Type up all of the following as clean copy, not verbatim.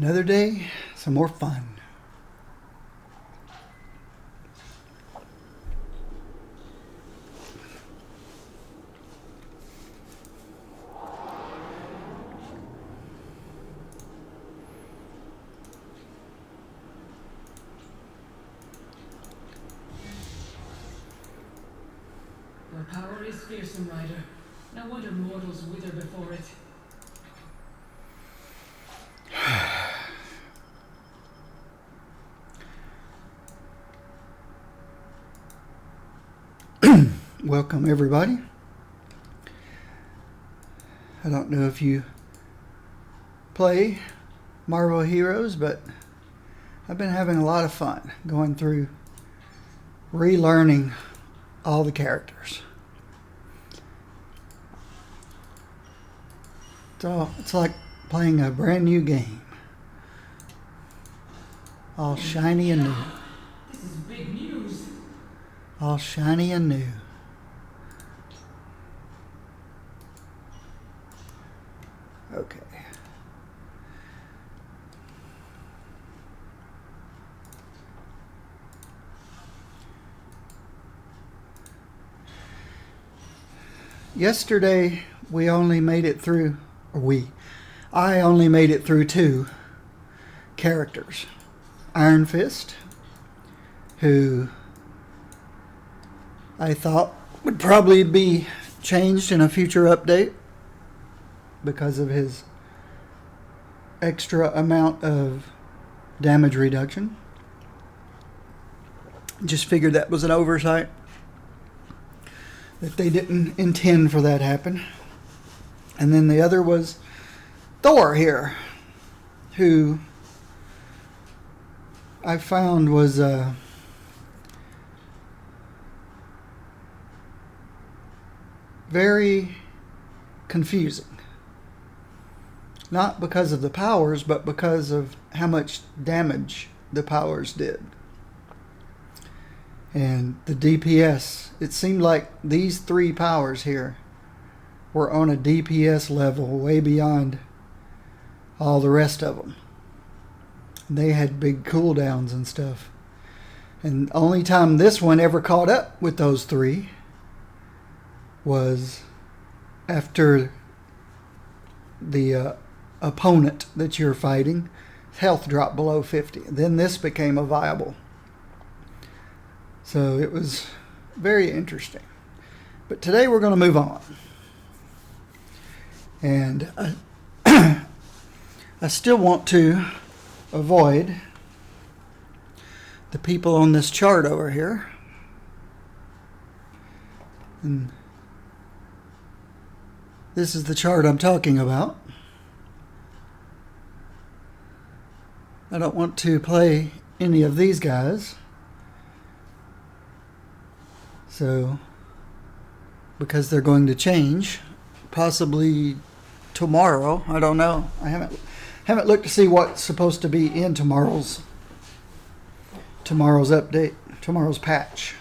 Another day, some more fun. Your power is fearsome, Rider. No wonder mortals wither before it. Welcome, everybody. I don't know if you play Marvel Heroes, but I've been having a lot of fun going through relearning all the characters. So it's like playing a brand new game. All shiny and new. This is big news. All shiny and new. Okay. Yesterday we only made it through, I only made it through 2 characters. Iron Fist, who I thought would probably be changed in a future update because of his extra amount of damage reduction. Just figured that was an oversight, that they didn't intend for that to happen. And then the other was Thor here, who I found was very confusing. Not because of the powers, but because of how much damage the powers did. And the DPS, it seemed like these 3 powers here were on a DPS level way beyond all the rest of them. They had big cooldowns and stuff. And the only time this one ever caught up with those 3 was after the opponent that you're fighting health dropped below 50. Then this became a viable. So it was very interesting. But today we're going to move on. And I still want to avoid the people on this chart over here. And this is the chart I'm talking about. I don't want to play any of these guys. So, because they're going to change, possibly tomorrow. I don't know. I haven't looked to see what's supposed to be in tomorrow's update, tomorrow's patch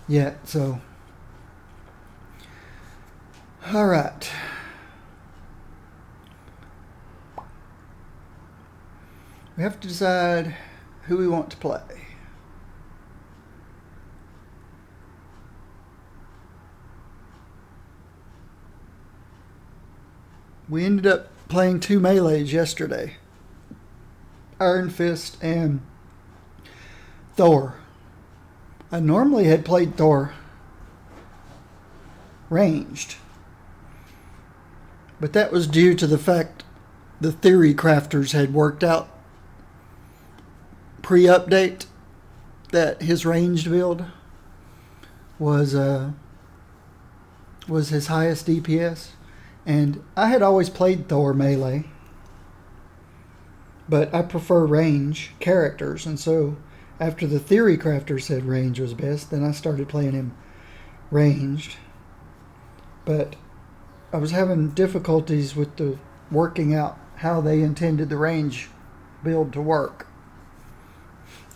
yet. So, all right. We have to decide who we want to play. We ended up playing 2 melees yesterday. Iron Fist and Thor. I normally had played Thor ranged, but that was due to the fact the theory crafters had worked out pre-update that his ranged build was his highest DPS. And I had always played Thor melee, but I prefer range characters. And so after the theory crafter said range was best, then I started playing him ranged. But I was having difficulties with the working out how they intended the range build to work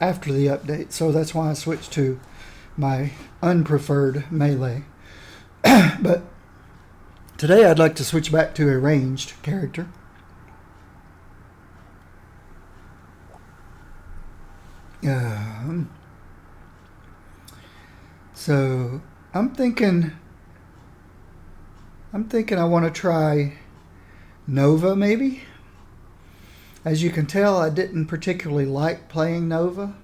after the update. So that's why I switched to my unpreferred melee. But today I'd like to switch back to a ranged character. Um, so I'm thinking I want to try Nova maybe. As you can tell, I didn't particularly like playing Nova.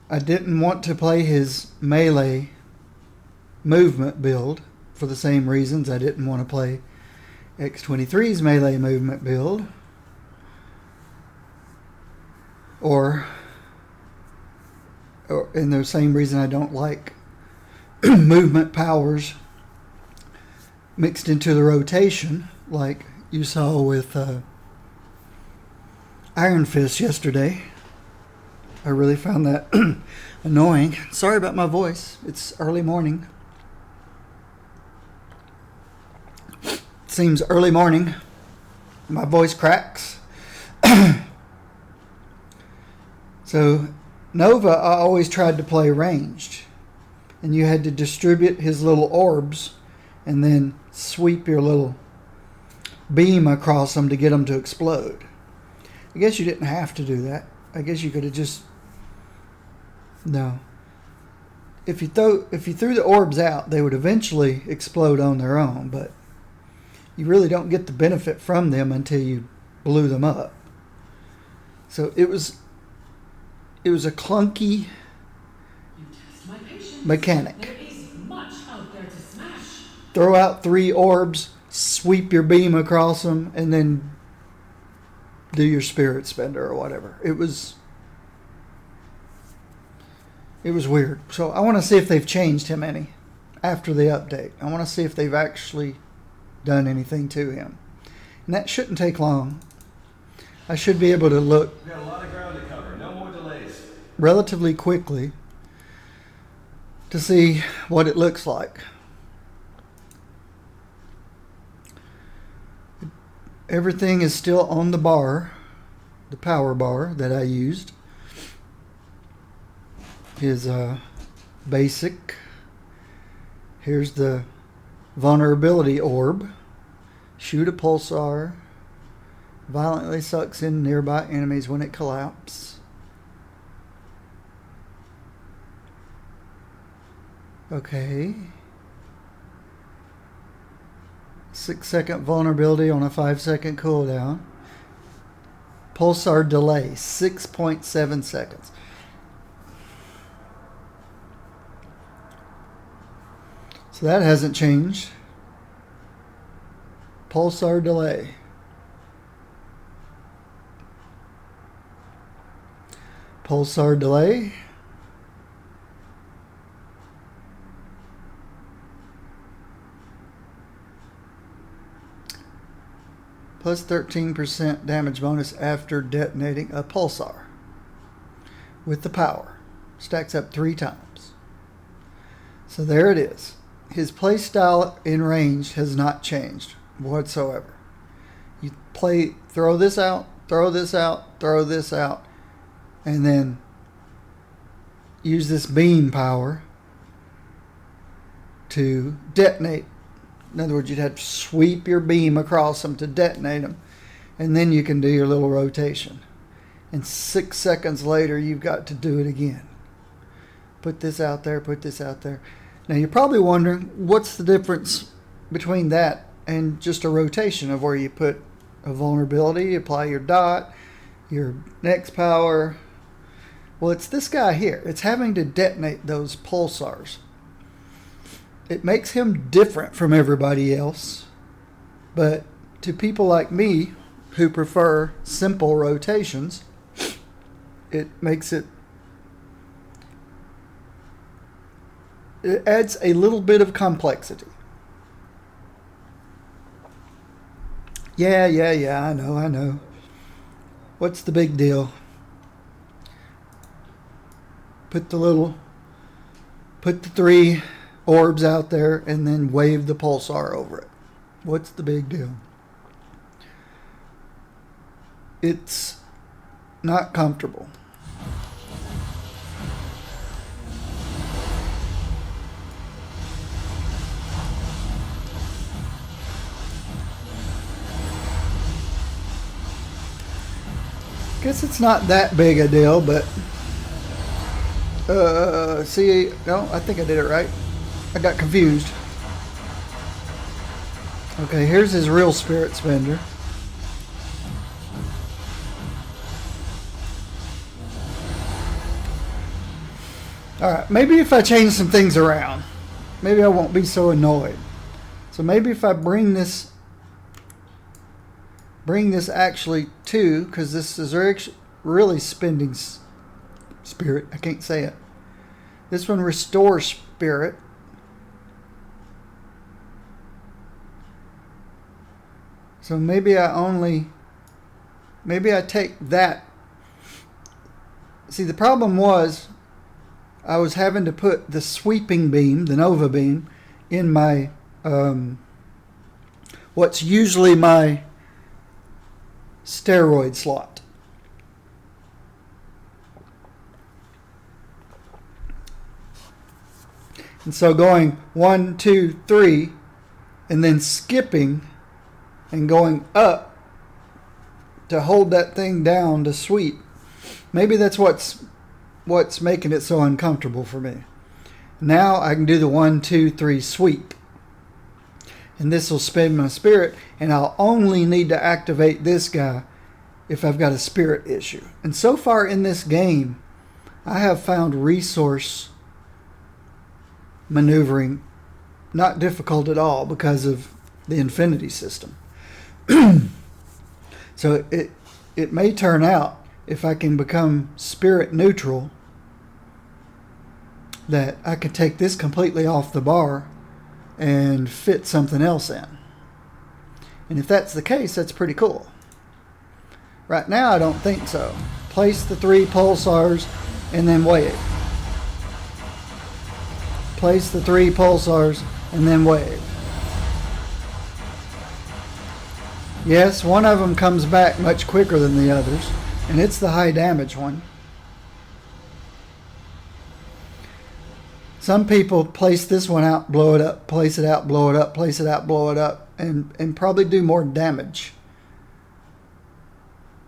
I didn't want to play his melee movement build for the same reasons I didn't want to play X23's melee movement build. Or in the same reason I don't like movement powers mixed into the rotation like you saw with Iron Fist yesterday. I really found that annoying. Sorry about my voice. It's early morning. Seems early morning. My voice cracks. So Nova, I always tried to play ranged. And you had to distribute his little orbs and then sweep your little beam across them to get them to explode. I guess you didn't have to do that. I guess you could have just... No. If you threw the orbs out, they would eventually explode on their own, but you really don't get the benefit from them until you blew them up. So it was a clunky mechanic. There is much out there to smash. Throw out 3 orbs, sweep your beam across them, and then do your spirit spender or whatever. It was weird. So I want to see if they've changed him any after the update. I want to see if they've actually done anything to him. And that shouldn't take long. I should be able to look We've got a lot of ground to cover. No more delays. relatively quickly to see what it looks like. Everything is still on the bar, the power bar that I used. Is basic. Here's the vulnerability orb. Shoot a pulsar. Violently sucks in nearby enemies when it collapses. Okay. 6-second vulnerability on a 5-second cooldown. Pulsar delay, 6.7 seconds. So that hasn't changed. Pulsar delay. Pulsar delay. Plus 13% damage bonus after detonating a pulsar. With the power. Stacks up 3 times. So there it is. His playstyle in range has not changed whatsoever. You throw this out, throw this out, throw this out, and then use this beam power to detonate. In other words, you'd have to sweep your beam across them to detonate them, and then you can do your little rotation. And 6 seconds later, you've got to do it again. Put this out there, put this out there. Now, you're probably wondering, what's the difference between that and just a rotation of where you put a vulnerability, apply your dot, your next power. Well, it's this guy here. It's having to detonate those pulsars. It makes him different from everybody else. But to people like me who prefer simple rotations, it makes it adds a little bit of complexity. Yeah, I know. What's the big deal? Put the 3 orbs out there and then wave the pulsar over it. What's the big deal? It's not comfortable. Guess it's not that big a deal, but see, no, I think I did it right. I got confused. Okay, here's his real spirit spender. Alright, maybe if I change some things around, maybe I won't be so annoyed. So maybe if I bring this actually to, because this is really spending spirit. I can't say it. This one restores spirit. So maybe I take that. See, the problem was I was having to put the sweeping beam, the Nova beam, in my what's usually my steroid slot. And so going 1, 2, 3, and then skipping and going up to hold that thing down to sweep. Maybe that's what's making it so uncomfortable for me. Now I can do the 1, 2, 3 sweep. And this will spend my spirit, and I'll only need to activate this guy if I've got a spirit issue. And so far in this game, I have found resource maneuvering not difficult at all because of the infinity system. So it may turn out, if I can become spirit neutral, that I could take this completely off the bar and fit something else in. And if that's the case, that's pretty cool. Right now, I don't think so. Place the 3 pulsars and then wave. Place the 3 pulsars and then wave. Yes, one of them comes back much quicker than the others, and it's the high damage one. Some people place this one out, blow it up, place it out, blow it up, place it out, blow it up, and probably do more damage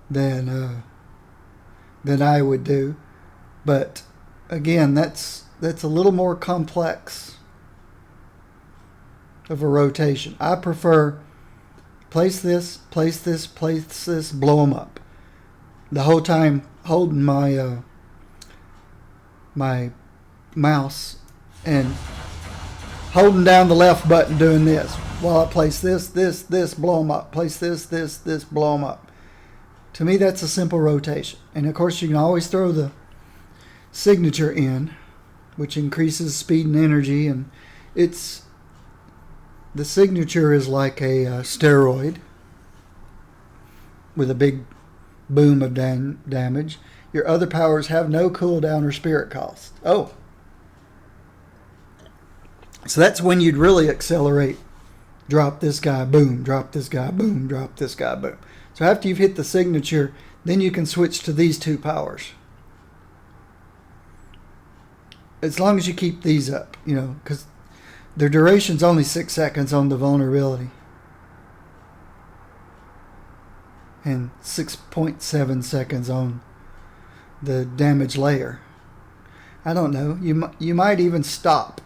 than I would do. But again, that's a little more complex of a rotation. I prefer place this, blow them up. The whole time holding my my mouse and holding down the left button, doing this while I place this, blow them up. Place this, blow them up. To me, that's a simple rotation. And of course, you can always throw the signature in, which increases speed and energy. And the signature is like a steroid with a big boom of damage. Your other powers have no cooldown or spirit cost. Oh. So that's when you'd really accelerate. Drop this guy, boom. Drop this guy, boom. Drop this guy, boom. So after you've hit the signature, then you can switch to these 2 powers. As long as you keep these up, because their duration's only 6 seconds on the vulnerability. And 6.7 seconds on the damage layer. I don't know. You might even stop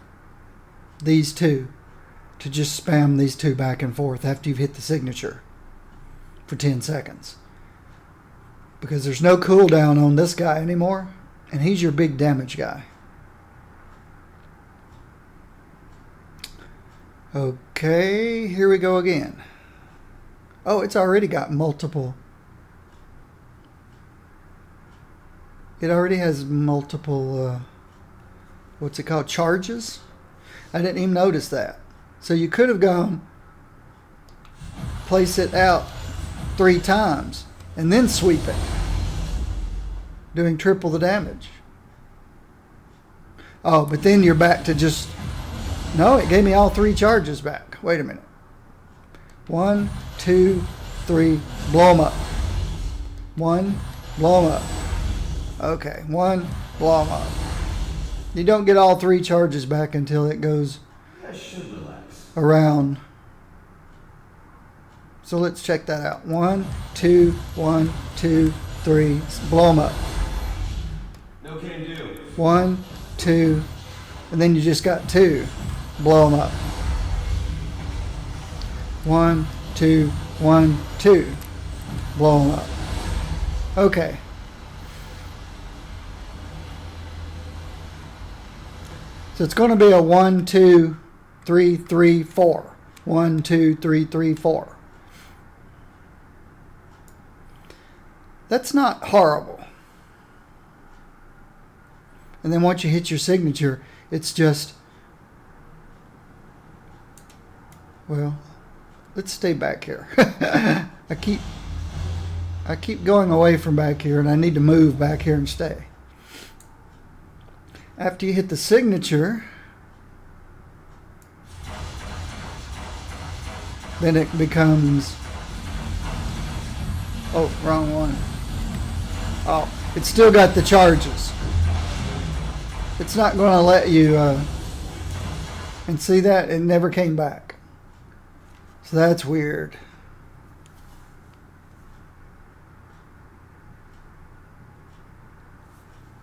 these 2 to just spam these 2 back and forth after you've hit the signature for 10 seconds. Because there's no cooldown on this guy anymore, and he's your big damage guy. Okay, here we go again. Oh, it's already got multiple. It already has multiple, what's it called, charges? I didn't even notice that. So you could have gone, place it out 3 times, and then sweep it, doing triple the damage. Oh, but then you're back to just, no, it gave me all 3 charges back. Wait a minute. 1, 2, 3, blow them up. 1, blow them up. Okay, 1, blow them up. You don't get all 3 charges back until it goes around. So let's check that out. 1, 2, 1, 2, 3. Blow them up. No can do. 1, 2, and then you just got 2. Blow them up. 1, 2, 1, 2. Blow them up. Okay. So it's going to be a 1, 2, 3, 3, 4. 1, 2, 3, 3, 4. That's not horrible. And then once you hit your signature, it's just, well, let's stay back here. I keep going away from back here, and I need to move back here and stay. After you hit the signature, then it becomes, oh, wrong one. Oh, it's still got the charges. It's not going to let you, and see that? It never came back. So that's weird.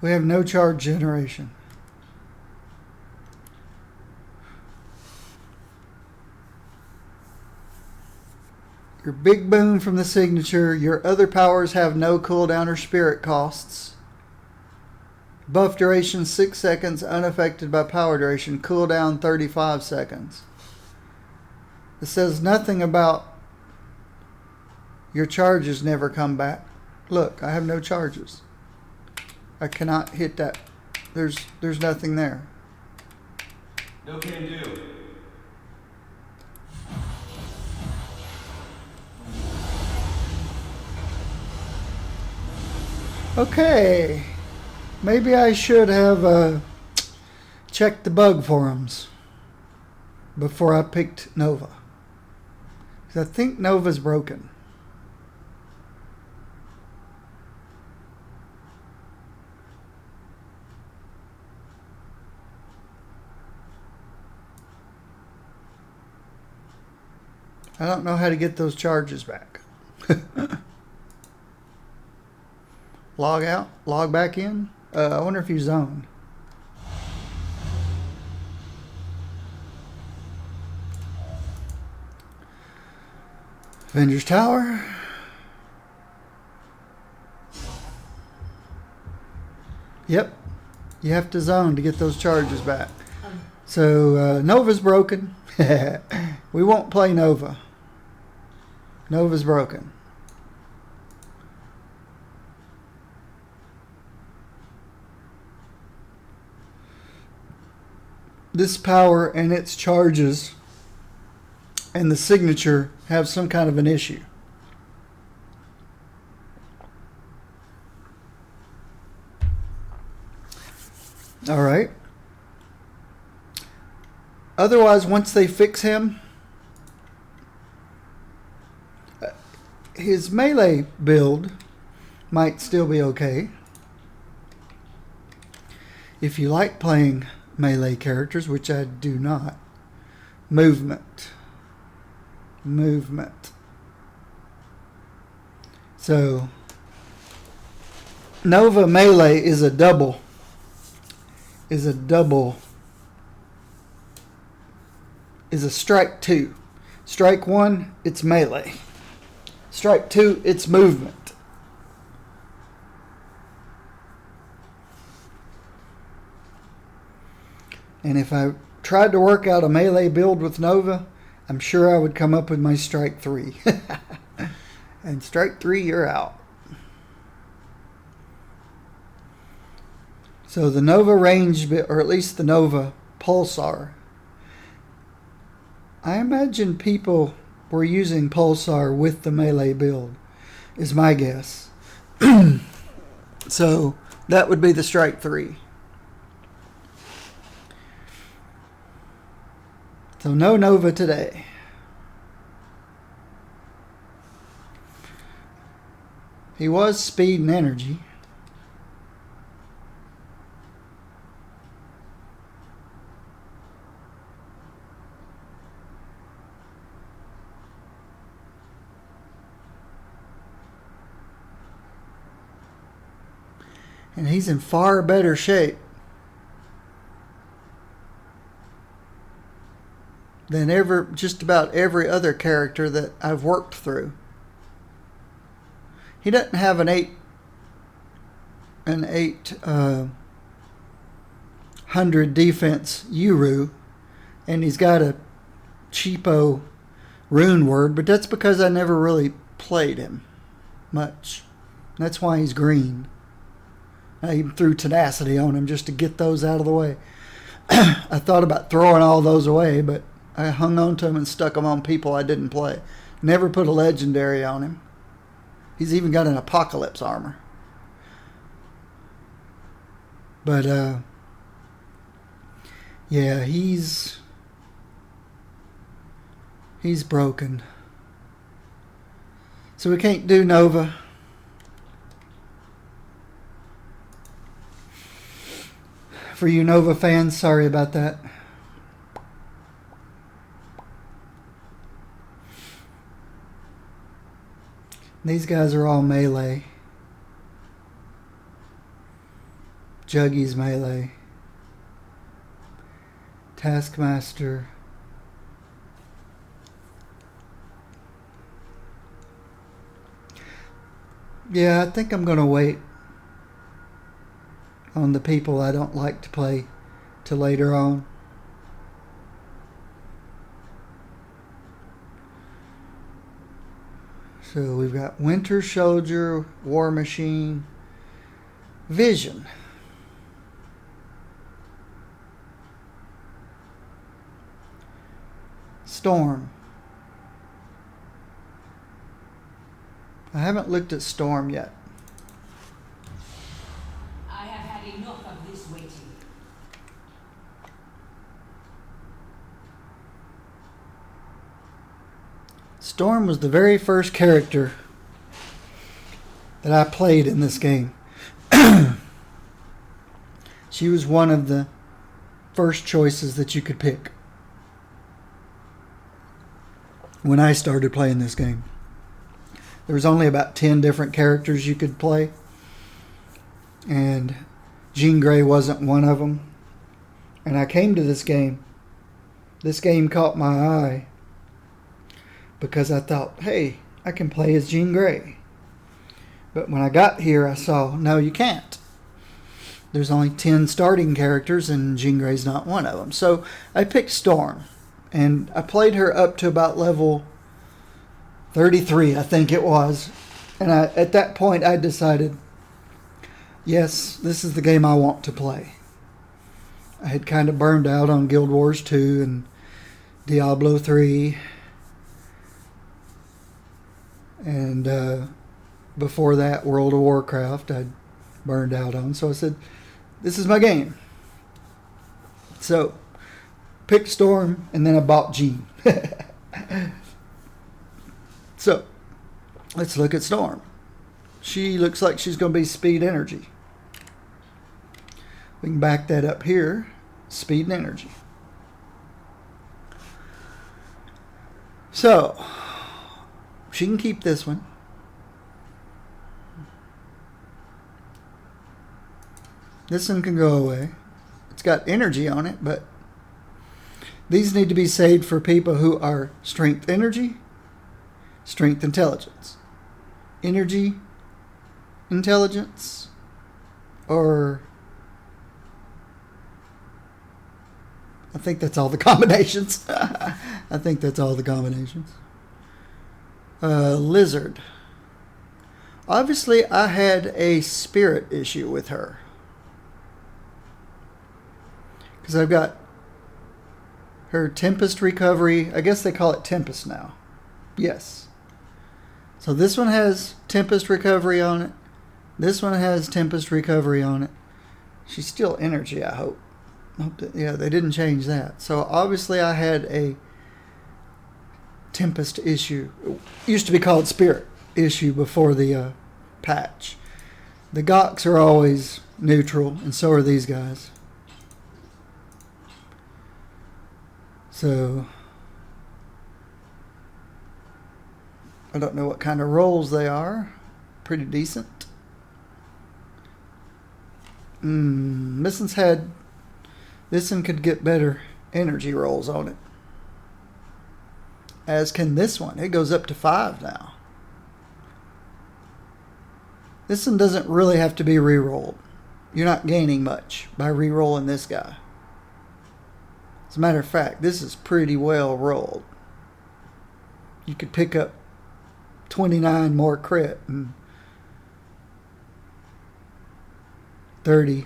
We have no charge generation. Your big boon from the signature. Your other powers have no cooldown or spirit costs. Buff duration 6 seconds, unaffected by power duration. Cooldown 35 seconds. It says nothing about your charges never come back. Look, I have no charges. I cannot hit that. There's nothing there. No can do. Okay. Maybe I should have checked the bug forums before I picked Nova. 'Cause I think Nova's broken. I don't know how to get those charges back. Log out, log back in. I wonder if you zone. Avengers Tower. Yep. You have to zone to get those charges back. So Nova's broken. We won't play Nova. Nova's broken. This power and its charges and the signature have some kind of an issue. All right. Otherwise, once they fix him, his melee build might still be okay. If you like playing melee characters, which I do not. Movement. So Nova melee is a double. Is a strike 2. Strike 1, it's melee. Strike 2, it's movement. And if I tried to work out a melee build with Nova, I'm sure I would come up with my strike 3. And strike 3, you're out. So the Nova range, or at least the Nova Pulsar, I imagine people were using Pulsar with the melee build, is my guess. So that would be the strike 3. So no Nova today. He was speed and energy. And he's in far better shape than just about every other character that I've worked through. He doesn't have an 800 defense Uru, and he's got a cheapo rune word, but that's because I never really played him much. That's why he's green. I even threw tenacity on him just to get those out of the way. I thought about throwing all those away, but I hung on to them and stuck them on people I didn't play. Never put a legendary on him. He's even got an apocalypse armor. But, yeah, he's broken. So we can't do Nova. For you Nova fans, sorry about that. These guys are all melee. Juggy's melee. Taskmaster. Yeah, I think I'm going to wait on the people I don't like to play till later on. So we've got Winter Soldier, War Machine, Vision. Storm. I haven't looked at Storm yet. I have had enough of this waiting. Storm was the very first character that I played in this game. She was one of the first choices that you could pick when I started playing this game. There was only about 10 different characters you could play, and Jean Grey wasn't one of them. And I came to this game. This game caught my eye because I thought, hey, I can play as Jean Grey. But when I got here, I saw, no, you can't. There's only 10 starting characters, and Jean Grey's not one of them. So I picked Storm, and I played her up to about level 33, I think it was. And at that point, I decided, yes, this is the game I want to play. I had kind of burned out on Guild Wars 2 and Diablo 3. And before that, World of Warcraft, I'd burned out on. So I said, this is my game. So, picked Storm, and then I bought Jean. So, let's look at Storm. She looks like she's going to be speed energy. We can back that up here. Speed and energy. So, she can keep this one. This one can go away. It's got energy on it, but these need to be saved for people who are strength energy, strength intelligence, energy intelligence, or I think that's all the combinations. I think that's all the combinations. Lizard. Obviously, I had a spirit issue with her. Because I've got her Tempest recovery. I guess they call it Tempest now. Yes. So this one has Tempest recovery on it. This one has Tempest recovery on it. She's still energy, I hope. Yeah, they didn't change that. So obviously I had a Tempest issue. It used to be called Spirit issue before the patch. The Goks are always neutral, and so are these guys. So I don't know what kind of rolls they are. Pretty decent. This one could get better energy rolls on it. As can this one. It goes up to 5 now. This one doesn't really have to be re-rolled. You're not gaining much by re-rolling this guy. As a matter of fact, this is pretty well rolled. You could pick up 29 more crit and 38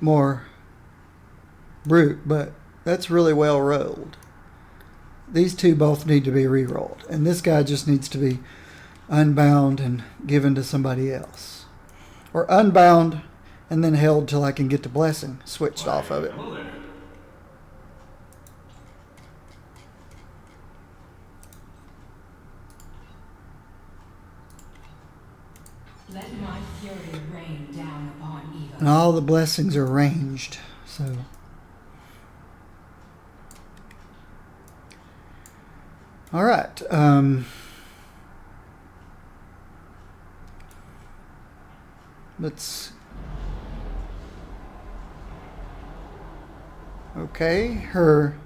more brute, but that's really well rolled. These two both need to be re-rolled, and this guy just needs to be unbound and given to somebody else, or unbound and then held till I can get the blessing switched off of it. Hello there. Let my fury rain down upon Eva. And all the blessings are ranged, so all right. Let's. Okay, her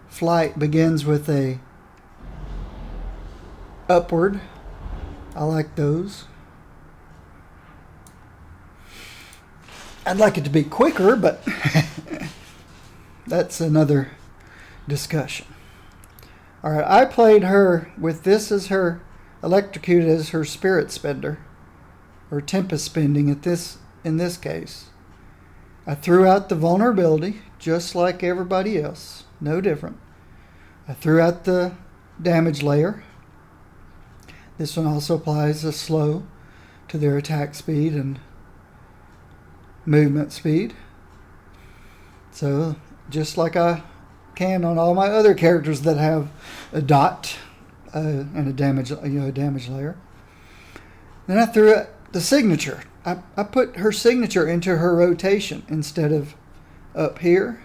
flight begins with a upward. I like those. I'd like it to be quicker, but that's another discussion. All right, I played her with this as her electrocuted as her spirit spender, or tempest spending in this case. I threw out the vulnerability just like everybody else, no different. I threw out the damage layer. This one also applies a slow to their attack speed and movement speed. So just like I can on all my other characters that have a dot and a damage layer. Then I threw out the signature. I put her signature into her rotation instead of up here.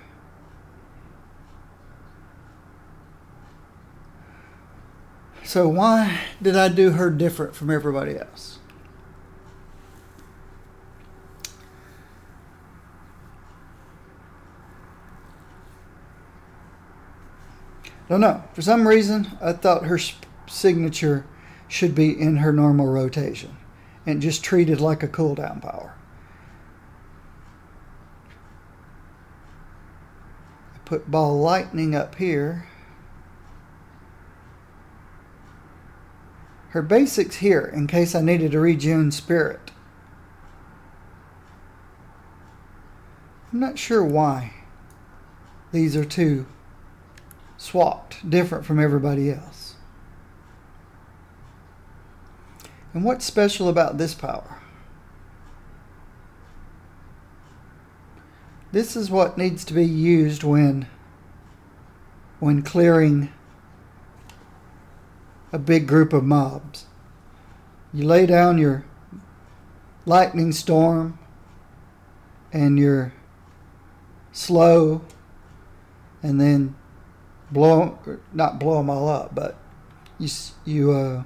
So why did I do her different from everybody else? Don't know. For some reason, I thought her signature should be in her normal rotation and just treated like a cooldown power. I put ball lightning up here. Her basics here in case I needed to regen spirit. I'm not sure why these are two swapped, different from everybody else. And what's special about this power? This is what needs to be used when clearing a big group of mobs. You lay down your lightning storm and your slow, and then not blow them all up, but you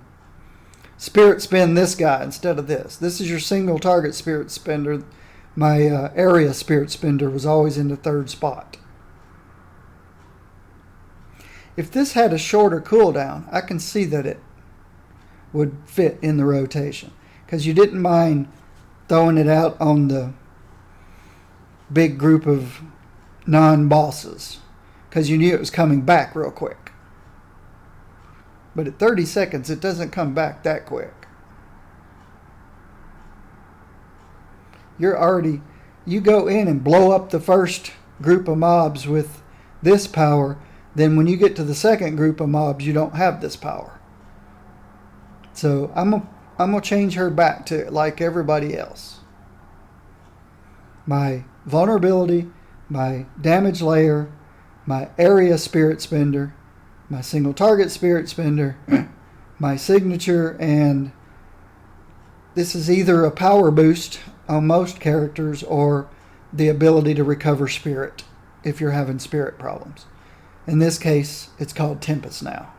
spirit spin this guy instead of this. This is your single target spirit spender. My area spirit spender was always in the 3rd spot. If this had a shorter cooldown, I can see that it would fit in the rotation, because you didn't mind throwing it out on the big group of non-bosses, because you knew it was coming back real quick. But at 30 seconds, it doesn't come back that quick. You go in and blow up the first group of mobs with this power, then when you get to the second group of mobs, you don't have this power. So I'm gonna change her back to like everybody else. My vulnerability, my damage layer, my area spirit spender, my single target spirit spender, my signature, and this is either a power boost on most characters or the ability to recover spirit if you're having spirit problems. In this case, it's called Tempest now.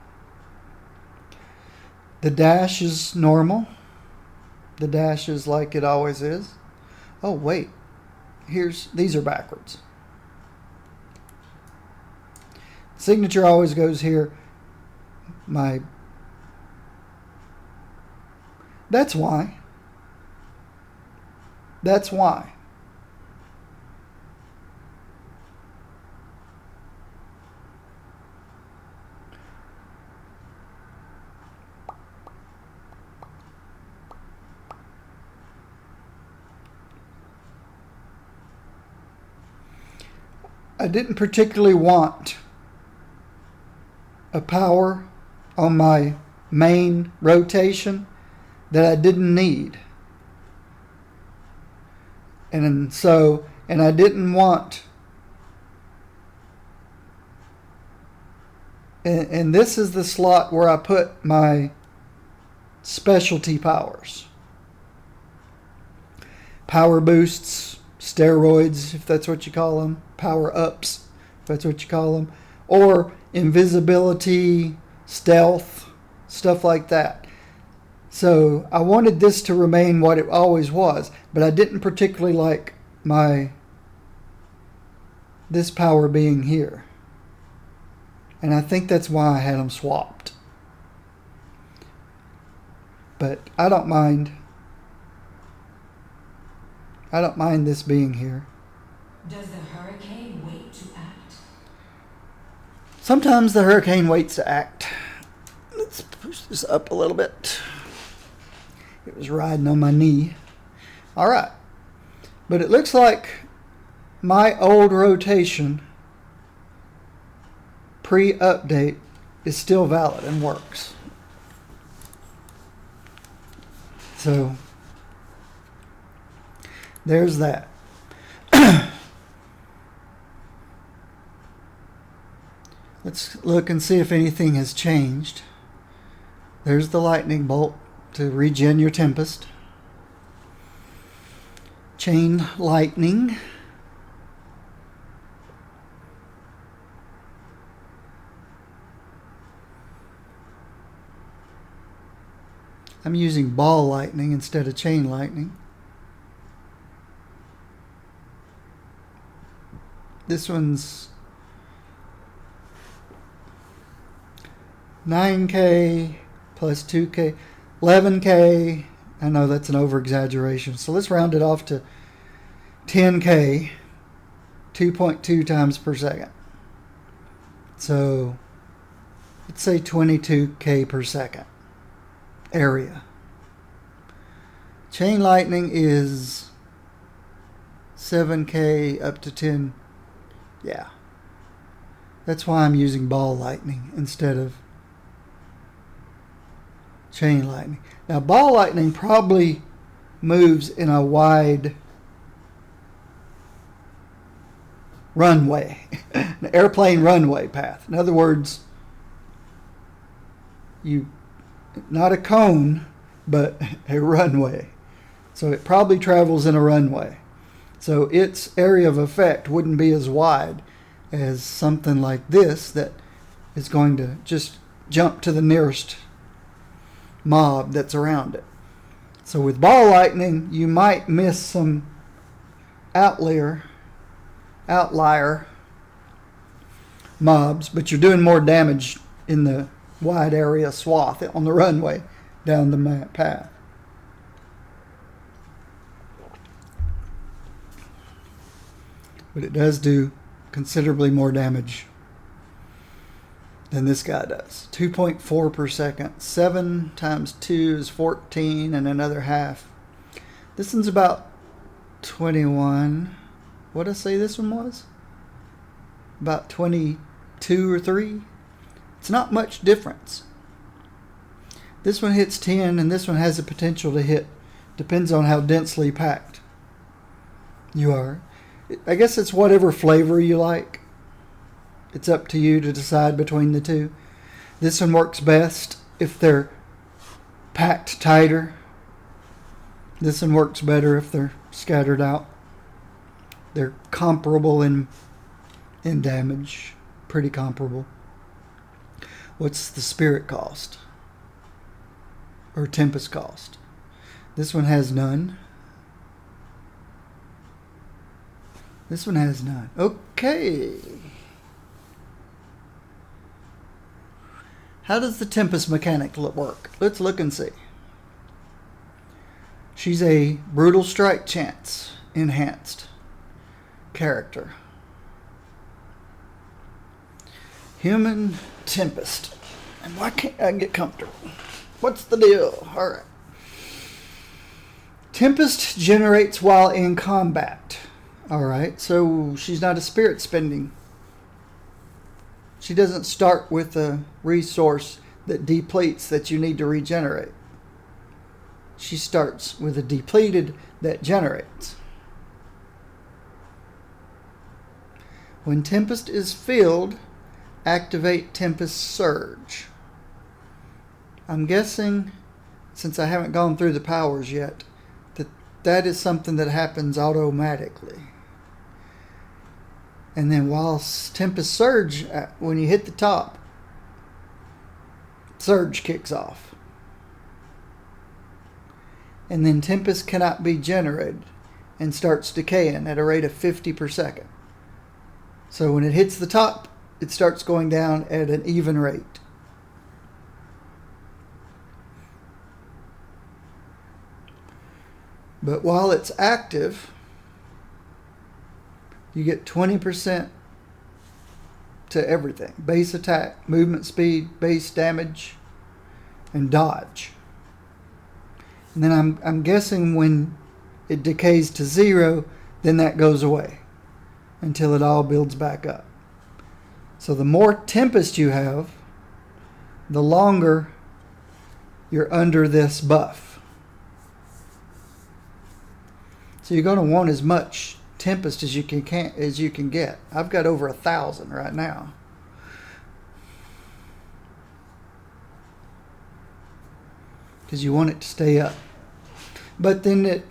The dash is normal. The dash is like it always is. Oh, wait. These are backwards. Signature always goes here. That's why. That's why. I didn't particularly want a power on my main rotation that I didn't need. And I didn't want, and this is the slot where I put my specialty powers. Power boosts, steroids, if that's what you call them, power ups, if that's what you call them, or invisibility, stealth, stuff like that. So I wanted this to remain what it always was, but I didn't particularly like this power being here. And I think that's why I had them swapped. But I don't mind. I don't mind this being here. Does the hurricane wait to act? Sometimes the hurricane waits to act. Let's push this up a little bit. It was riding on my knee. All right. But it looks like my old rotation pre-update is still valid and works. So there's that. Let's look and see if anything has changed. There's the lightning bolt to regen your Tempest. Chain lightning. I'm using ball lightning instead of chain lightning. This one's 9K plus 2K, 11K. I know that's an over-exaggeration. So let's round it off to 10K, 2.2 times per second. So let's say 22K per second area. Chain lightning is 7K up to 10. Yeah. That's why I'm using ball lightning instead of chain lightning. Now, ball lightning probably moves in a wide runway, an airplane runway path. In other words, not a cone, but a runway. So it probably travels in a runway. So its area of effect wouldn't be as wide as something like this that is going to just jump to the nearest mob that's around it. So with ball lightning, you might miss some outlier mobs, but you're doing more damage in the wide area swath on the runway down the map path. But it does do considerably more damage than this guy does. 2.4 per second. 7 times 2 is 14 and another half. This one's about 21. What did I say this one was? About 22 or 3. It's not much difference. This one hits 10 and this one has the potential to hit. Depends on how densely packed you are. I guess it's whatever flavor you like. It's up to you to decide between the two. This one works best if they're packed tighter. This one works better if they're scattered out. They're comparable in damage. Pretty comparable. What's the spirit cost? Or Tempest cost? This one has none. This one has none. Okay. How does the Tempest mechanic work? Let's look and see. She's a Brutal Strike Chance enhanced character. Human Tempest. And why can't I get comfortable? What's the deal? Alright. Tempest generates while in combat. Alright, so she's not a spirit spending. She doesn't start with a resource that depletes that you need to regenerate. She starts with a depleted that generates. When Tempest is filled, activate Tempest Surge. I'm guessing, since I haven't gone through the powers yet, that is something that happens automatically. And then while Tempest Surge, when you hit the top, Surge kicks off. And then Tempest cannot be generated and starts decaying at a rate of 50 per second. So when it hits the top, it starts going down at an even rate. But while it's active, you get 20% to everything. Base attack, movement speed, base damage, and dodge. And then I'm guessing when it decays to 0, then that goes away until it all builds back up. So the more Tempest you have, the longer you're under this buff. So you're going to want as much Tempest as you can get. I've got over 1,000 right now. Because you want it to stay up. But then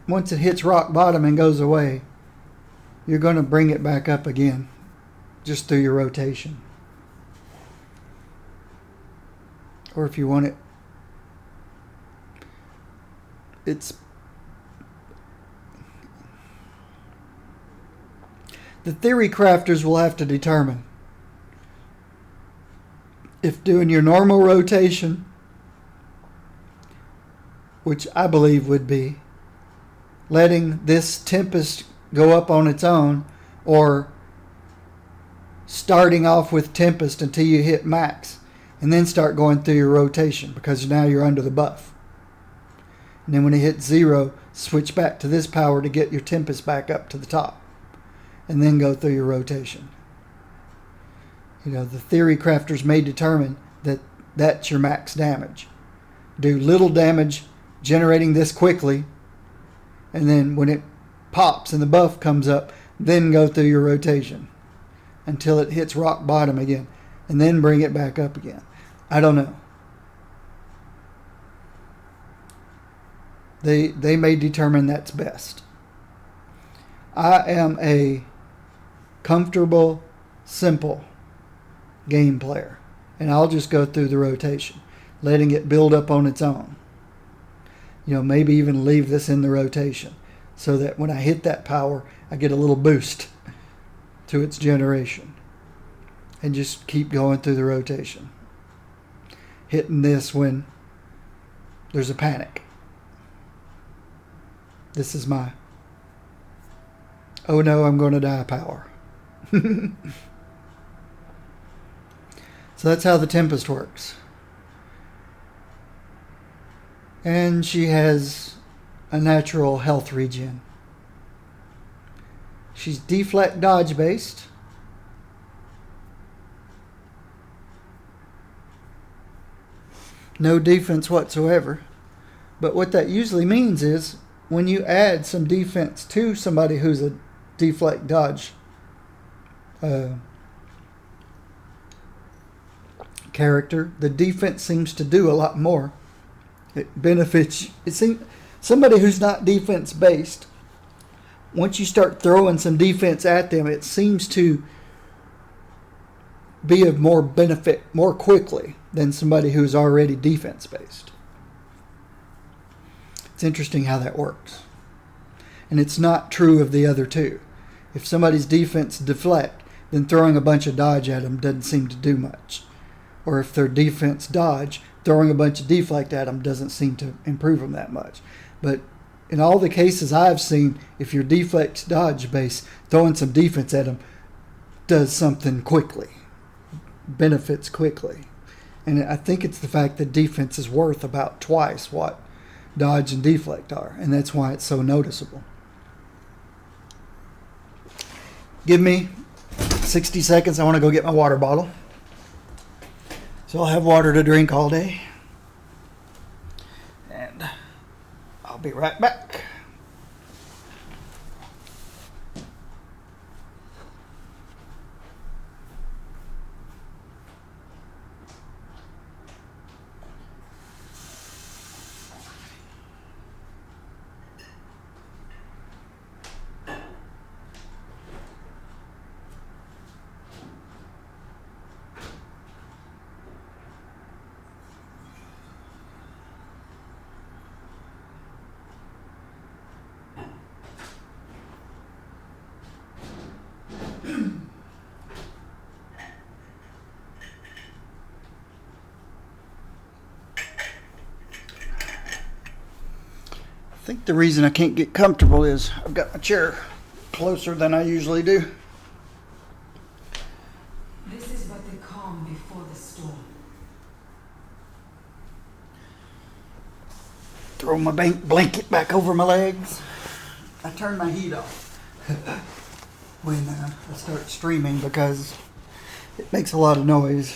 once it hits rock bottom and goes away, you're going to bring it back up again just through your rotation. Or if you want it, the theory crafters will have to determine if doing your normal rotation, which I believe would be letting this Tempest go up on its own, or starting off with Tempest until you hit max and then start going through your rotation, because now you're under the buff. And then when it hits 0, switch back to this power to get your Tempest back up to the top, and then go through your rotation. You know, the theory crafters may determine that that's your max damage. Do little damage generating this quickly, and then when it pops and the buff comes up, then go through your rotation until it hits rock bottom again, and then bring it back up again. I don't know. They may determine that's best. I am a comfortable, simple game player, and I'll just go through the rotation, letting it build up on its own. You know, maybe even leave this in the rotation so that when I hit that power, I get a little boost to its generation, and just keep going through the rotation, hitting this when there's a panic. This is my oh no, I'm going to die power. So that's how the Tempest works. And she has a natural health regen. She's deflect dodge based. No defense whatsoever. But what that usually means is when you add some defense to somebody who's a deflect dodge character, the defense seems to do a lot more. It benefits. It seems somebody who's not defense based, once you start throwing some defense at them, it seems to be of more benefit more quickly than somebody who's already defense based. It's interesting how that works. And it's not true of the other two. If somebody's defense deflect, then throwing a bunch of dodge at them doesn't seem to do much. Or if their defense dodge, throwing a bunch of deflect at them doesn't seem to improve them that much. But in all the cases I've seen, if your deflect dodge base, throwing some defense at them does something quickly, benefits quickly. And I think it's the fact that defense is worth about twice what dodge and deflect are, and that's why it's so noticeable. Give me 60 seconds. I want to go get my water bottle. So I'll have water to drink all day. And I'll be right back. I think the reason I can't get comfortable is I've got my chair closer than I usually do. This is but the calm before the storm. Throw my blanket back over my legs. I turn my heat off when I start streaming because it makes a lot of noise.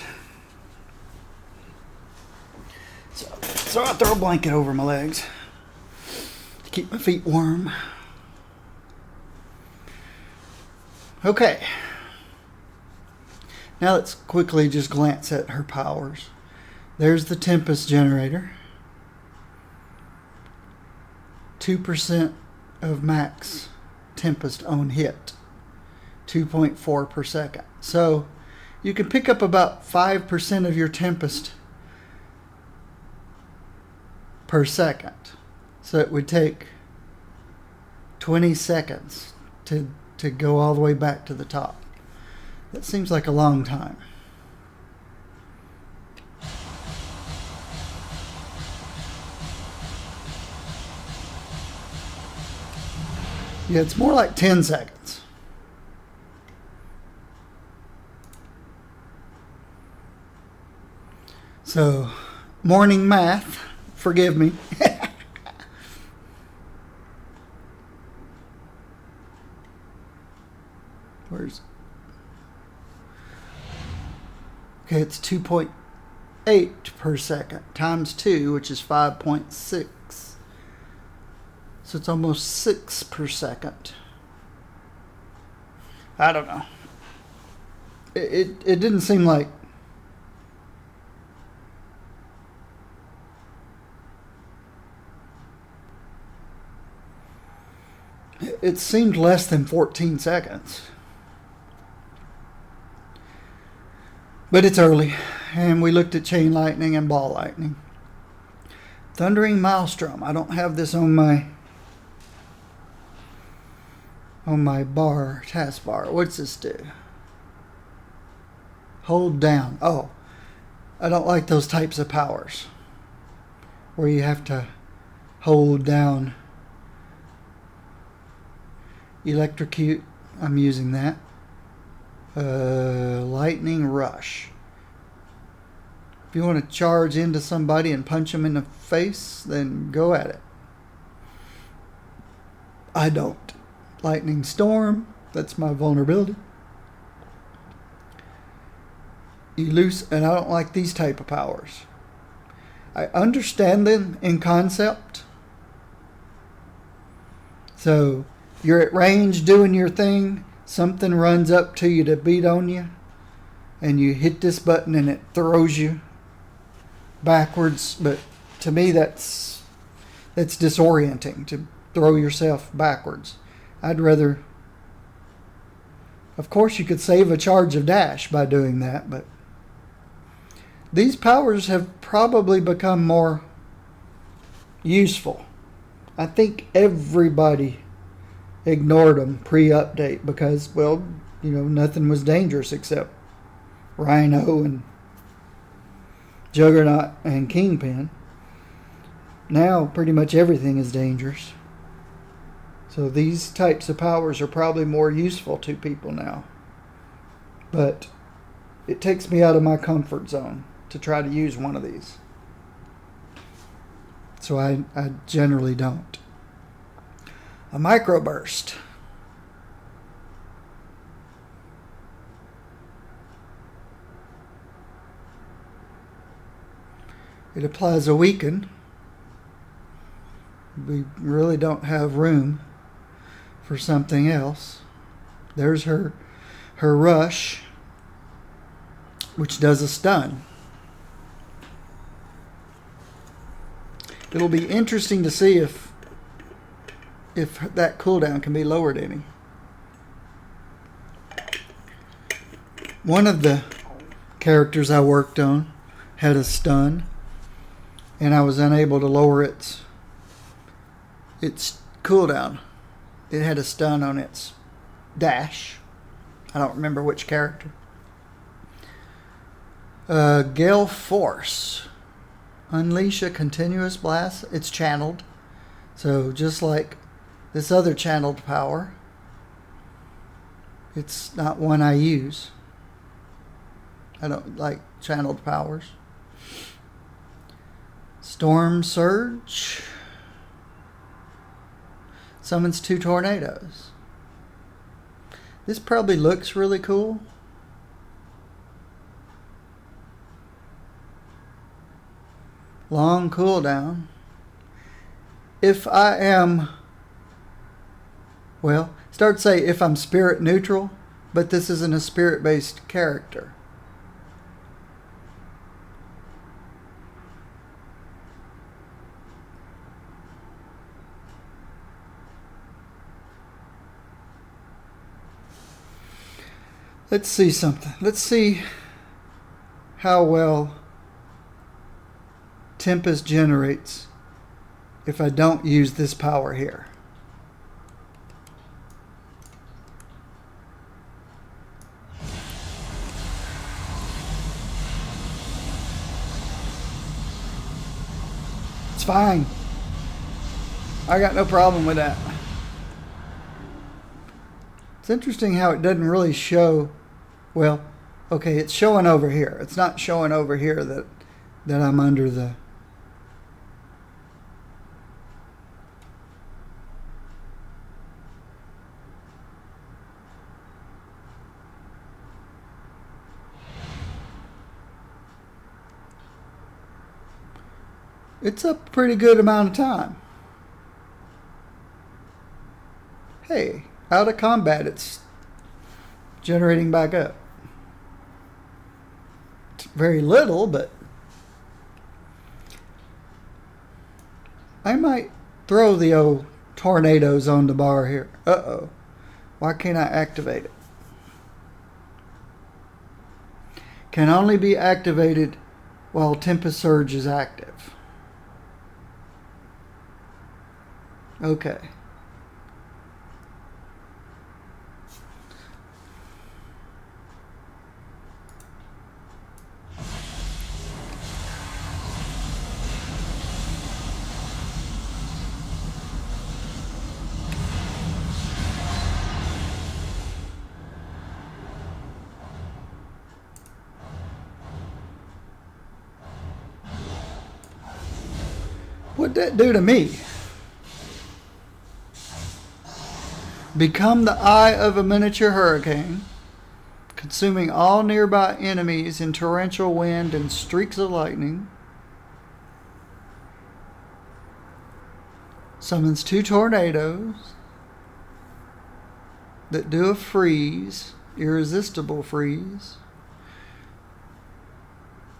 So I throw a blanket over my legs to keep my feet warm. Okay. Now let's quickly just glance at her powers. There's the Tempest generator. 2% of max Tempest on hit. 2.4 per second. So you can pick up about 5% of your Tempest per second. So it would take 20 seconds to go all the way back to the top. That seems like a long time. Yeah, it's more like 10 seconds. So, morning math, forgive me. Where's... Okay, it's 2.8 per second times 2, which is 5.6. So it's almost 6 per second. I don't know. It didn't seem like... It seemed less than 14 seconds. But it's early, and we looked at Chain Lightning and Ball Lightning. Thundering Maelstrom. I don't have this on my taskbar. What's this do? Hold down. Oh, I don't like those types of powers where you have to hold down. Electrocute. I'm using that. Lightning Rush. If you want to charge into somebody and punch them in the face, then go at it. I don't. Lightning Storm, that's my vulnerability. Elusive, and I don't like these type of powers. I understand them in concept. So, you're at range doing your thing, something runs up to you to beat on you, and you hit this button and it throws you backwards. But to me, that's disorienting, to throw yourself backwards. I'd rather... Of course, you could save a charge of dash by doing that, but these powers have probably become more useful. I think everybody ignored them pre-update because, well, nothing was dangerous except Rhino and Juggernaut and Kingpin. Now pretty much everything is dangerous. So these types of powers are probably more useful to people now. But it takes me out of my comfort zone to try to use one of these. So I generally don't. A microburst. It applies a weaken. We really don't have room for something else. There's her rush, which does a stun. It'll be interesting to see if that cooldown can be lowered any. One of the characters I worked on had a stun, and I was unable to lower its cooldown. It had a stun on its dash. I don't remember which character. Gale Force. Unleash a continuous blast. It's channeled. So just like this other channeled power, it's not one I use. I don't like channeled powers. Storm Surge. Summons 2 tornadoes. This probably looks really cool. Long cooldown. If I am, well, start to say if I'm spirit neutral, but this isn't a spirit-based character. Let's see something. Let's see how well Tempest generates if I don't use this power here. It's fine. I got no problem with that. It's interesting how it doesn't really show. Well, okay, it's showing over here. It's not showing over here that I'm under the... It's a pretty good amount of time. Hey, out of combat, it's generating back up. It's very little, but I might throw the old tornadoes on the bar here. Uh-oh. Why can't I activate it? Can only be activated while Tempest Surge is active. Okay. What'd that do to me? Become the eye of a miniature hurricane, consuming all nearby enemies in torrential wind and streaks of lightning. Summons 2 tornadoes that do a freeze, irresistible freeze.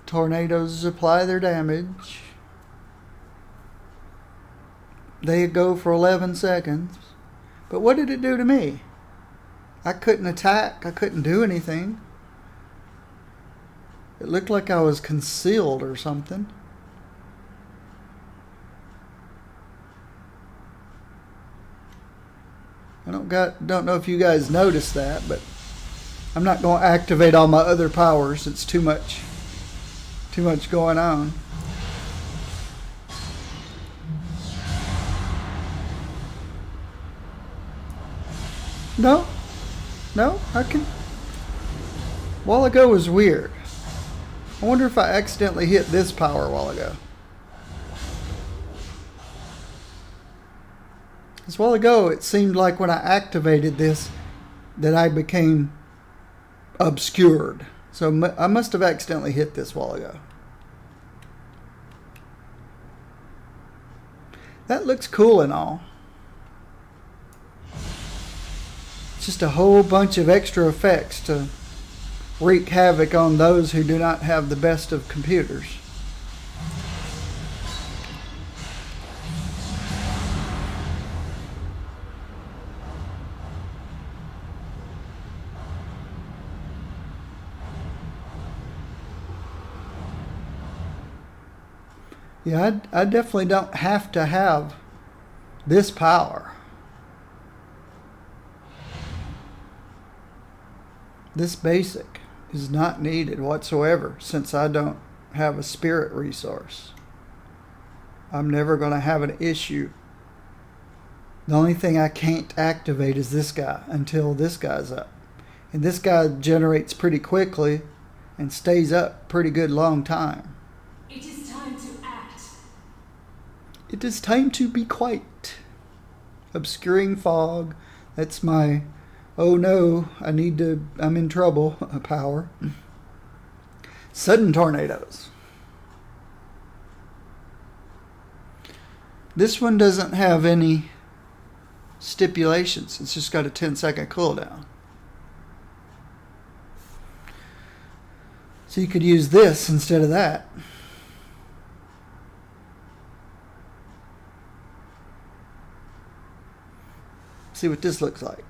Tornadoes apply their damage. They go for 11 seconds. But what did it do to me? I couldn't attack. I couldn't do anything. It looked like I was concealed or something. don't know if you guys noticed that, but I'm not going to activate all my other powers. It's too much going on. No, I can. While ago was weird. I wonder if I accidentally hit this power a while ago. Because while ago it seemed like when I activated this that I became obscured. So I must have accidentally hit this while ago. That looks cool and all. It's just a whole bunch of extra effects to wreak havoc on those who do not have the best of computers. Yeah, I definitely don't have to have this power. This basic is not needed whatsoever since I don't have a spirit resource. I'm never going to have an issue. The only thing I can't activate is this guy until this guy's up. And this guy generates pretty quickly and stays up pretty good long time. It is time to act. It is time to be quiet. Obscuring fog. That's my, oh no, I'm in trouble, power. Sudden tornadoes. This one doesn't have any stipulations. It's just got a 10-second cooldown. So you could use this instead of that. See what this looks like.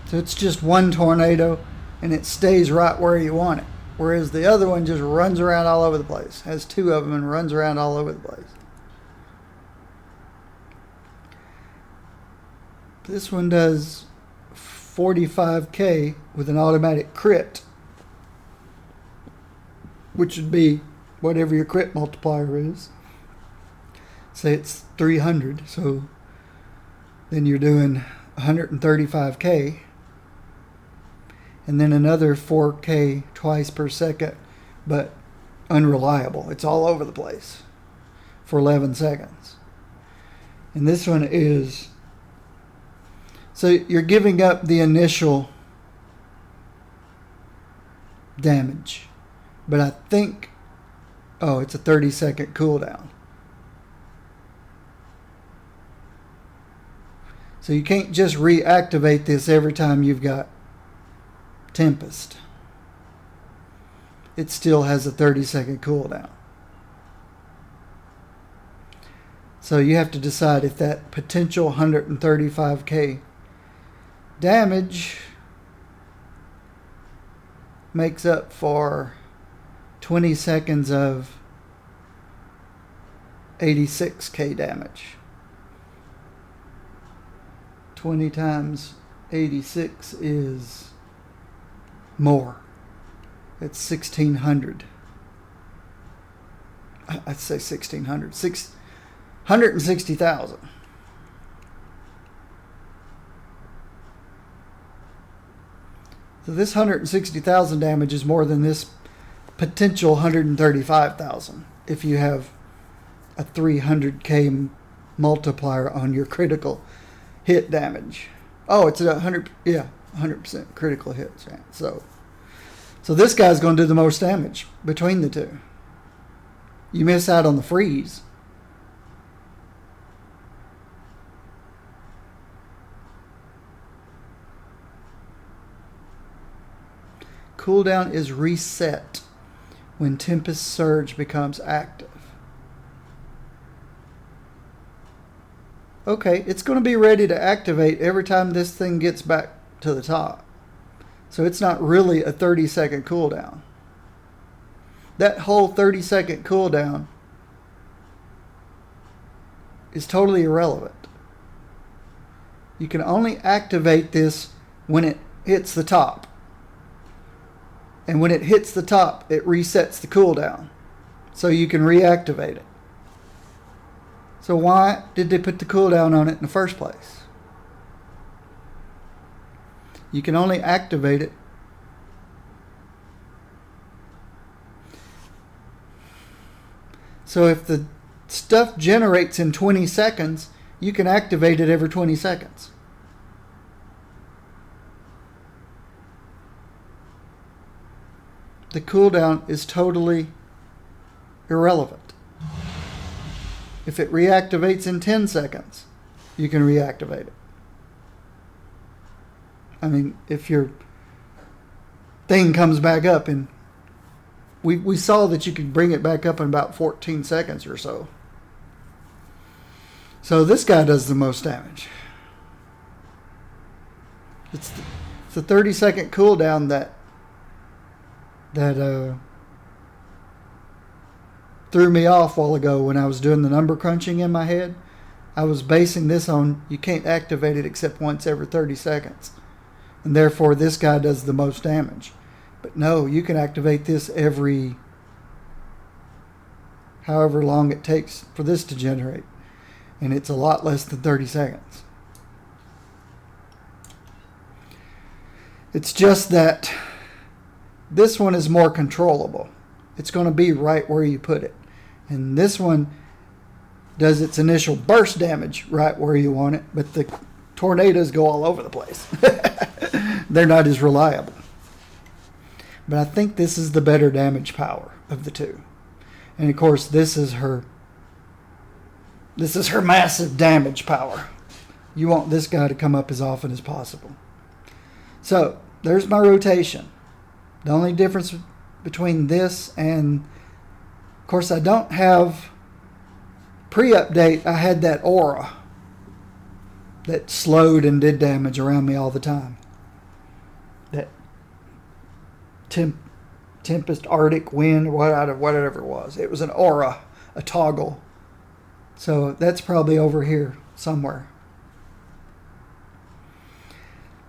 So it's just one tornado and it stays right where you want it. Whereas the other one just runs around all over the place. Has two of them and runs around all over the place. This one does 45k with an automatic crit, which would be whatever your crit multiplier is. Say it's 300, so then you're doing 135k, and then another 4k twice per second, but unreliable. It's all over the place for 11 seconds. And this one is, so you're giving up the initial damage. But I think, oh, it's a 30-second cooldown. So you can't just reactivate this every time you've got Tempest. It still has a 30-second cooldown. So you have to decide if that potential 135k damage makes up for 20 seconds of 86k damage. 20 times 86 is more. It's 1600. I'd say 1600. 160,000. So this 160,000 damage is more than this potential 135,000 if you have a 300k multiplier on your critical hit damage. Oh, it's 100% critical hit chance. So this guy's going to do the most damage between the two. You miss out on the freeze. Cooldown is reset when Tempest Surge becomes active. Okay, it's going to be ready to activate every time this thing gets back to the top. So it's not really a 30-second cooldown. that whole 30-second cooldown is totally irrelevant. You can only activate this when it hits the top. And when it hits the top, it resets the cooldown. So you can reactivate it. So why did they put the cooldown on it in the first place? You can only activate it so if the stuff generates in 20 seconds, you can activate it every 20 seconds. The cooldown is totally irrelevant. If it reactivates in 10 seconds, you can reactivate it. I mean, if your thing comes back up, and we saw that you could bring it back up in about 14 seconds or so. So this guy does the most damage. It's the 30-second cooldown that threw me off a while ago when I was doing the number crunching in my head. I was basing this on you can't activate it except once every 30 seconds. And therefore this guy does the most damage. But no, you can activate this every however long it takes for this to generate. And it's a lot less than 30 seconds. It's just that this one is more controllable. It's going to be right where you put it. And this one does its initial burst damage right where you want it, but the tornadoes go all over the place. They're not as reliable. But I think this is the better damage power of the two. And of course, this is her massive damage power. You want this guy to come up as often as possible. So, there's my rotation. The only difference between this and, of course, I don't have pre-update. I had that aura that slowed and did damage around me all the time. That Tempest, Arctic Wind, whatever it was. It was an aura, a toggle. So that's probably over here somewhere.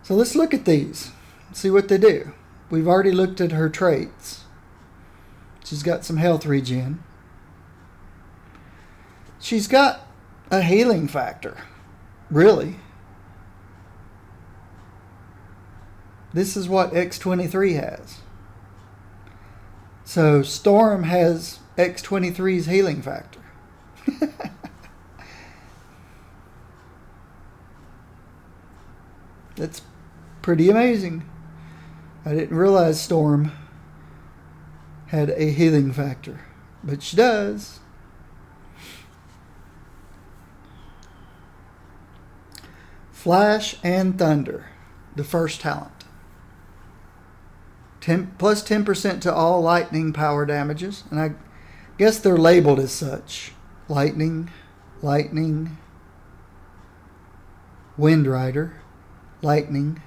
So let's look at these. See what they do. We've already looked at her traits. She's got some health regen. She's got a healing factor. Really. This is what X-23 has. So Storm has X-23's healing factor. That's pretty amazing. I didn't realize Storm had a healing factor, but she does. Flash and Thunder, the first talent. Plus 10% to all lightning power damages, and I guess they're labeled as such. Lightning, Lightning, Wind Rider, Lightning,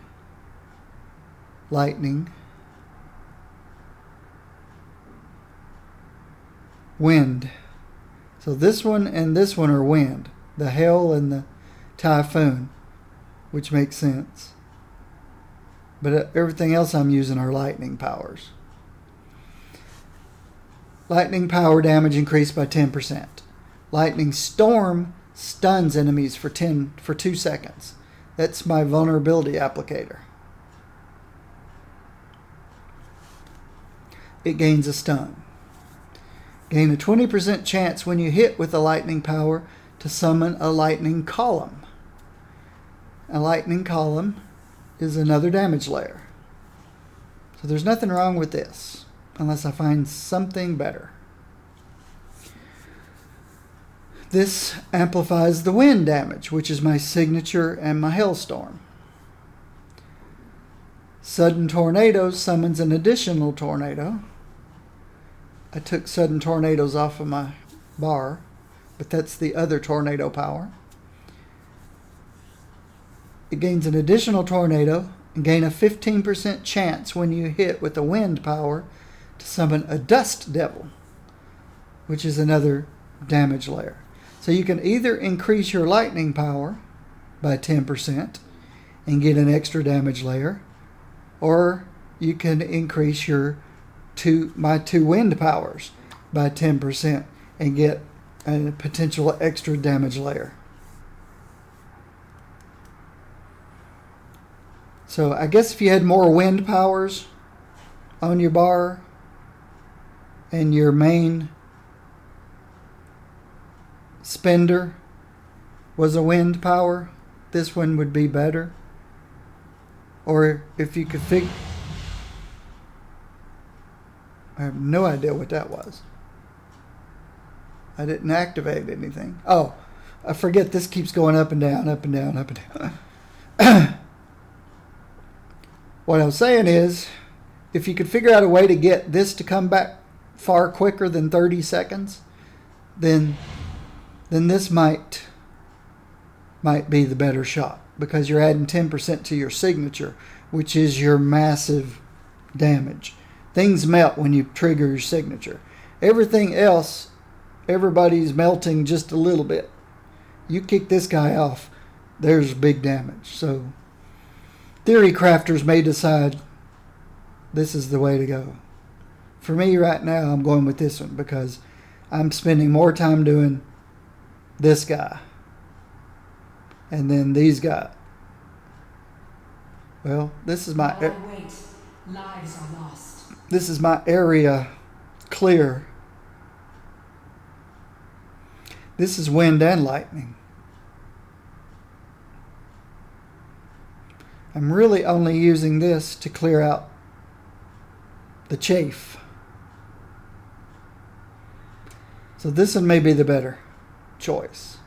Lightning, Wind. So this one and this one are wind. The Hail and the Typhoon, which makes sense. But everything else I'm using are lightning powers. Lightning power damage increased by 10%. Lightning Storm stuns enemies for 2 seconds. That's my vulnerability applicator. It gains a stun. Gain a 20% chance when you hit with a lightning power to summon a lightning column. A lightning column is another damage layer. So there's nothing wrong with this unless I find something better. This amplifies the wind damage, which is my signature and my hailstorm. Sudden Tornadoes summons an additional tornado. I took Sudden Tornadoes off of my bar, but that's the other tornado power. It gains an additional tornado and gain a 15% chance when you hit with the wind power to summon a Dust Devil, which is another damage layer. So you can either increase your lightning power by 10% and get an extra damage layer, or you can increase my two wind powers by 10% and get a potential extra damage layer. So I guess if you had more wind powers on your bar and your main spender was a wind power, this one would be better. Or if you could figure... I have no idea what that was. I didn't activate anything. Oh, I forget this keeps going up and down, up and down, up and down. What I was saying is, if you could figure out a way to get this to come back far quicker than 30 seconds, then this might be the better shot, because you're adding 10% to your signature, which is your massive damage. Things melt when you trigger your signature. Everything else, everybody's melting just a little bit. You kick this guy off, there's big damage. So theory crafters may decide this is the way to go. For me right now, I'm going with this one because I'm spending more time doing this guy and then these guys. Well, this is my lives are lost. This is my area clear. This is wind and lightning. I'm really only using this to clear out the chafe. So this one may be the better choice.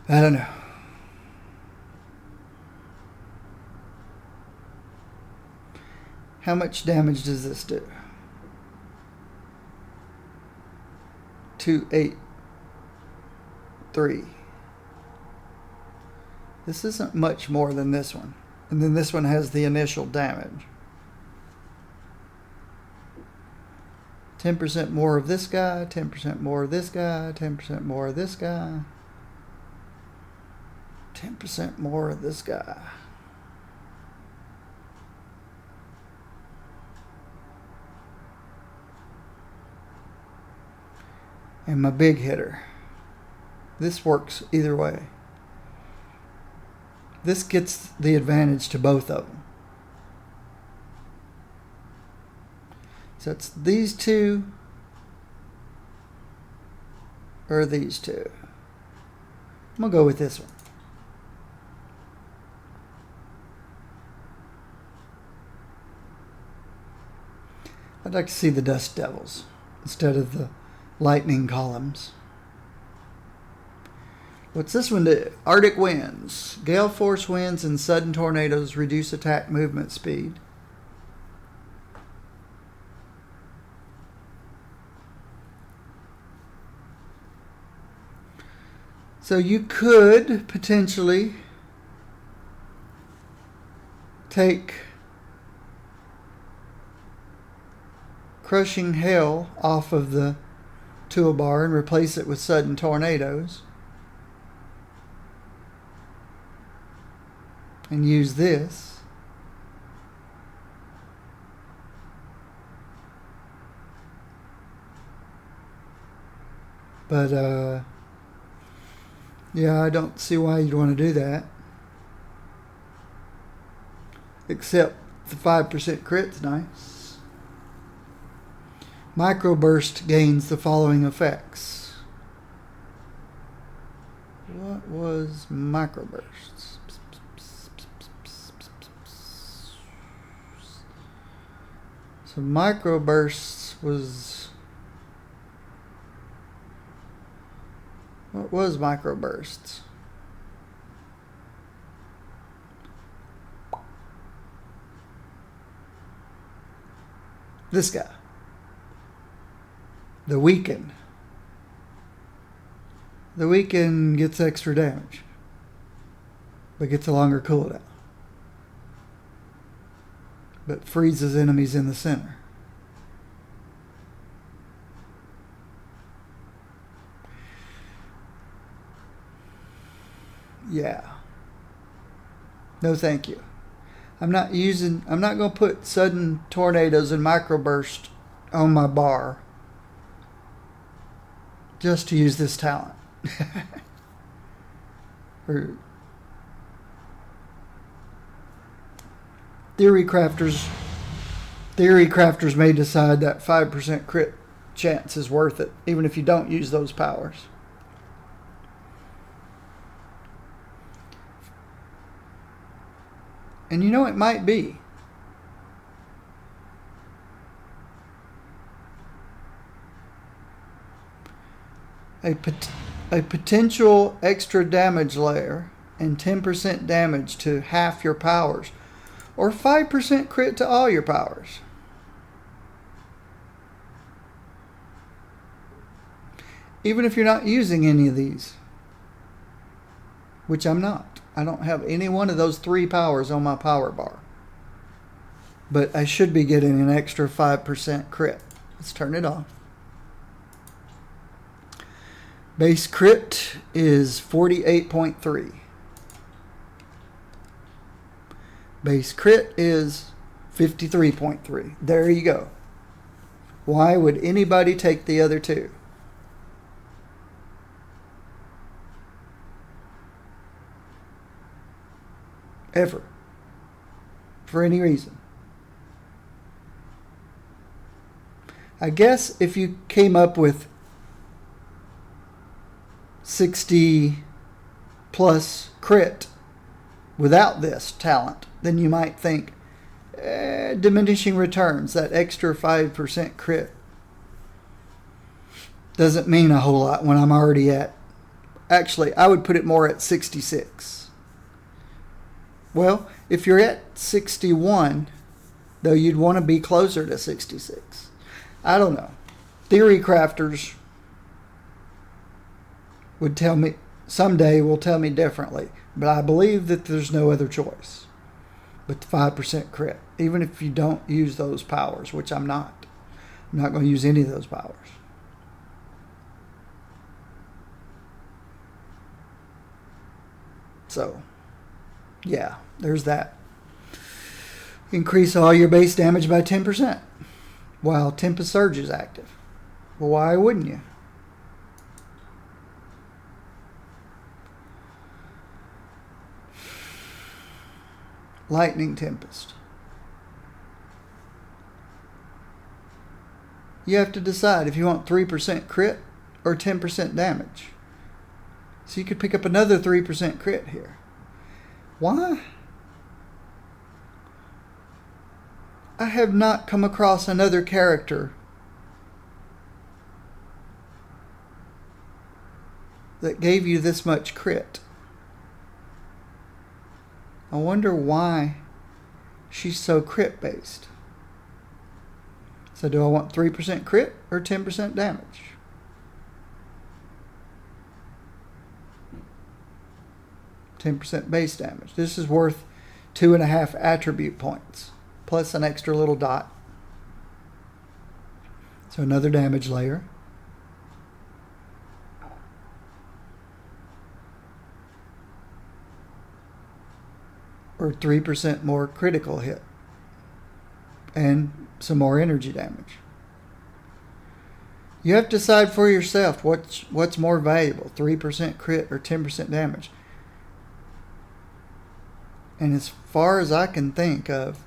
I don't know. How much damage does this do? 283. This isn't much more than this one. And then this one has the initial damage. 10% more of this guy, 10% more of this guy, 10% more of this guy, 10% more of this guy. And my big hitter. This works either way. This gets the advantage to both of them. So it's these two or these two. I'm going to go with this one. I'd like to see the Dust Devils instead of the lightning columns. What's this one do? Arctic winds. Gale force winds and sudden tornadoes reduce attack movement speed. So you could potentially take Crushing Hail off of the toolbar and replace it with Sudden Tornadoes. And use this. But, yeah, I don't see why you'd want to do that. Except the 5% crit's nice. Microburst gains the following effects. What was Microbursts? So Microbursts was... What was Microbursts? This guy. The Weaken. The Weaken gets extra damage. but gets a longer cooldown. But freezes enemies in the center. Yeah. No thank you. I'm not going to put sudden tornadoes and microburst on my bar just to use this talent. Or Theory crafters may decide that 5% crit chance is worth it, even if you don't use those powers. And you know, it might be. A potential extra damage layer and 10% damage to half your powers, or 5% crit to all your powers. Even if you're not using any of these, which I'm not. I don't have any one of those 3 powers on my power bar. But I should be getting an extra 5% crit. Let's turn it off. Base crit is 48.3. Base crit is 53.3. There you go. Why would anybody take the other 2? Ever. For any reason. I guess if you came up with 60 plus crit without this talent, then you might think diminishing returns, that extra 5% crit doesn't mean a whole lot when I'm already at, actually I would put it more at 66. Well, if you're at 61, though, you'd want to be closer to 66. I don't know. Theory crafters would tell me, someday will tell me differently, but I believe that there's no other choice but the 5% crit, even if you don't use those powers, which I'm not. I'm not going to use any of those powers. So, yeah, there's that. Increase all your base damage by 10% while Tempest Surge is active. Well, why wouldn't you? Lightning Tempest. You have to decide if you want 3% crit or 10% damage. So you could pick up another 3% crit here. Why? I have not come across another character that gave you this much crit. I wonder why she's so crit based. So do I want 3% crit or 10% damage? %10 base damage. This is worth 2.5 attribute points plus an extra little dot. So another damage layer. Or 3% more critical hit. And some more energy damage. You have to decide for yourself what's more valuable, 3% crit or 10% damage. And as far as I can think of,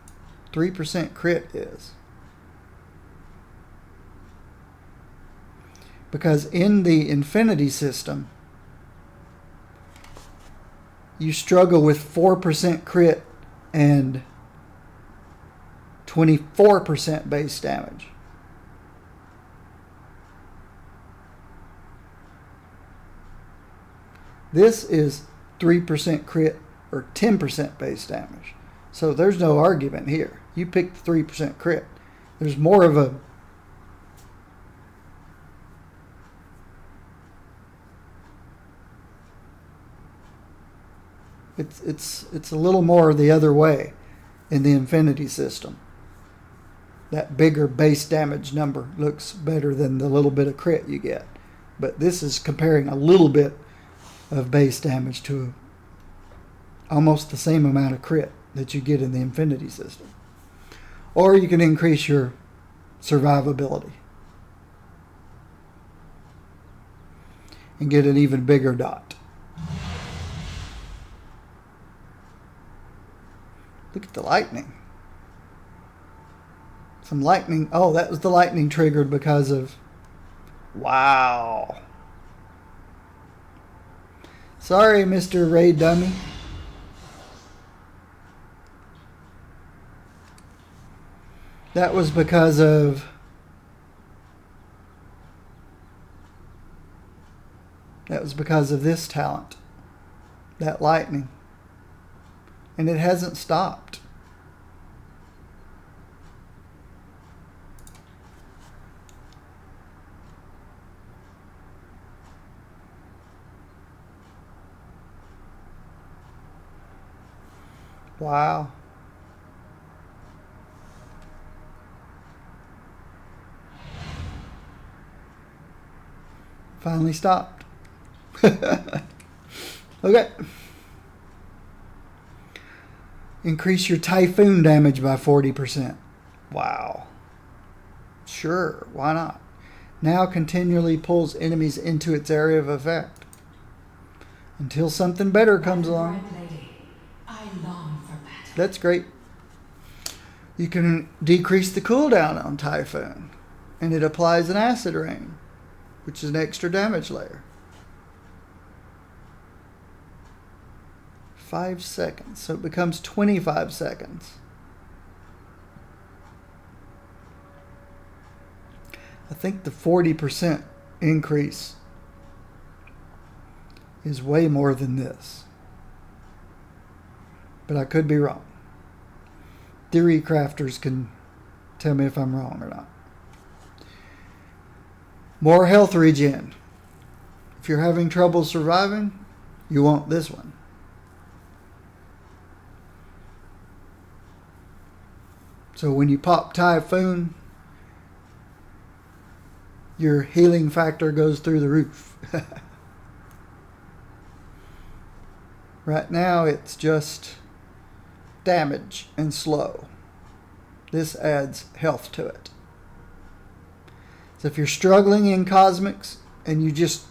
3% crit is. Because in the Infinity system, you struggle with 4% crit and 24% base damage. This is 3% crit or 10% base damage. So there's no argument here. You pick the 3% crit. There's more of a It's a little more the other way in the Infinity system. That bigger base damage number looks better than the little bit of crit you get. But this is comparing a little bit of base damage to almost the same amount of crit that you get in the Infinity system. Or you can increase your survivability and get an even bigger dot. Look at the lightning. Some lightning. Oh, that was the lightning triggered because of... Wow. Sorry, Mr. Ray Dummy. That was because of... That was because of this talent. That lightning. And it hasn't stopped. Wow. Finally stopped. Okay. Increase your typhoon damage by 40%. Wow. Sure, why not? Now continually pulls enemies into its area of effect. Until something better comes along. I long for battle. That's great. You can decrease the cooldown on Typhoon. And it applies an acid rain, which is an extra damage layer. 5 seconds. So it becomes 25 seconds. I think the 40% increase is way more than this. But I could be wrong. Theory crafters can tell me if I'm wrong or not. More health regen. If you're having trouble surviving, you want this one. So when you pop Typhoon, your healing factor goes through the roof. Right now it's just damage and slow. This adds health to it. So if you're struggling in Cosmics and you just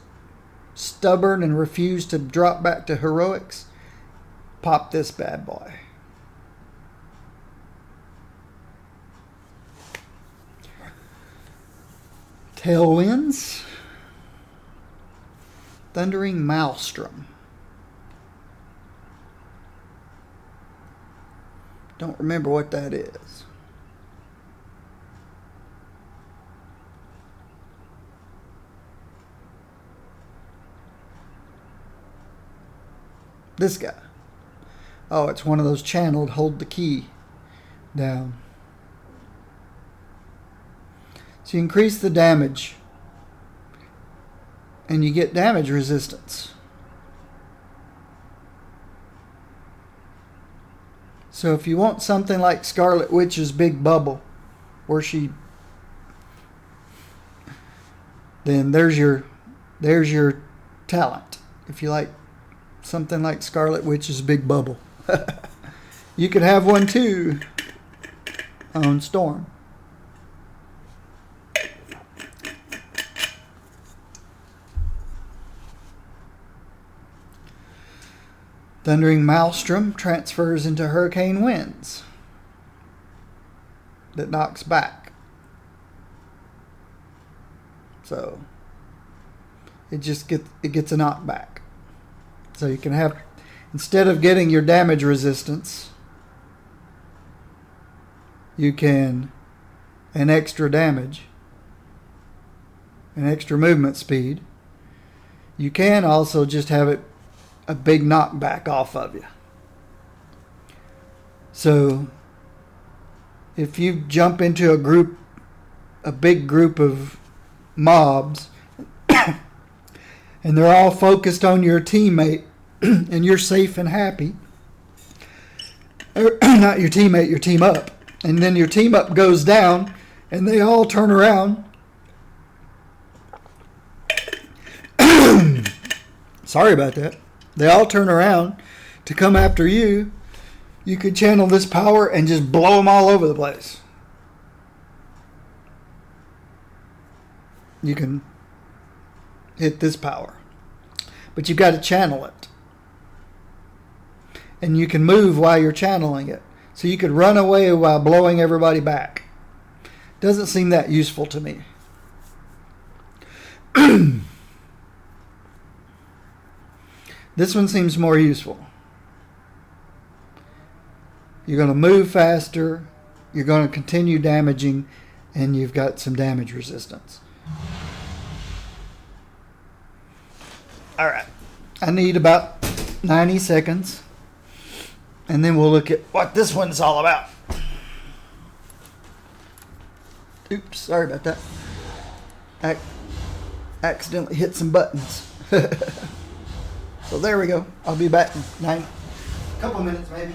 stubborn and refuse to drop back to Heroics, pop this bad boy. Tailwinds. Thundering Maelstrom. Don't remember what that is. This guy. Oh, it's one of those channeled hold the key down. So you increase the damage and you get damage resistance. So if you want something like Scarlet Witch's Big Bubble, where she... Then there's your talent. If you like something like Scarlet Witch's Big Bubble. You could have one too on Storm. Thundering Maelstrom transfers into Hurricane Winds that knocks back. So it gets a knockback. So you can have, instead of getting your damage resistance, you can an extra damage, an extra movement speed. You can also just have it a big knockback off of you. So if you jump into a big group of mobs, and they're all focused on your teammate and you're safe and happy, not your teammate, your team up, and then your team up goes down, and they all turn around. Sorry about that. They all turn around to come after you. You could channel this power and just blow them all over the place. You can hit this power, but you've got to channel it. And you can move while you're channeling it. So you could run away while blowing everybody back. Doesn't seem that useful to me. This one seems more useful. You're going to move faster, you're going to continue damaging, and you've got some damage resistance. Alright, I need about 90 seconds, and then we'll look at what this one's all about. Oops, sorry about that. Accidentally hit some buttons. So there we go. I'll be back in a couple minutes maybe.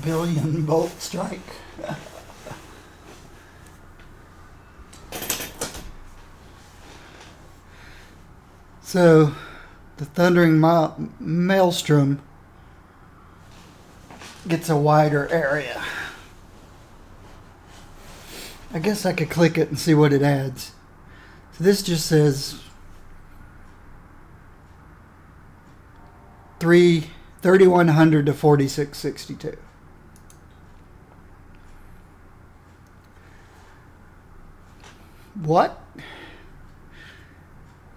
Billion bolt strike. So, the thundering maelstrom gets a wider area. I guess I could click it and see what it adds. So this just says 3100 to 4662. What?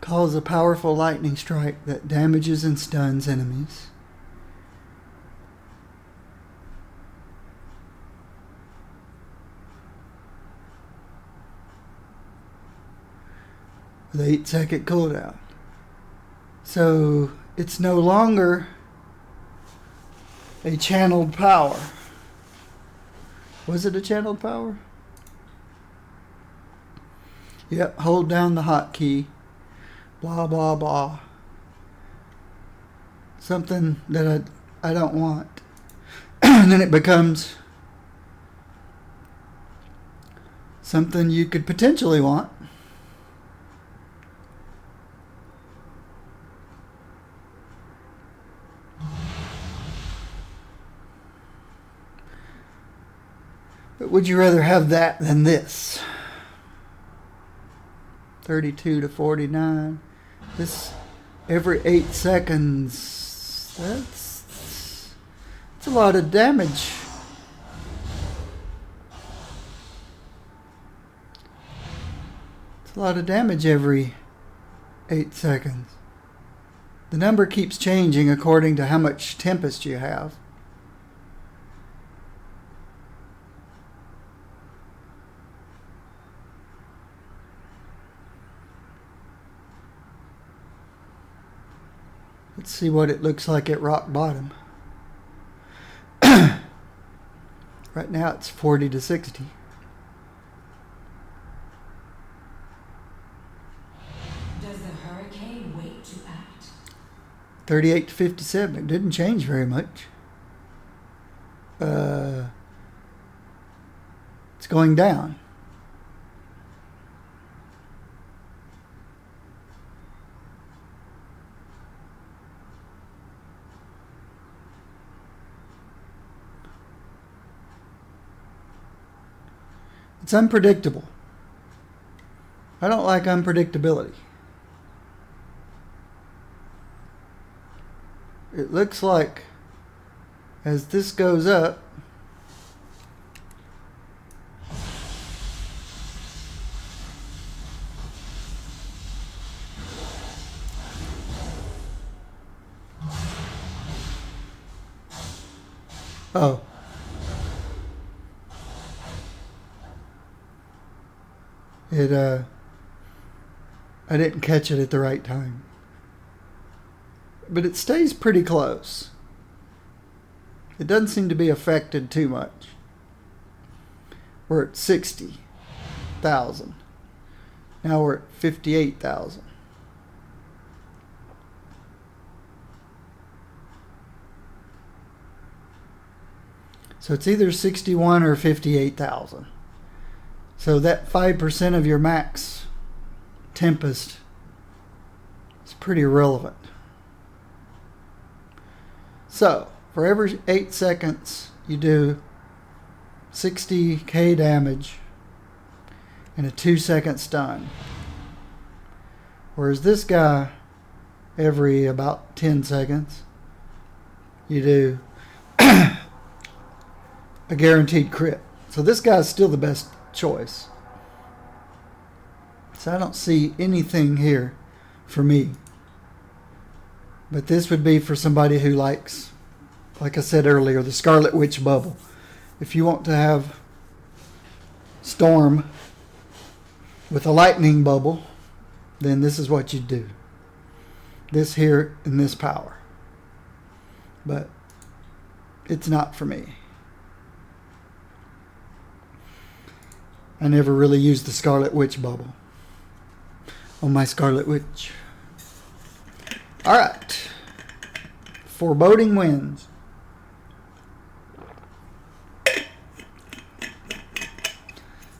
Cause a powerful lightning strike that damages and stuns enemies. With 8-second cooldown. So it's no longer a channeled power. Was it a channeled power? Yep, hold down the hotkey. Blah, blah, blah. Something that I don't want. And then it becomes something you could potentially want. But would you rather have that than this? 32 to 49. This every 8 seconds. That's a lot of damage. It's a lot of damage every 8 seconds. The number keeps changing according to how much Tempest you have. Let's see what it looks like at rock bottom. Right now it's 40 to 60. Does the hurricane wait to act? 38 to 57. It didn't change very much. It's going down. It's unpredictable. I don't like unpredictability. It looks like as this goes up, oh. I didn't catch it at the right time. But it stays pretty close. It doesn't seem to be affected too much. We're at 60,000. Now we're at 58,000. So it's either 61 or 58,000. So that 5% of your max Tempest is pretty irrelevant. So for every 8 seconds you do 60k damage and a 2-second stun. Whereas this guy, every about 10 seconds you do a guaranteed crit. So this guy's still the best choice. So I don't see anything here for me. But this would be for somebody who likes, like I said earlier, the Scarlet Witch bubble. If you want to have Storm with a lightning bubble, then this is what you do. This here and this power. But it's not for me. I never really used the Scarlet Witch bubble on my Scarlet Witch. Alright. Foreboding Winds.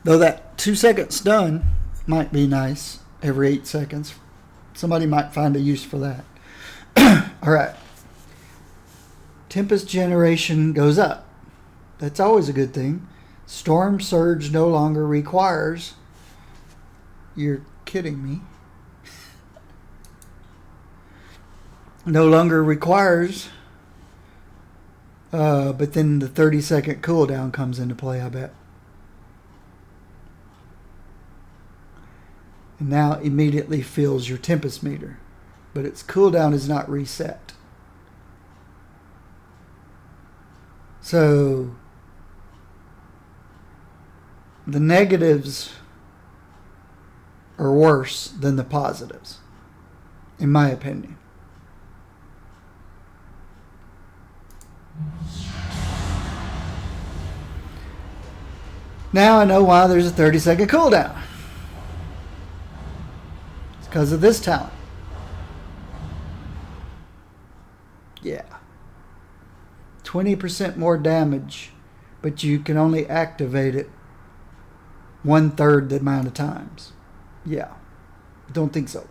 Though that 2-second stun might be nice every 8 seconds. Somebody might find a use for that. Alright. Tempest generation goes up. That's always a good thing. Storm Surge no longer requires. You're kidding me. No longer requires. But then the 30-second cooldown comes into play, I bet. And now immediately fills your Tempest meter. But its cooldown is not reset. So the negatives are worse than the positives, in my opinion. Now I know why there's a 30-second cooldown. It's because of this talent. Yeah. 20% more damage, but you can only activate it 1/3 the amount of times. Yeah. Don't think so.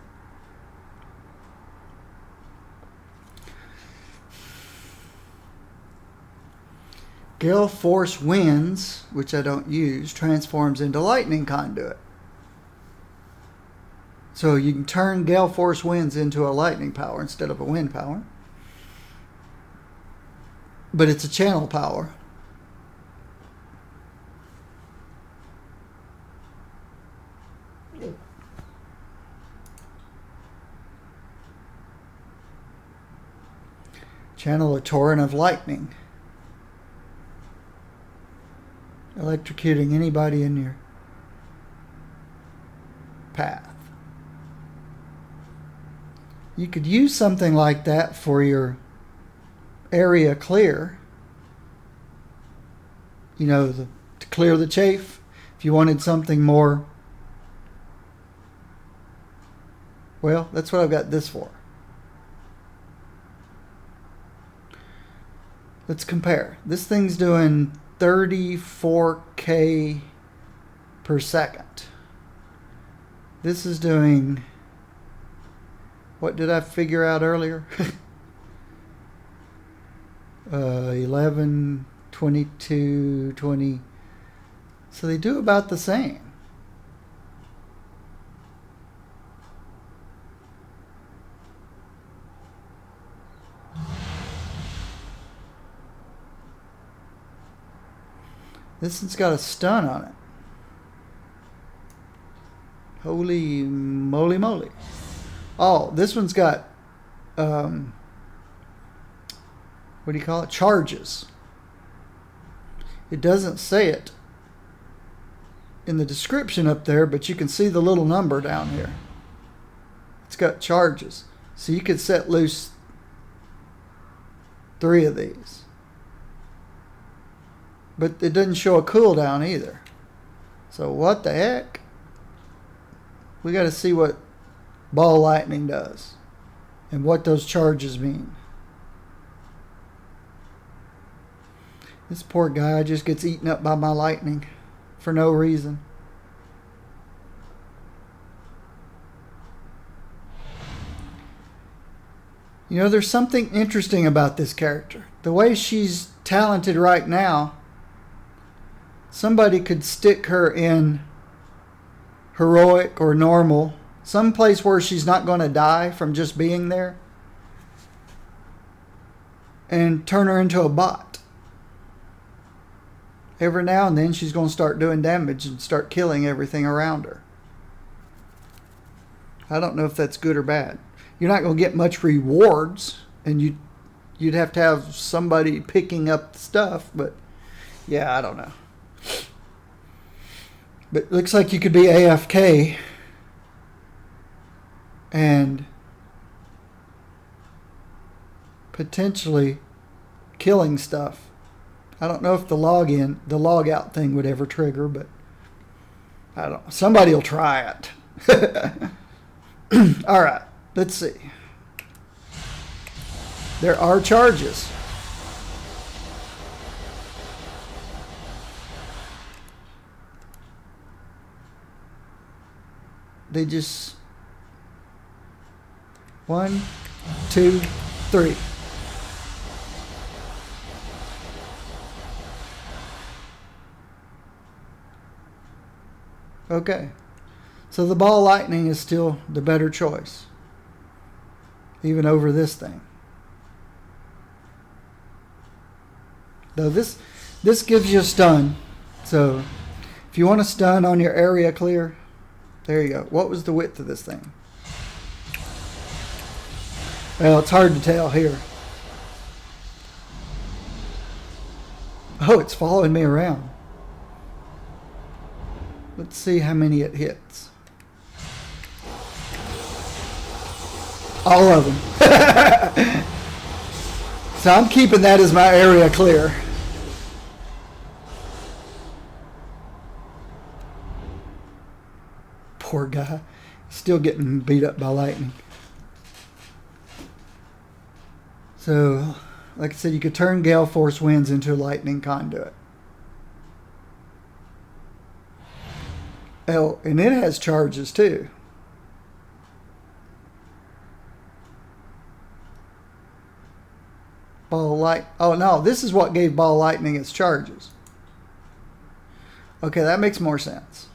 Gale Force Winds, which I don't use, transforms into Lightning Conduit. So you can turn Gale Force Winds into a lightning power instead of a wind power. But it's a channel power. Channel a torrent of lightning, electrocuting anybody in your path. You could use something like that for your area clear. You know, to clear the chafe. If you wanted something more, well, that's what I've got this for. Let's compare. This thing's doing 34K per second. This is doing, what did I figure out earlier? 11, 22, 20. So they do about the same. This one's got a stun on it. Holy moly moly. Oh, this one's got, what do you call it? Charges. It doesn't say it in the description up there, but you can see the little number down here. It's got charges. So you could set loose 3 of these. But it doesn't show a cooldown either. So what the heck? We got to see what ball lightning does and what those charges mean. This poor guy just gets eaten up by my lightning for no reason. You know, there's something interesting about this character. The way she's talented right now, somebody could stick her in heroic or normal, some place where she's not going to die from just being there, and turn her into a bot. Every now and then she's going to start doing damage and start killing everything around her. I don't know if that's good or bad. You're not going to get much rewards, and you'd have to have somebody picking up the stuff, but yeah, I don't know. But it looks like you could be AFK and potentially killing stuff. I don't know if the log out thing would ever trigger, but I don't know. Somebody will try it. All right, let's see. There are charges. They just 1, 2, 3. Okay. So the ball lightning is still the better choice. Even over this thing. Though this gives you a stun. So if you want to stun on your area clear, There you go. What was the width of this thing? Well, it's hard to tell here. Oh, it's following me around. Let's see how many it hits. All of them. So I'm keeping that as my area clear. Poor guy. Still getting beat up by lightning. So, like I said, you could turn gale force winds into a lightning conduit. Oh, and it has charges too. Ball light. Oh no, this is what gave ball lightning its charges. Okay, that makes more sense.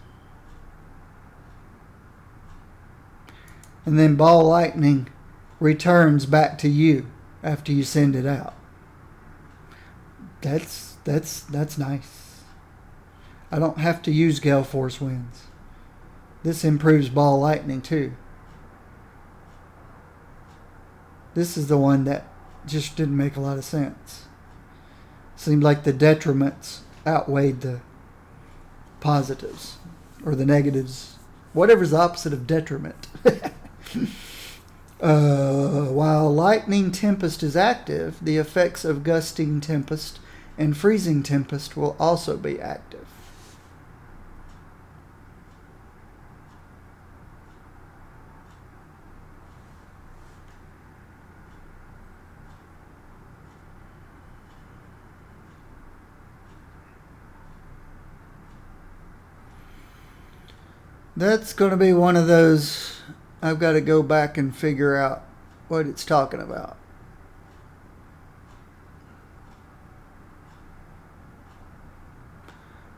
And then ball lightning returns back to you after you send it out. That's nice. I don't have to use gale force winds. This improves ball lightning too. This is the one that just didn't make a lot of sense. Seemed like the detriments outweighed the positives or the negatives. Whatever's the opposite of detriment. While lightning tempest is active, the effects of gusting tempest and freezing tempest will also be active. That's going to be one of those I've got to go back and figure out what it's talking about.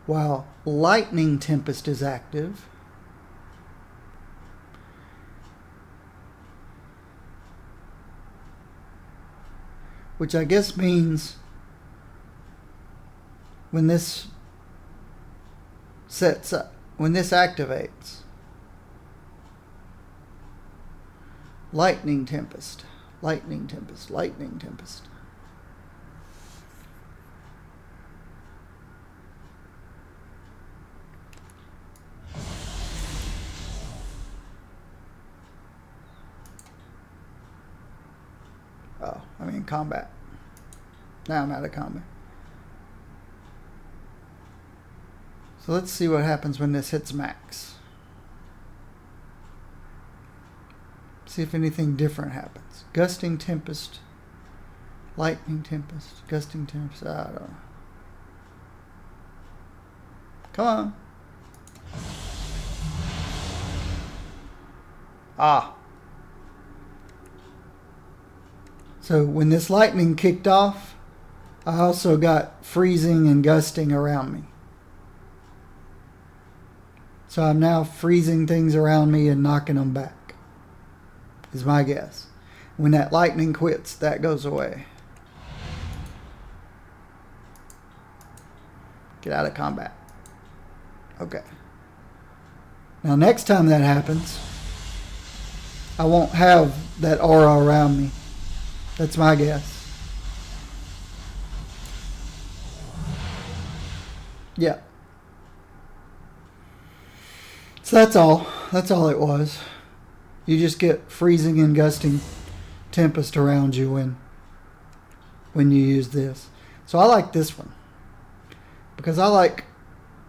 While lightning tempest is active, which I guess means when this sets up, when this activates, lightning tempest, lightning tempest, lightning tempest. Oh, I'm in combat. Now I'm out of combat. So let's see what happens when this hits max. See if anything different happens. Gusting tempest, lightning tempest, gusting tempest. I don't know. Come on. Ah. So when this lightning kicked off, I also got freezing and gusting around me. So I'm now freezing things around me and knocking them back, is my guess. When that lightning quits, that goes away. Get out of combat. Okay. Now next time that happens, I won't have that aura around me. That's my guess. Yeah. So that's all. That's all it was. You just get freezing and gusting tempest around you when you use this. So I like this one because I like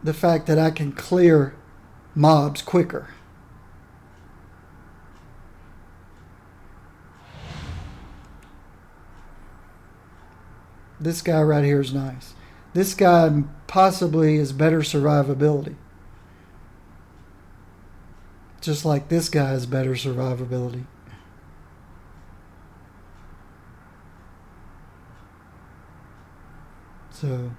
the fact that I can clear mobs quicker. This guy right here is nice. This guy possibly is better survivability. Just like this guy has better survivability. So,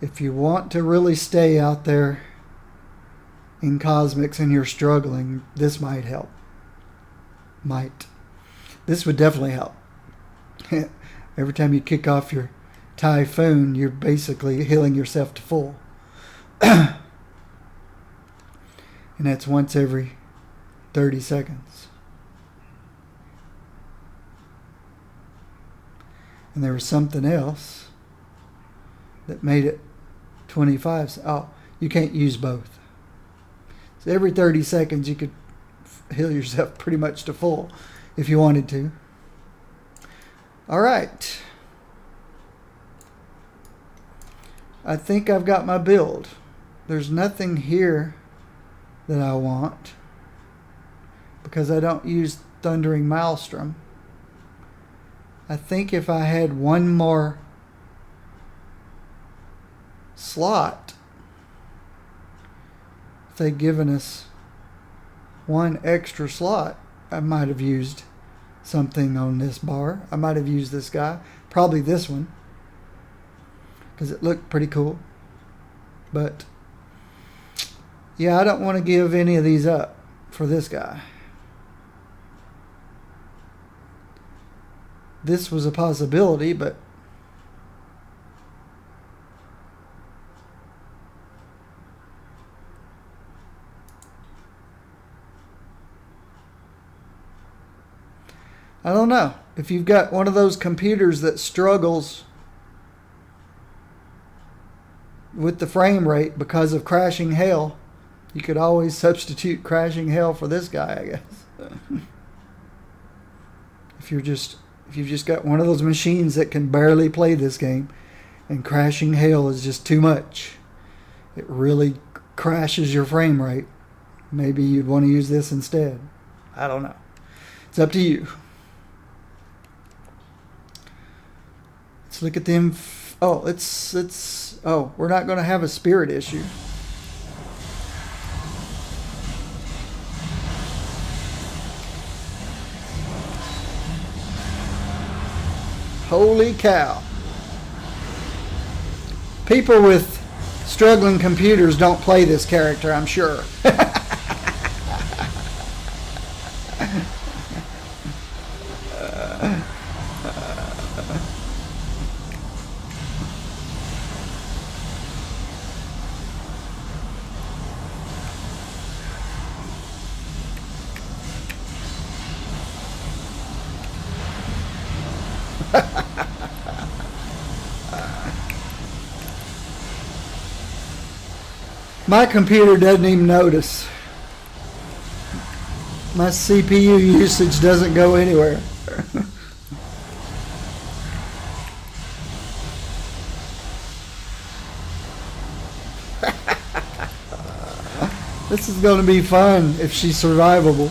if you want to really stay out there in cosmics and you're struggling, this might help. This would definitely help. Every time you kick off your typhoon, you're basically healing yourself to full. And And that's once every 30 seconds. And there was something else that made it 25. Oh, you can't use both. So every 30 seconds you could heal yourself pretty much to full if you wanted to. All right. I think I've got my build. There's nothing here that I want because I don't use Thundering Maelstrom. I think if I had one more slot, if they'd given us one extra slot, I might have used something on this bar. I might have used this guy. Probably this one, because it looked pretty cool. But yeah, I don't want to give any of these up for this guy. This was a possibility, but I don't know. If you've got one of those computers that struggles with the frame rate because of crashing hell, you could always substitute crashing hell for this guy, I guess. If you've just got one of those machines that can barely play this game and crashing hell is just too much, it really crashes your frame rate, maybe you'd want to use this instead. I don't know. It's up to you. Let's look at them. We're not going to have a spirit issue. Holy cow. People with struggling computers don't play this character, I'm sure. My computer doesn't even notice. My CPU usage doesn't go anywhere. This is going to be fun if she's survivable.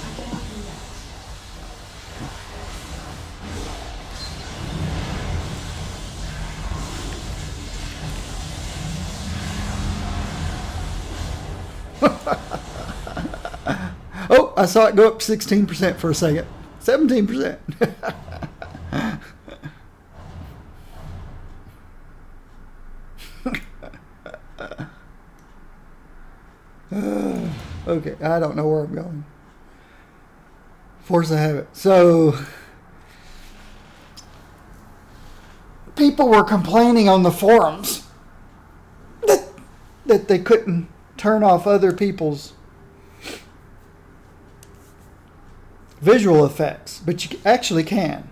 Oh, I saw it go up 16% for a second. 17%. Okay, I don't know where I'm going. Force of habit. So, people were complaining on the forums that they couldn't turn off other people's visual effects, but you actually can.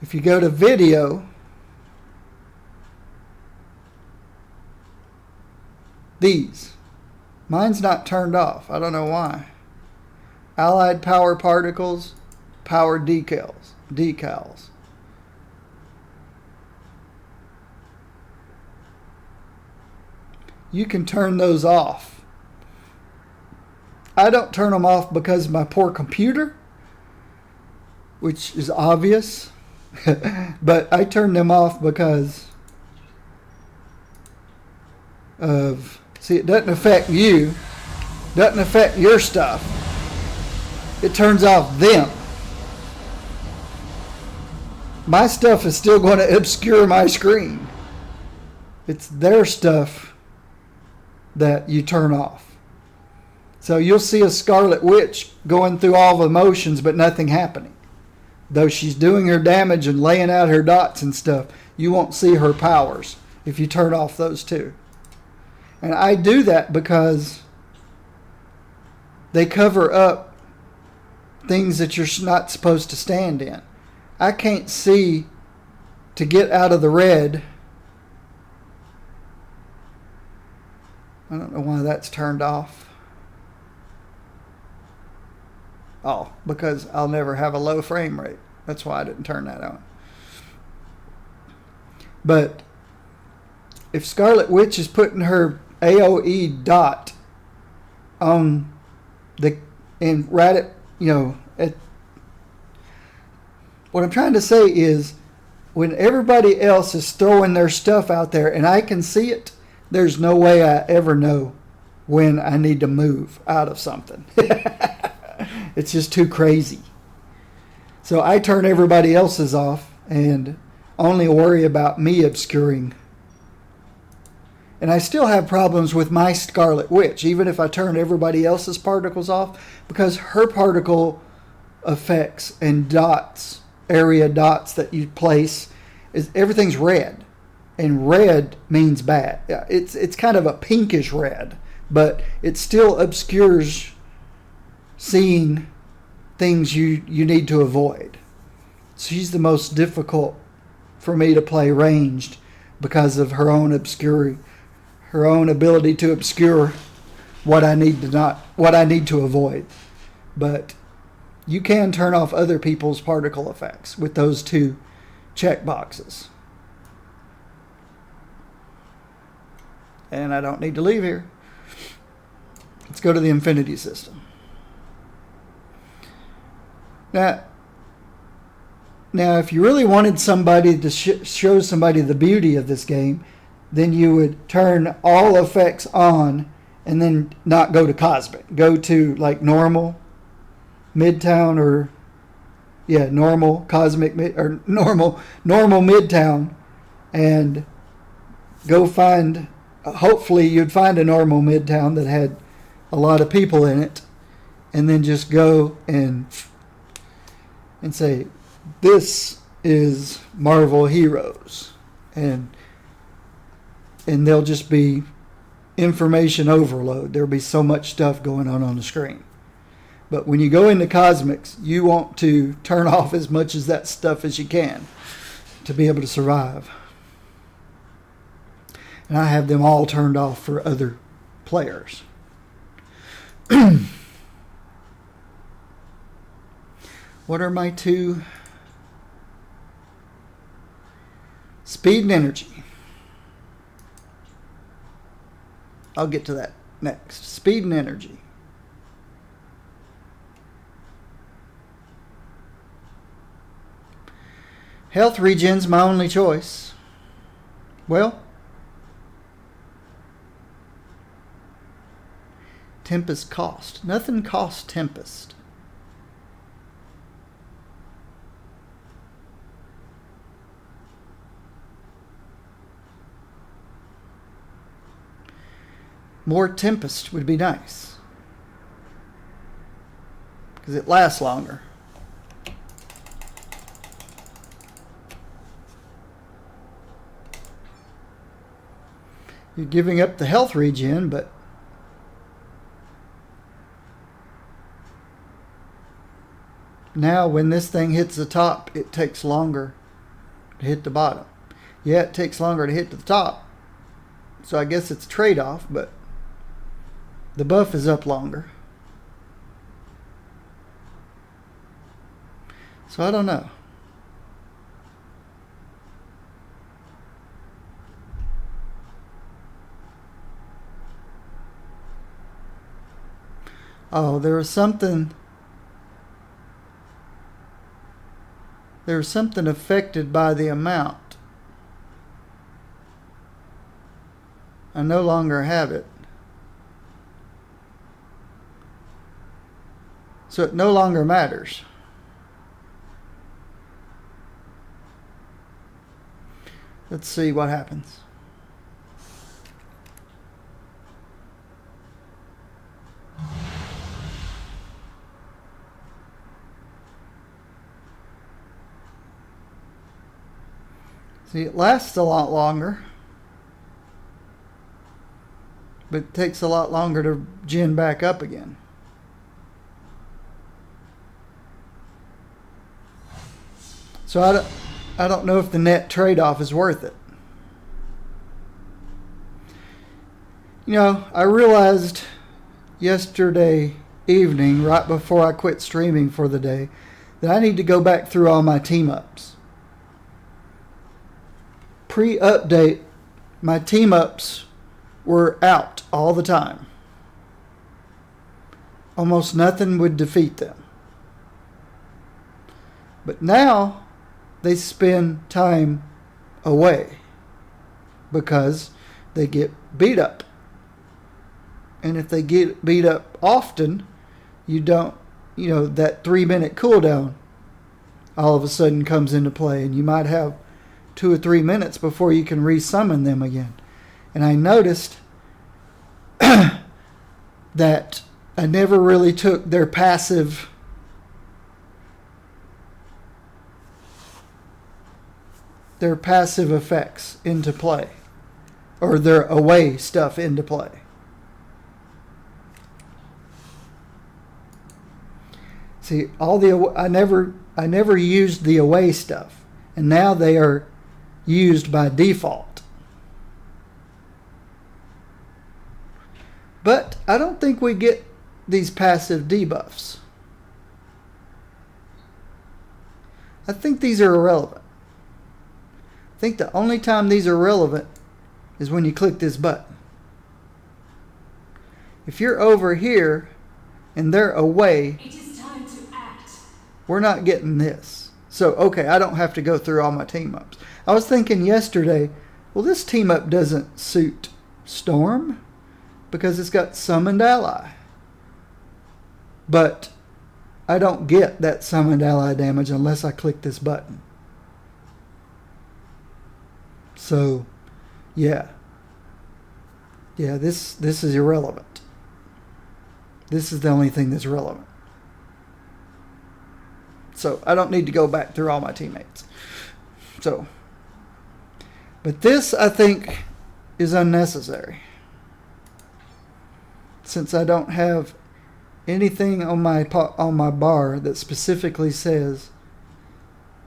If you go to video, mine's not turned off. I don't know why. Allied power particles, power decals. You can turn those off. I don't turn them off because of my poor computer, which is obvious, but I turn them off because of, see, it doesn't affect you, doesn't affect your stuff. It turns off them. My stuff is still going to obscure my screen. It's their stuff that you turn off. So you'll see a Scarlet Witch going through all the motions but nothing happening. Though she's doing her damage and laying out her dots and stuff, you won't see her powers if you turn off those two. And I do that because they cover up things that you're not supposed to stand in. I can't see to get out of the red. I don't know why that's turned off. Oh, because I'll never have a low frame rate. That's why I didn't turn that on. But if Scarlet Witch is putting her AoE dot on the, and right at, at, what I'm trying to say is when everybody else is throwing their stuff out there and I can see it, there's no way I ever know when I need to move out of something. It's just too crazy. So I turn everybody else's off and only worry about me obscuring. And I still have problems with my Scarlet Witch, even if I turn everybody else's particles off, because her particle effects and dots, area dots that you place, is everything's red. And red means bad. It's kind of a pinkish red, but it still obscures seeing things you need to avoid. She's the most difficult for me to play ranged because of her own ability to obscure what I need to avoid. But you can turn off other people's particle effects with those two check boxes. And I don't need to leave here. Let's go to the Infinity System. Now, if you really wanted somebody to show somebody the beauty of this game, then you would turn all effects on and then not go to Cosmic. Go to like normal, Midtown, or normal, Cosmic, or normal Midtown, and go find, hopefully you'd find a normal Midtown that had a lot of people in it, and then just go and say, this is Marvel Heroes, and there'll just be information overload. There'll be so much stuff going on the screen. But when you go into Cosmics, you want to turn off as much of that stuff as you can to be able to survive. And I have them all turned off for other players. What are my two? Speed and energy. I'll get to that next. Speed and energy. Health regen's my only choice. Well, Tempest cost. Nothing costs Tempest. More Tempest would be nice, because it lasts longer. You're giving up the health regen, but now when this thing hits the top, it takes longer to hit the bottom. Yeah, it takes longer to hit the top, so I guess it's a trade-off, but the buff is up longer. So I don't know. Oh, there was something affected by the amount. I no longer have it. So it no longer matters. Let's see what happens. See, it lasts a lot longer. but it takes a lot longer to gen back up again. So I don't know if the net trade-off is worth it. You know, I realized yesterday evening, right before I quit streaming for the day, that I need to go back through all my team-ups. Pre-update, my team-ups were out all the time. Almost nothing would defeat them. But now they spend time away because they get beat up. And if they get beat up often, that 3-minute cooldown all of a sudden comes into play, and you might have 2 or 3 minutes before you can resummon them again. And I noticed that I never really took their passive effects into play, or their away stuff into play. See, I never used the away stuff, and now they are used by default. But I don't think we get these passive debuffs. I think these are irrelevant. I think the only time these are relevant is when you click this button. If you're over here and they're away, It is time to act. we're not getting this. So, okay, I don't have to go through all my team-ups. I was thinking yesterday, well, this team-up doesn't suit Storm because it's got Summoned Ally. But I don't get that Summoned Ally damage unless I click this button. So, yeah. Yeah, this is irrelevant. This is the only thing that's relevant. So, I don't need to go back through all my teammates. So, but this, I think, is unnecessary. Since I don't have anything on my bar that specifically says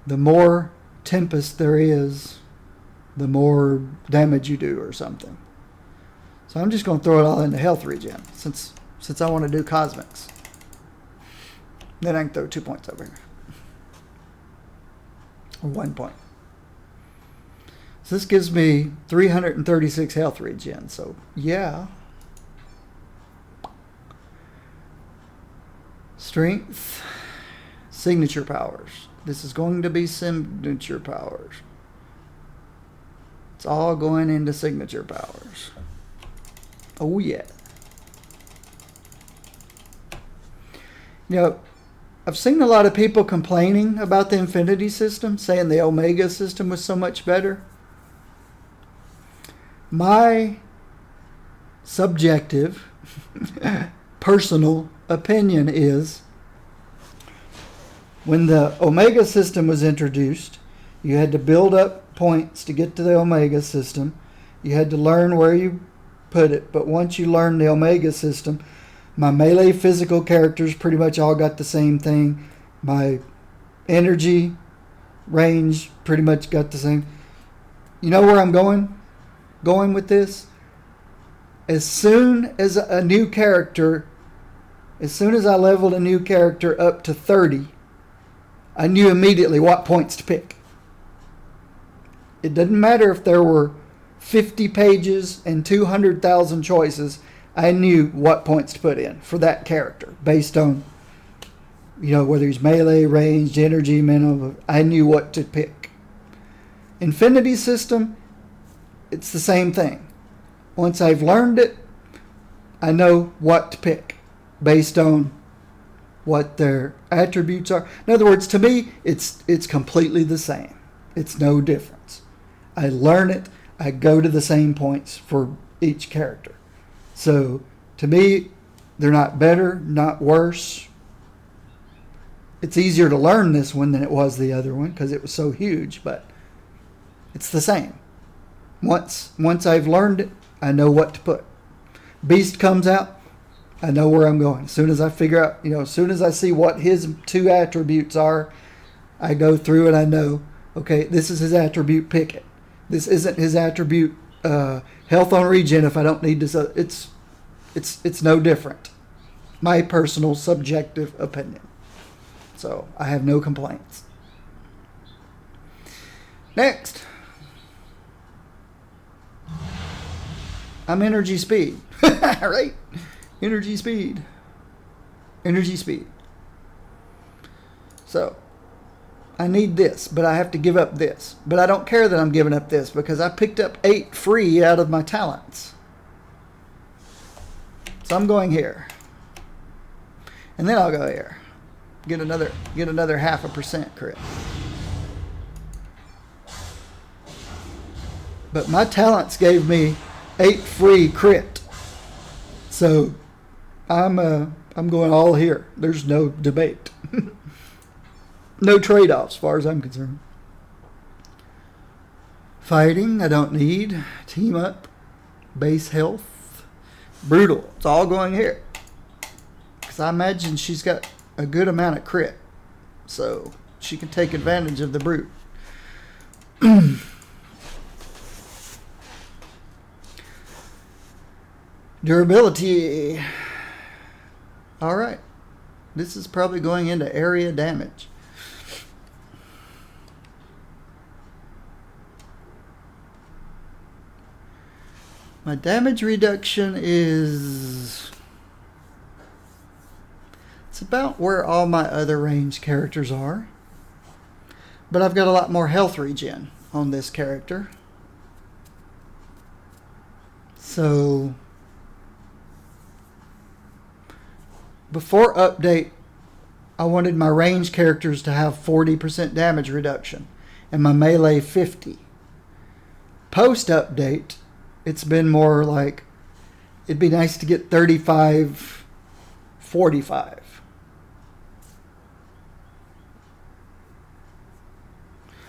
the more Tempest there is, the more damage you do or something. So I'm just going to throw it all into health regen since I want to do cosmics. Then I can throw 2 points over here. Or 1 point. So this gives me 336 health regen. So yeah. Strength. Signature powers. This is going to be signature powers. It's all going into signature powers. Oh yeah. You know, I've seen a lot of people complaining about the Infinity system, saying the Omega system was so much better. My subjective, personal opinion is, when the Omega system was introduced, you had to build up points to get to the Omega system. You had to learn where you put it, but once you learned the Omega system, my melee physical characters pretty much all got the same thing. My energy range pretty much got the same. You know where I'm going with this? As soon as I leveled a new character up to 30, I knew immediately what points to pick. It didn't matter if there were 50 pages and 200,000 choices. I knew what points to put in for that character based on, whether he's melee, ranged, energy, minimum. I knew what to pick. Infinity system, it's the same thing. Once I've learned it, I know what to pick based on what their attributes are. In other words, to me, it's completely the same. It's no difference. I learn it. I go to the same points for each character. So, to me, they're not better, not worse. It's easier to learn this one than it was the other one because it was so huge, but it's the same. Once I've learned it, I know what to put. Beast comes out, I know where I'm going. As soon as I figure out, as soon as I see what his 2 attributes are, I go through and I know, okay, this is his attribute, pick it. This isn't his attribute, health on regen if I don't need this. It's no different. My personal subjective opinion. So I have no complaints. Next. I'm energy speed. Right? Energy speed. Energy speed. So I need this, but I have to give up this. But I don't care that I'm giving up this because I picked up 8 free out of my talents. So I'm going here. And then I'll go here. Get another 0.5% crit. But my talents gave me 8 free crit. So I'm going all here. There's no debate. No trade-off as far as I'm concerned. Fighting, I don't need. Team up. Base health. Brutal. It's all going here. Because I imagine she's got a good amount of crit. So she can take advantage of the brute. Durability. Alright. This is probably going into area damage. My damage reduction is... It's about where all my other ranged characters are. But I've got a lot more health regen on this character. So... Before update, I wanted my ranged characters to have 40% damage reduction and my melee 50. Post update, it's been more like it'd be nice to get 35, 45.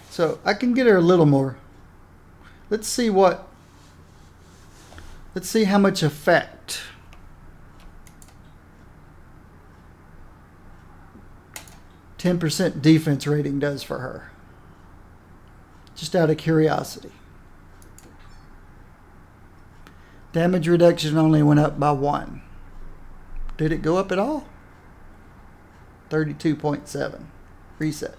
So I can get her a little more. Let's see how much effect. 10% defense rating does for her. Just out of curiosity. Damage reduction only went up by 1. Did it go up at all? 32.7. Reset.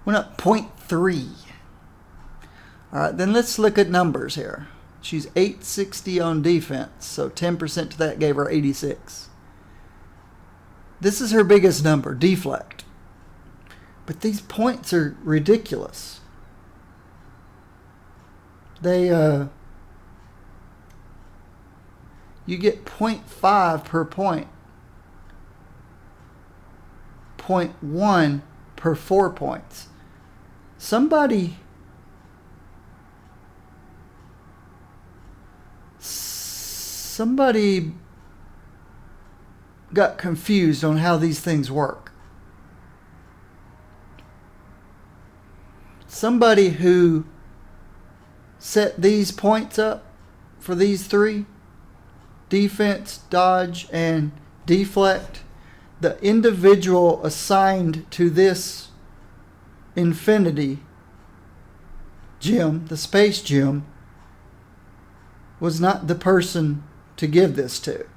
Went up 0.3. Alright, then let's look at numbers here. She's 860 on defense, so 10% to that gave her 86. This is her biggest number, deflect. But these points are ridiculous. They, you get 0.5 per point. 0.1 per 4 points. Somebody got confused on how these things work. Somebody who set these points up for these 3, defense, dodge, and deflect, the individual assigned to this infinity gem, the space gem, was not the person to give this to,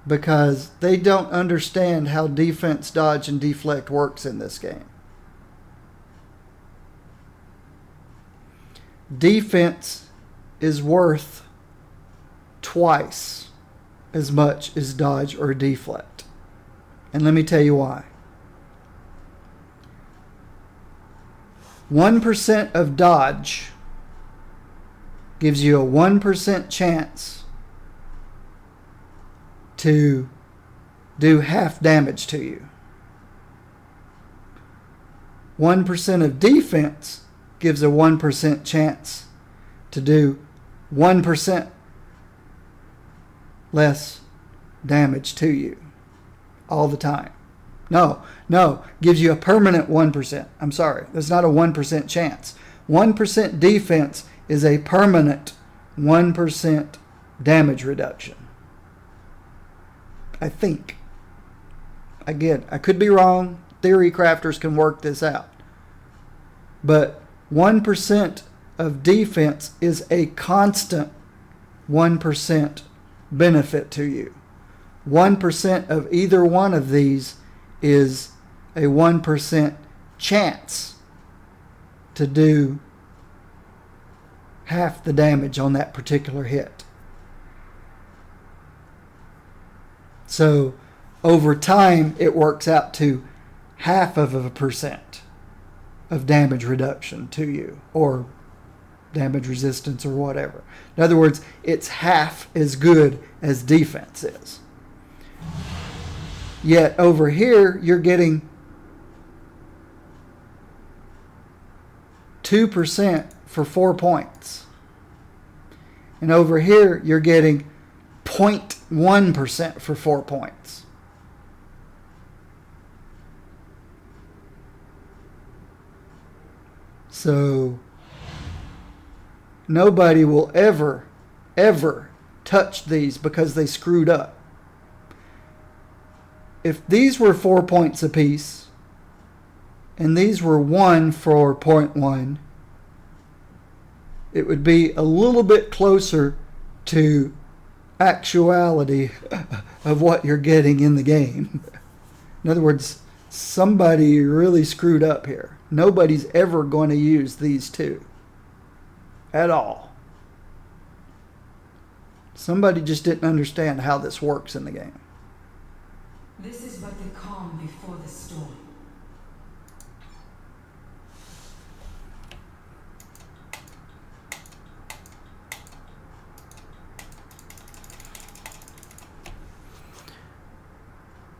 because they don't understand how defense, dodge, and deflect works in this game. Defense is worth twice as much as dodge or deflect. And let me tell you why. 1% of dodge gives you a 1% chance to do half damage to you. 1% of defense gives a 1% chance to do 1% less damage to you all the time. No, gives you a permanent 1%. I'm sorry, that's not a 1% chance. 1% defense is a permanent 1% damage reduction. I think. Again, I could be wrong. Theory crafters can work this out. But 1% of defense is a constant 1% benefit to you. 1% of either one of these is a 1% chance to do half the damage on that particular hit. So over time, it works out to 0.5% of damage reduction to you, or damage resistance, or whatever. In other words, it's half as good as defense is. Yet over here, you're getting 2% for 4 points. And over here, you're getting 0.1% for 4 points. So nobody will ever touch these because they screwed up. If these were 4 points apiece, and these were 1 for 0.1, it would be a little bit closer to actuality of what you're getting in the game. In other words, somebody really screwed up here. Nobody's ever going to use these two at all. Somebody just didn't understand how this works in the game. This is but the calm before the storm.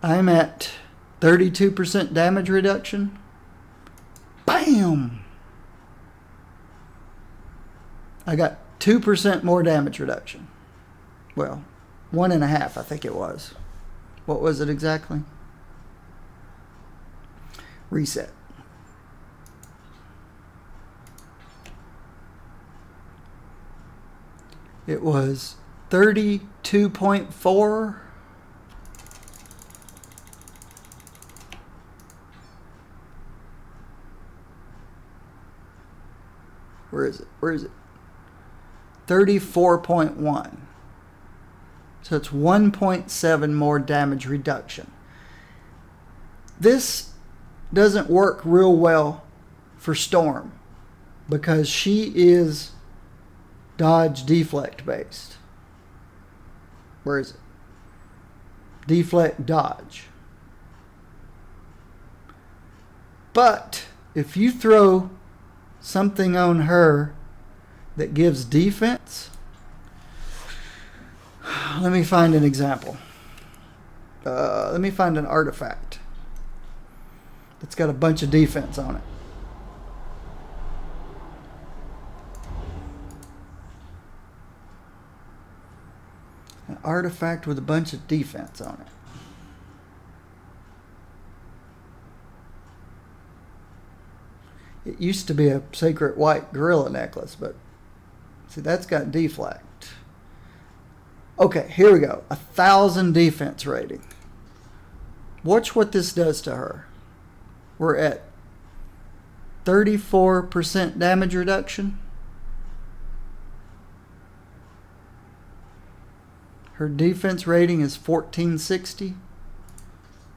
I'm at 32% damage reduction. Bam! I got 2% more damage reduction. Well, 1.5, I think it was. What was it exactly? Reset. It was 32.4. Where is it? Where is it? 34.1. So it's 1.7 more damage reduction. This doesn't work real well for Storm because she is dodge deflect based. Where is it? Deflect dodge. But if you throw something on her that gives defense, let me find an example. Let me find an artifact that's got a bunch of defense on it. An artifact with a bunch of defense on it. It used to be a sacred white gorilla necklace, but see, that's got deflect. Okay, here we go. 1,000 defense rating. Watch what this does to her. We're at 34% damage reduction. Her defense rating is 1460.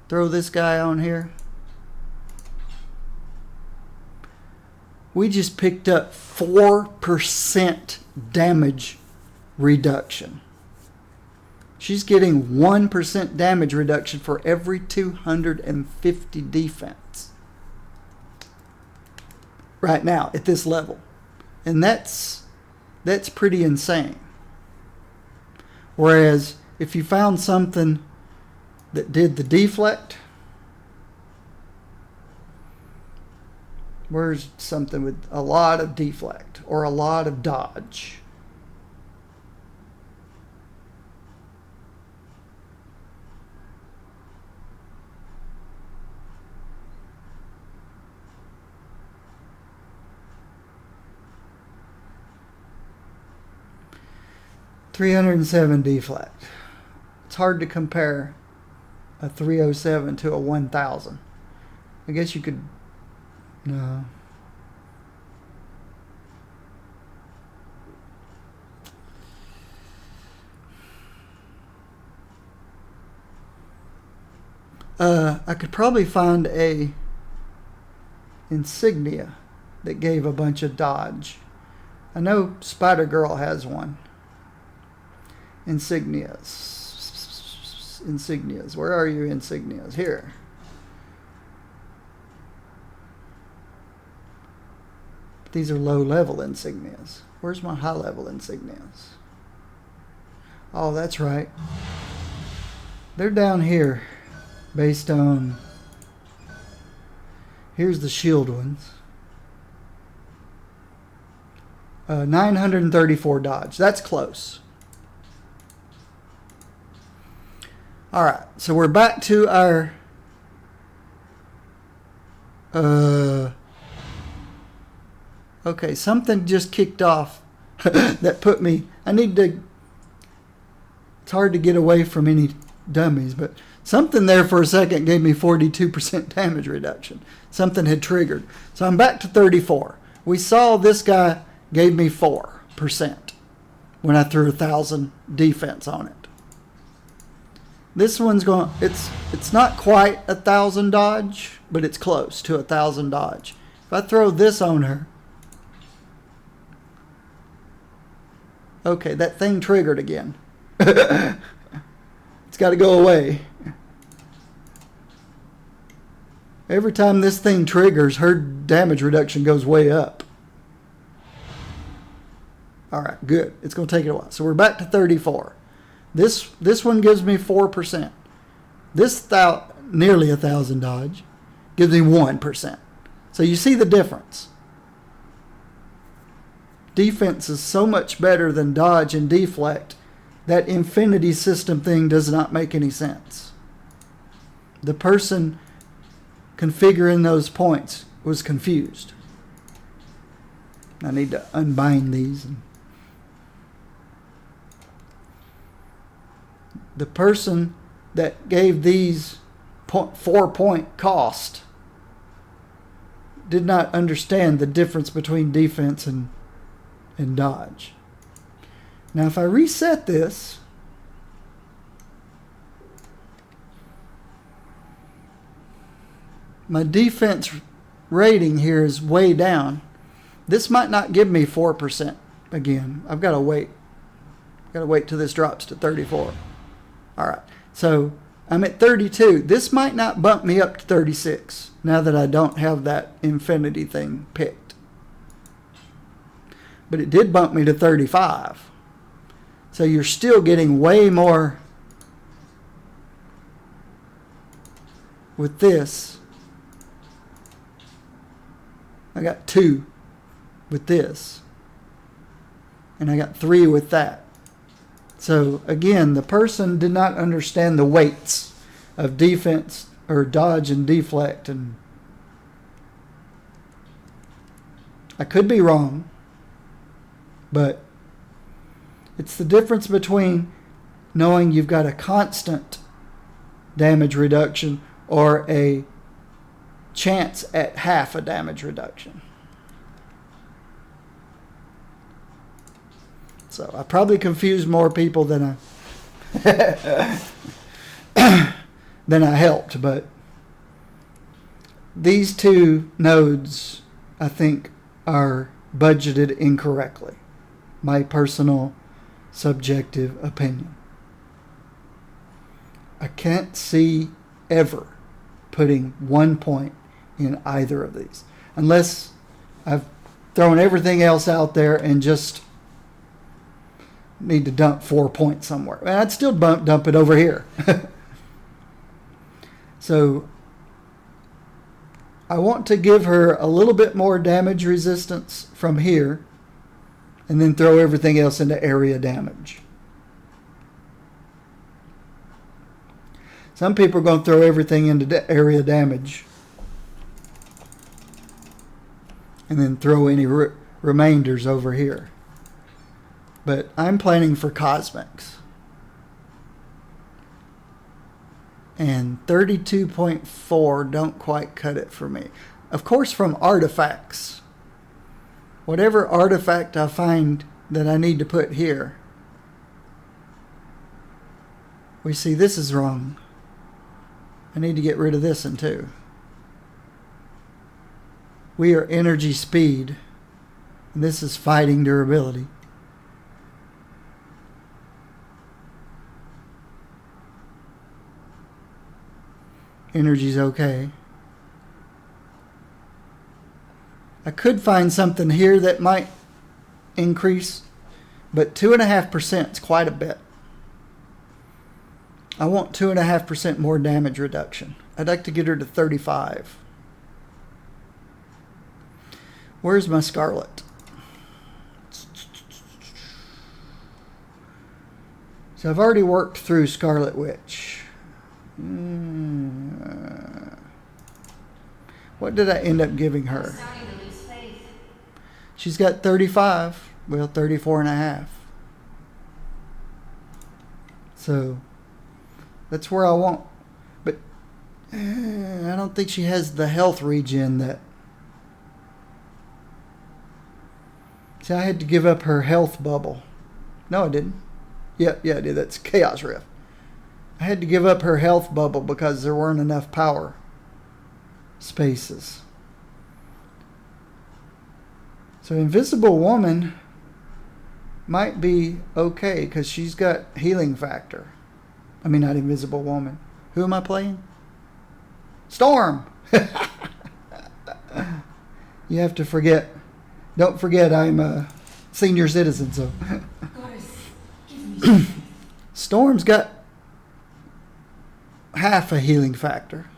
Throw this guy on here. We just picked up 4% damage reduction. She's getting 1% damage reduction for every 250 defense. Right now, at this level. And that's pretty insane. Whereas, if you found something that did the deflect, where's something with a lot of deflect or a lot of dodge? 307 D flat. It's hard to compare a 307 to a 1000. I guess you could, no. I could probably find a insignia that gave a bunch of dodge. I know Spider-Girl has one. Insignias. Insignias. Where are you, insignias? Here. These are low-level insignias. Where's my high-level insignias? Oh, that's right. They're down here based on... Here's the shield ones. 934 dodge. That's close. Alright, so we're back to our... Okay, something just kicked off that put me... I need to... It's hard to get away from any dummies, but something there for a second gave me 42% damage reduction. Something had triggered. So I'm back to 34. We saw this guy gave me 4% when I threw 1,000 defense on it. This one's going... It's not quite 1,000 dodge, but it's close to 1,000 dodge. If I throw this on her... Okay, that thing triggered again. It's got to go away. Every time this thing triggers, her damage reduction goes way up. Alright, good. It's going to take it a while. So we're back to 34. This one gives me 4%. This nearly 1,000 dodge gives me 1%. So you see the difference. Defense is so much better than dodge and deflect. That infinity system thing does not make any sense. The person configuring those points was confused. I need to unbind these. The person that gave these 4-point cost did not understand the difference between defense and dodge. Now if I reset this, my defense rating here is way down. This might not give me 4% again. I've got to wait. I've got to wait till this drops to 34. Alright, so I'm at 32. This might not bump me up to 36 now that I don't have that infinity thing picked. But it did bump me to 35. So you're still getting way more with this. I got 2 with this. And I got 3 with that. So again, the person did not understand the weights of defense or dodge and deflect. And I could be wrong, but it's the difference between knowing you've got a constant damage reduction or a chance at half a damage reduction. So I probably confused more people than I than I helped, but these two nodes I think are budgeted incorrectly. My personal subjective opinion. I can't see ever putting 1 point in either of these unless I've thrown everything else out there and just need to dump 4 points somewhere. And I'd still dump it over here. So I want to give her a little bit more damage resistance from here and then throw everything else into area damage. Some people are going to throw everything into area damage and then throw any remainders over here. But I'm planning for cosmics. And 32.4 don't quite cut it for me. Of course, from artifacts. Whatever artifact I find that I need to put here. We see this is wrong. I need to get rid of this one too. We are energy speed. And this is fighting durability. Energy's okay. I could find something here that might increase, but 2.5% is quite a bit. I want 2.5% more damage reduction. I'd like to get her to 35. Where's my Scarlet? So I've already worked through Scarlet Witch. What did I end up giving her? She's got 35. Well, 34 and a half. So that's where I want. But I don't think she has the health regen that. See, I had to give up her health bubble. No, I didn't. Yeah, I did. That's Chaos Rift. I had to give up her health bubble because there weren't enough power spaces. So Invisible Woman might be okay because she's got healing factor. I mean, not Invisible Woman. Who am I playing? Storm! You have to forget. Don't forget I'm a senior citizen, so. Storm's got half a healing factor.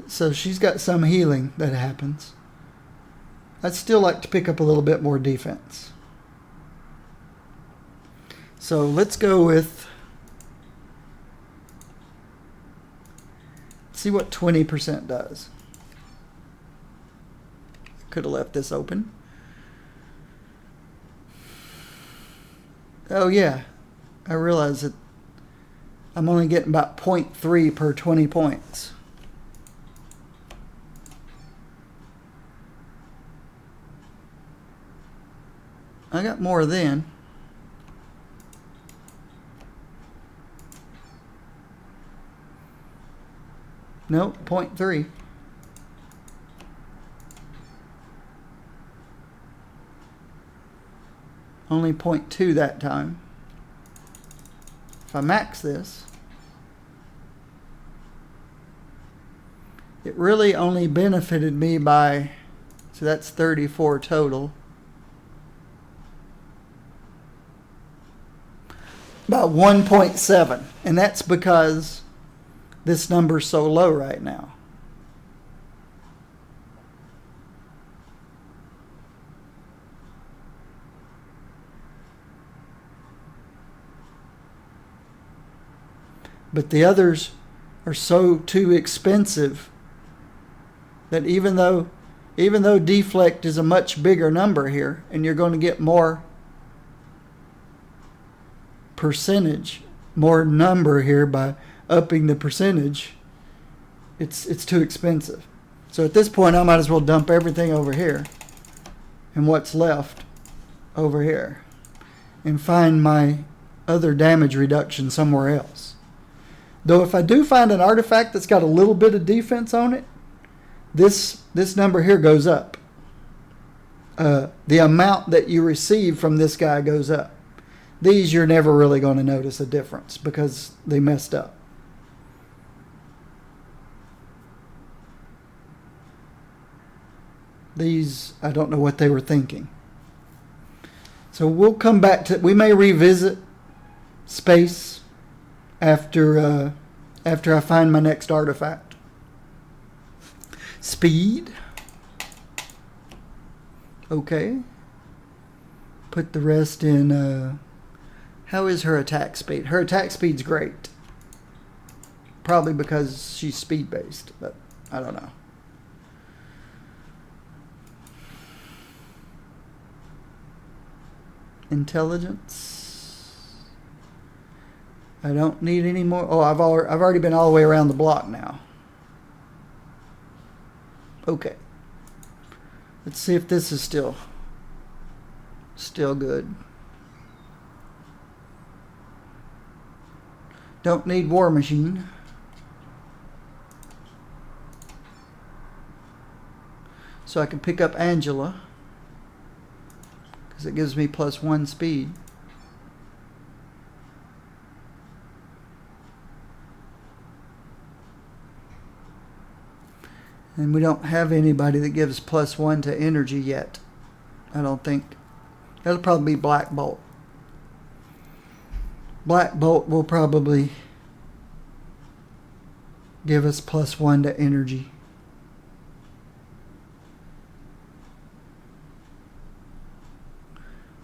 So she's got some healing that happens. I'd still like to pick up a little bit more defense. So let's go with, see what 20% does. Could have left this open. Oh yeah, I realize that I'm only getting about 0.3 per 20 points. I got more then. Nope, 0.3. Only 0.2 that time. If I max this, it really only benefited me by, so that's 34 total. About 1.7, and that's because this number's so low right now. But the others are so too expensive that even though deflect is a much bigger number here, and you're going to get more percentage, more number here by upping the percentage, it's too expensive. So at this point I might as well dump everything over here and what's left over here and find my other damage reduction somewhere else. Though if I do find an artifact that's got a little bit of defense on it, this number here goes up. The amount that you receive from this guy goes up. These you're never really going to notice a difference because they messed up. These, I don't know what they were thinking. So we'll come back to, we may revisit space after I find my next artifact. Speed. Okay. Put the rest in, how is her attack speed? Her attack speed's great. Probably because she's speed based, but I don't know. Intelligence. I don't need any more. Oh, I've already been all the way around the block now. Okay. Let's see if this is still good. Don't need War Machine. So I can pick up Angela, because it gives me +1 speed. And we don't have anybody that gives +1 to energy yet. I don't think. That'll probably be Black Bolt. Black Bolt will probably give us +1 to energy.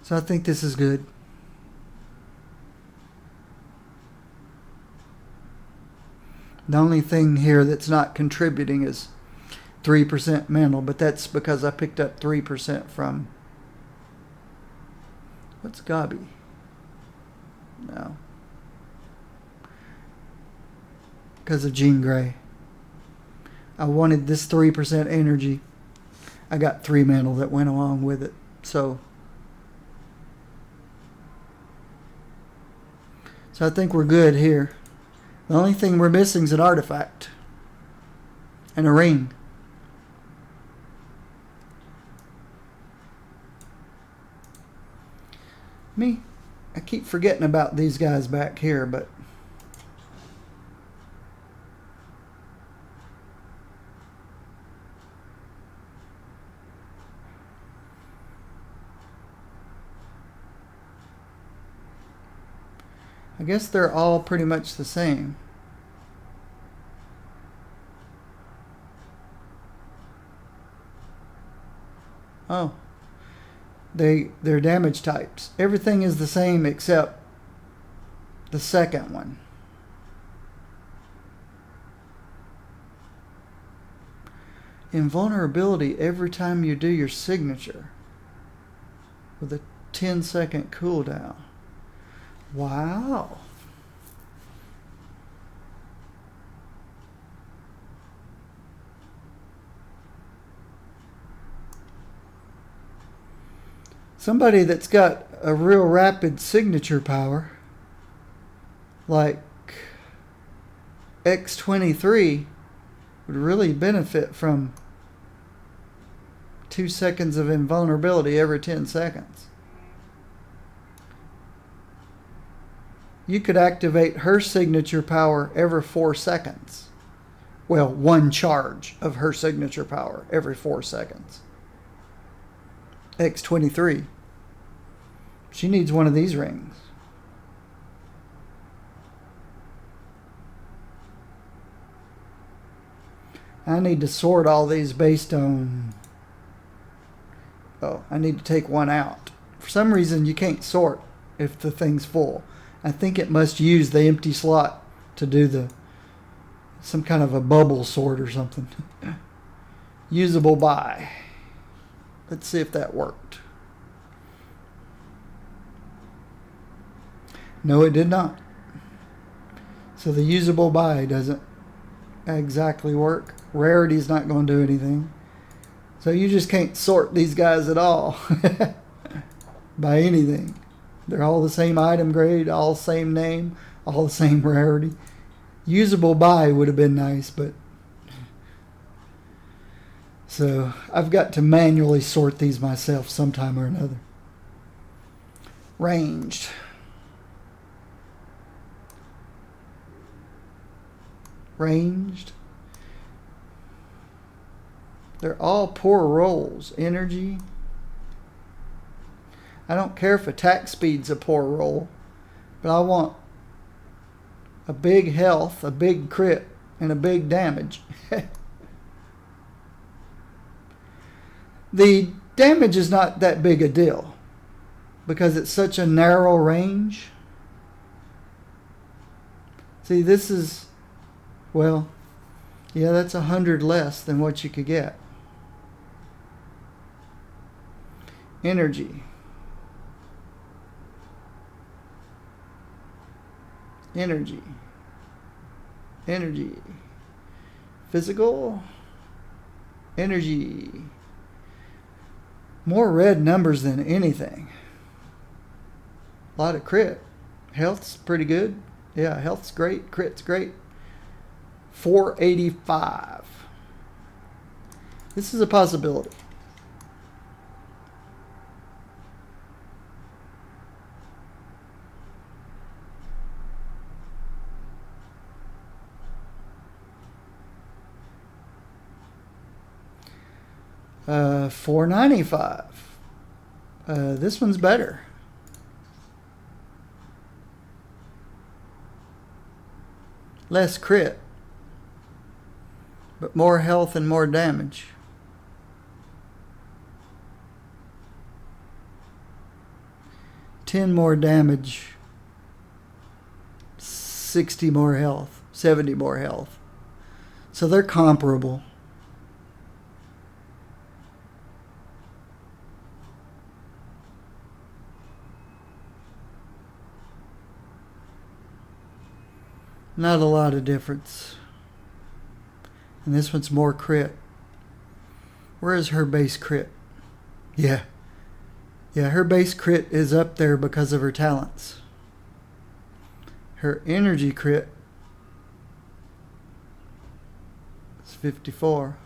So I think this is good. The only thing here that's not contributing is 3% mental, but that's because I picked up 3% from... What's Gabi? No. Because of Jean Grey. I wanted this 3% energy. I got 3 mental that went along with it. So I think we're good here. The only thing we're missing is an artifact. And a ring. I keep forgetting about these guys back here, but I guess they're all pretty much the same. Oh. They're damage types. Everything is the same except the second one. Invulnerability every time you do your signature with a 10-second cooldown. Wow. Somebody that's got a real rapid signature power, like X23, would really benefit from 2 seconds of invulnerability every 10 seconds. You could activate her signature power every 4 seconds. Well, 1 charge of her signature power every 4 seconds. X23. She needs one of these rings. I need to sort all these based on... Oh, I need to take one out. For some reason, you can't sort if the thing's full. I think it must use the empty slot to do some kind of a bubble sort or something. Usable by. Let's see if that worked. No, it did not. So the usable by doesn't exactly work. Rarity's not going to do anything. So you just can't sort these guys at all by anything. They're all the same item grade, all same name, all the same rarity. Usable by would have been nice, but... So I've got to manually sort these myself sometime or another. Ranged. Ranged. They're all poor rolls. Energy. I don't care if attack speed's a poor roll, but I want a big health, a big crit, and a big damage. The damage is not that big a deal because it's such a narrow range. See, this is, well, yeah, that's 100 less than what you could get. Energy. energy, energy, physical, energy. More red numbers than anything. A lot of crit. Health's pretty good. Yeah, health's great. Crit's great. 485. This is a possibility. Uh, 495. This one's better. Less crit, but more health and more damage. $10 more damage, 60 more health, 70 more health. So they're comparable. Not a lot of difference. And this one's more crit. Where is her base crit? Yeah, her base crit is up there because of her talents. Her energy crit is 54.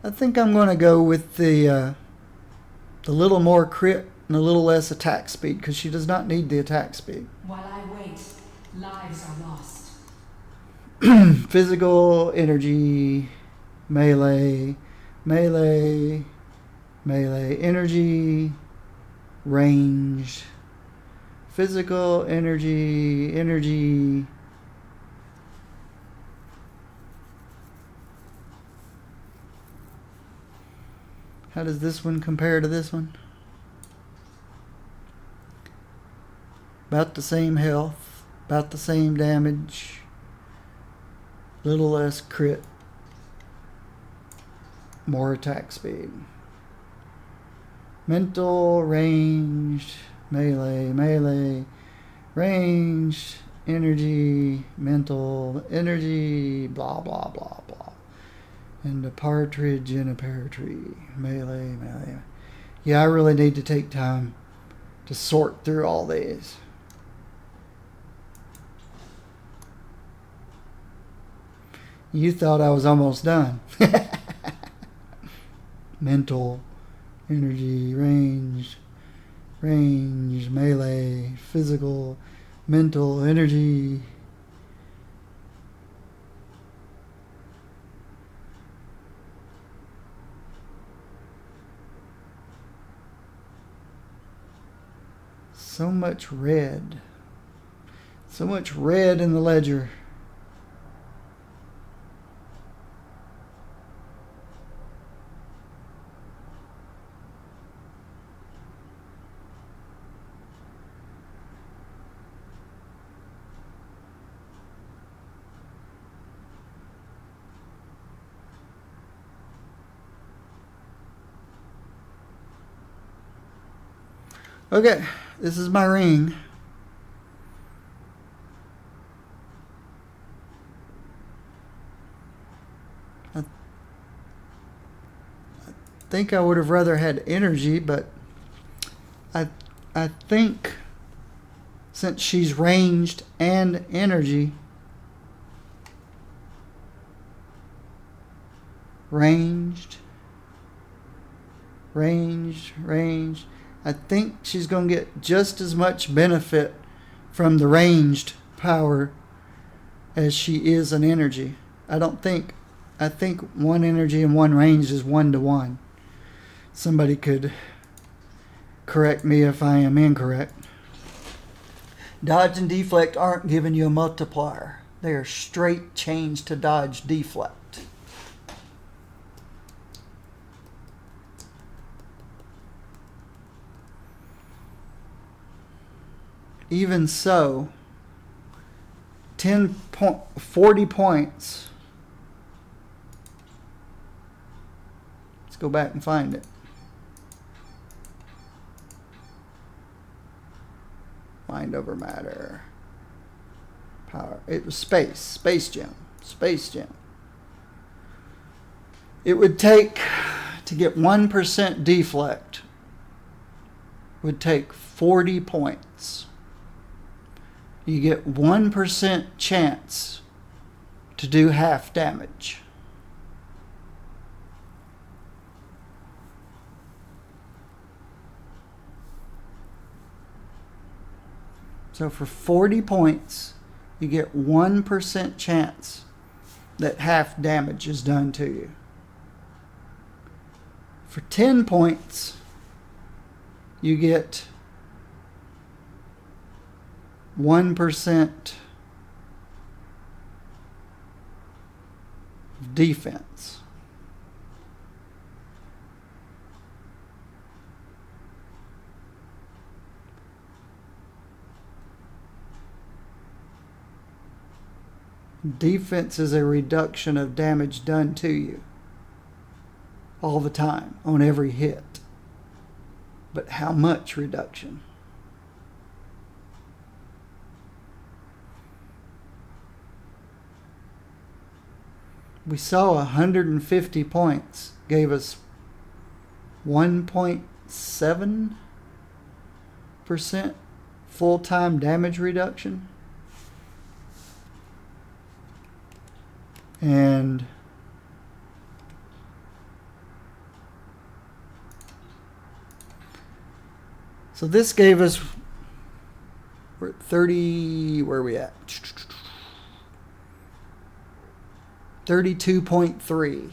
I think I'm going to go with the little more crit and a little less attack speed, because she does not need the attack speed. While I wait, lives are lost. Physical, energy, melee, melee, melee, energy, ranged, physical, energy, energy. How does this one compare to this one? About the same health, about the same damage, little less crit, more attack speed. Mental, ranged, melee, melee, ranged, energy, mental, energy, blah, blah, blah, blah. And a partridge in a pear tree, melee, melee. Yeah, I really need to take time to sort through all these. You thought I was almost done. Mental, energy, range, melee, physical, mental, energy. So much red. So much red in the ledger. Okay, this is my ring. I think I would have rather had energy, but I think since she's ranged and energy, ranged, I think she's going to get just as much benefit from the ranged power as she is an energy. I think one energy and one ranged is 1-to-1. Somebody could correct me if I am incorrect. Dodge and deflect aren't giving you a multiplier. They are straight changed to dodge deflect. Even so, 40 points. Let's go back and find it. Mind over matter. Power. It was space. Space gem. Space gem. It would take, to get 1% deflect, would take 40 points. You get 1% chance to do half damage. So for 40 points, you get 1% chance that half damage is done to you. For 10 points, you get 1% defense. Defense is a reduction of damage done to you all the time on every hit. But how much reduction? We saw 150 points gave us 1.7% full-time damage reduction. And so this gave us, we're at 30, where are we at? 32.3.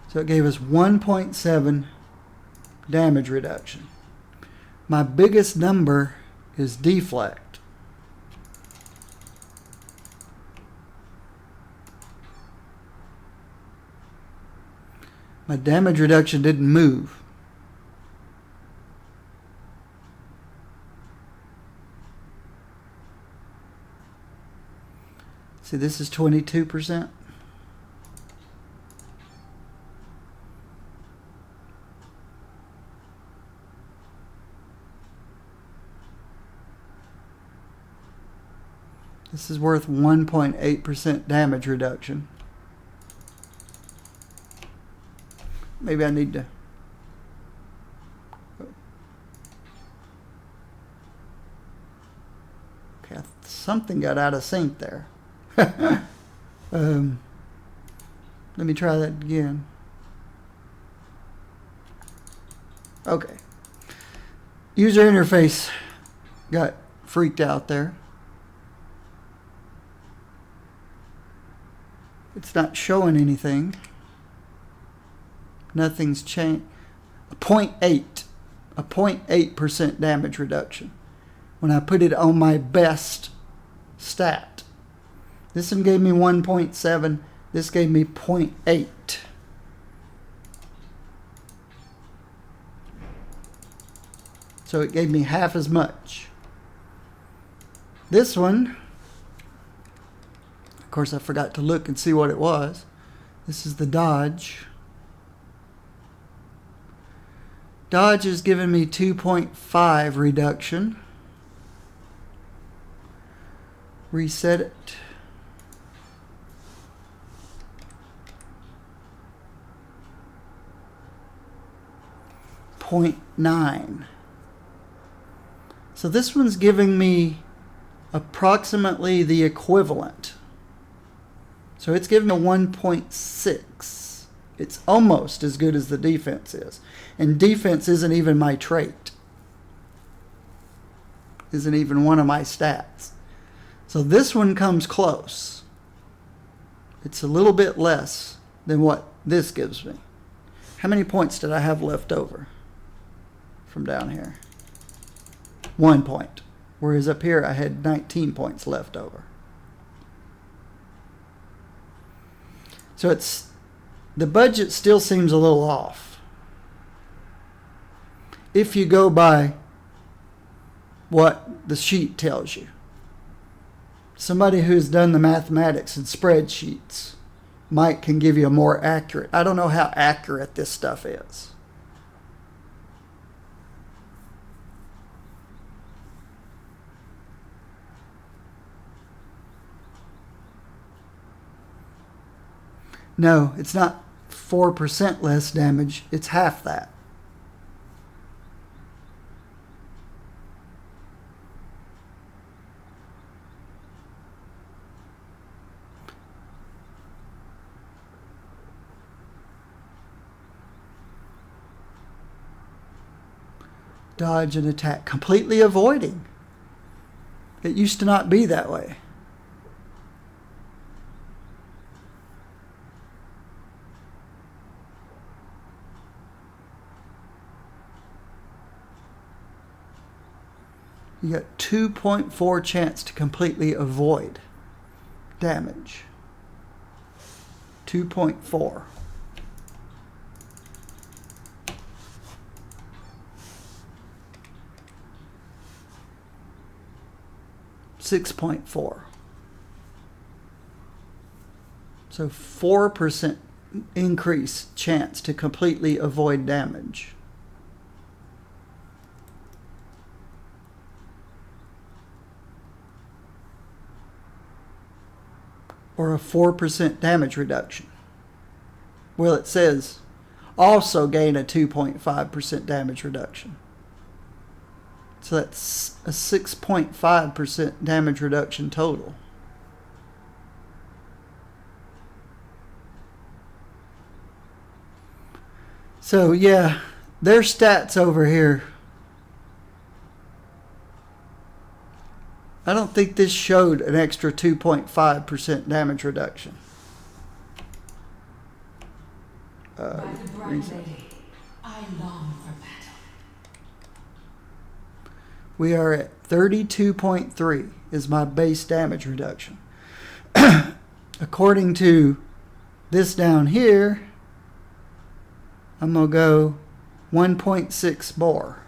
So it gave us 1.7 damage reduction. My biggest number is deflect. My damage reduction didn't move. See, this is 22%. This is worth 1.8% damage reduction. Maybe I need to... Okay, something got out of sync there. Let me try that again. Okay. User interface got freaked out there. It's not showing anything. Nothing's changed. A 0.8% damage reduction when I put it on my best stat. This one gave me 1.7. This gave me 0.8. So it gave me half as much. This one, of course, I forgot to look and see what it was. This is the dodge. Dodge has given me 2.5 reduction. Reset it. .9. So this one's giving me approximately the equivalent. So it's giving me a 1.6. It's almost as good as the defense is. And defense isn't even my trait. Isn't even one of my stats. So this one comes close. It's a little bit less than what this gives me. How many points did I have left over from down here? 1 point. Whereas up here I had 19 points left over. So it's, the budget still seems a little off. If you go by what the sheet tells you. Somebody who's done the mathematics and spreadsheets Mike can give you a more accurate. I don't know how accurate this stuff is. No, it's not 4% less damage. It's half that. Dodge and attack. Completely avoiding. It used to not be that way. You got 2.4 chance to completely avoid damage. 2.4. .4. So 4% increase chance to completely avoid damage. Or a 4% damage reduction. Well, it says also gain a 2.5% damage reduction. So that's a 6.5% damage reduction total. So yeah, their stats over here. I don't think this showed an extra 2.5% damage reduction. By the bright lady, I long for battle. We are at 32.3 is my base damage reduction. According to this down here, I'm going to go 1.6 more.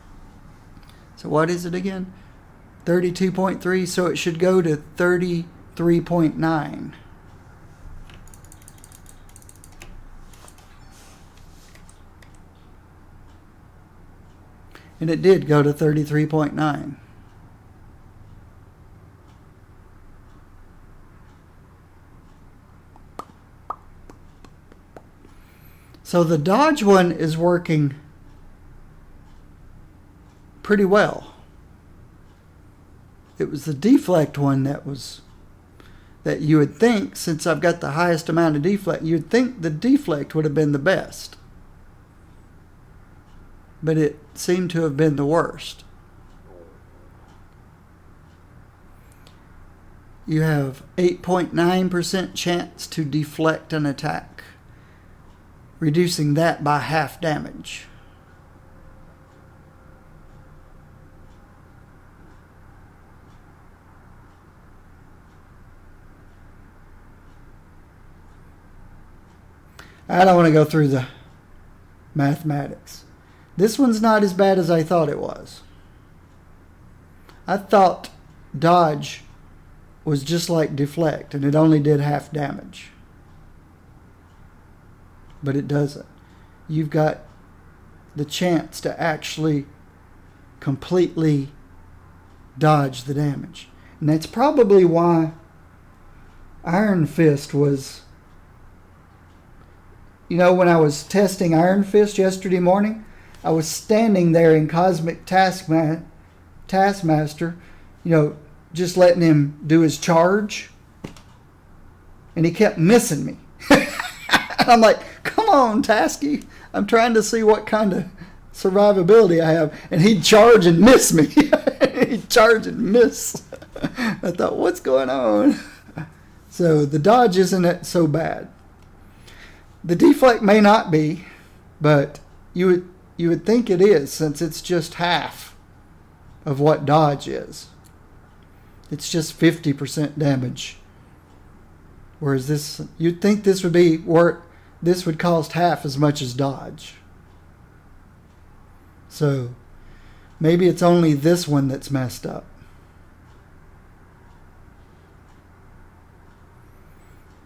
So what is it again? 32.3, so it should go to 33.9. And it did go to 33.9. So the dodge one is working pretty well. It was the deflect one that you would think, since I've got the highest amount of deflect, you'd think the deflect would have been the best. But it seemed to have been the worst. You have 8.9% chance to deflect an attack, reducing that by half damage. I don't want to go through the mathematics. This one's not as bad as I thought it was. I thought dodge was just like deflect and it only did half damage. But it doesn't. You've got the chance to actually completely dodge the damage. And that's probably why Iron Fist was... You know, when I was testing Iron Fist yesterday morning, I was standing there in Cosmic Taskmaster, you know, just letting him do his charge. And he kept missing me. I'm like, come on, Tasky. I'm trying to see what kind of survivability I have. And he'd charge and miss me. He'd charge and miss. I thought, what's going on? So the dodge isn't so bad. The deflect may not be, but you would think it is, since it's just half of what dodge is. It's just 50% damage. Whereas this, you'd think this would be where this would cost half as much as dodge. So maybe it's only this one that's messed up.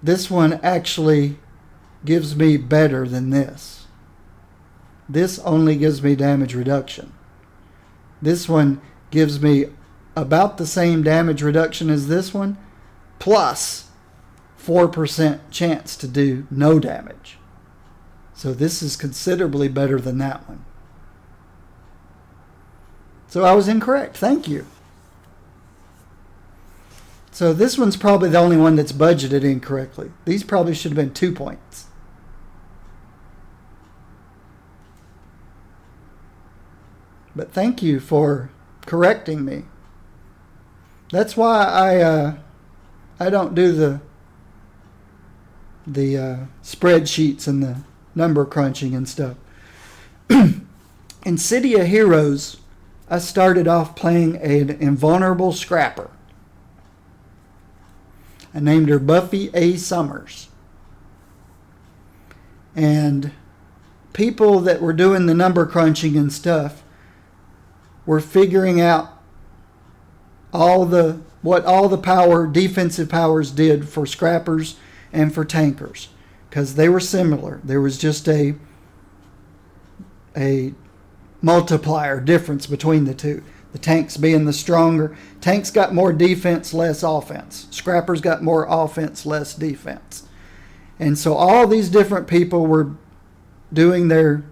This one actually gives me better than this. This only gives me damage reduction. This one gives me about the same damage reduction as this one, plus 4% chance to do no damage. So this is considerably better than that one. So I was incorrect. Thank you. So this one's probably the only one that's budgeted incorrectly. These probably should have been 2 points. But thank you for correcting me. That's why I don't do the spreadsheets and the number crunching and stuff. In City of Heroes, I started off playing an invulnerable scrapper. I named her Buffy A. Summers. And people that were doing the number crunching and stuff were figuring out what all the defensive powers did for scrappers and for tankers, because they were similar. There was just a multiplier difference between the two. The tanks being the stronger. Tanks got more defense, less offense. Scrappers got more offense, less defense. And so all these different people were doing their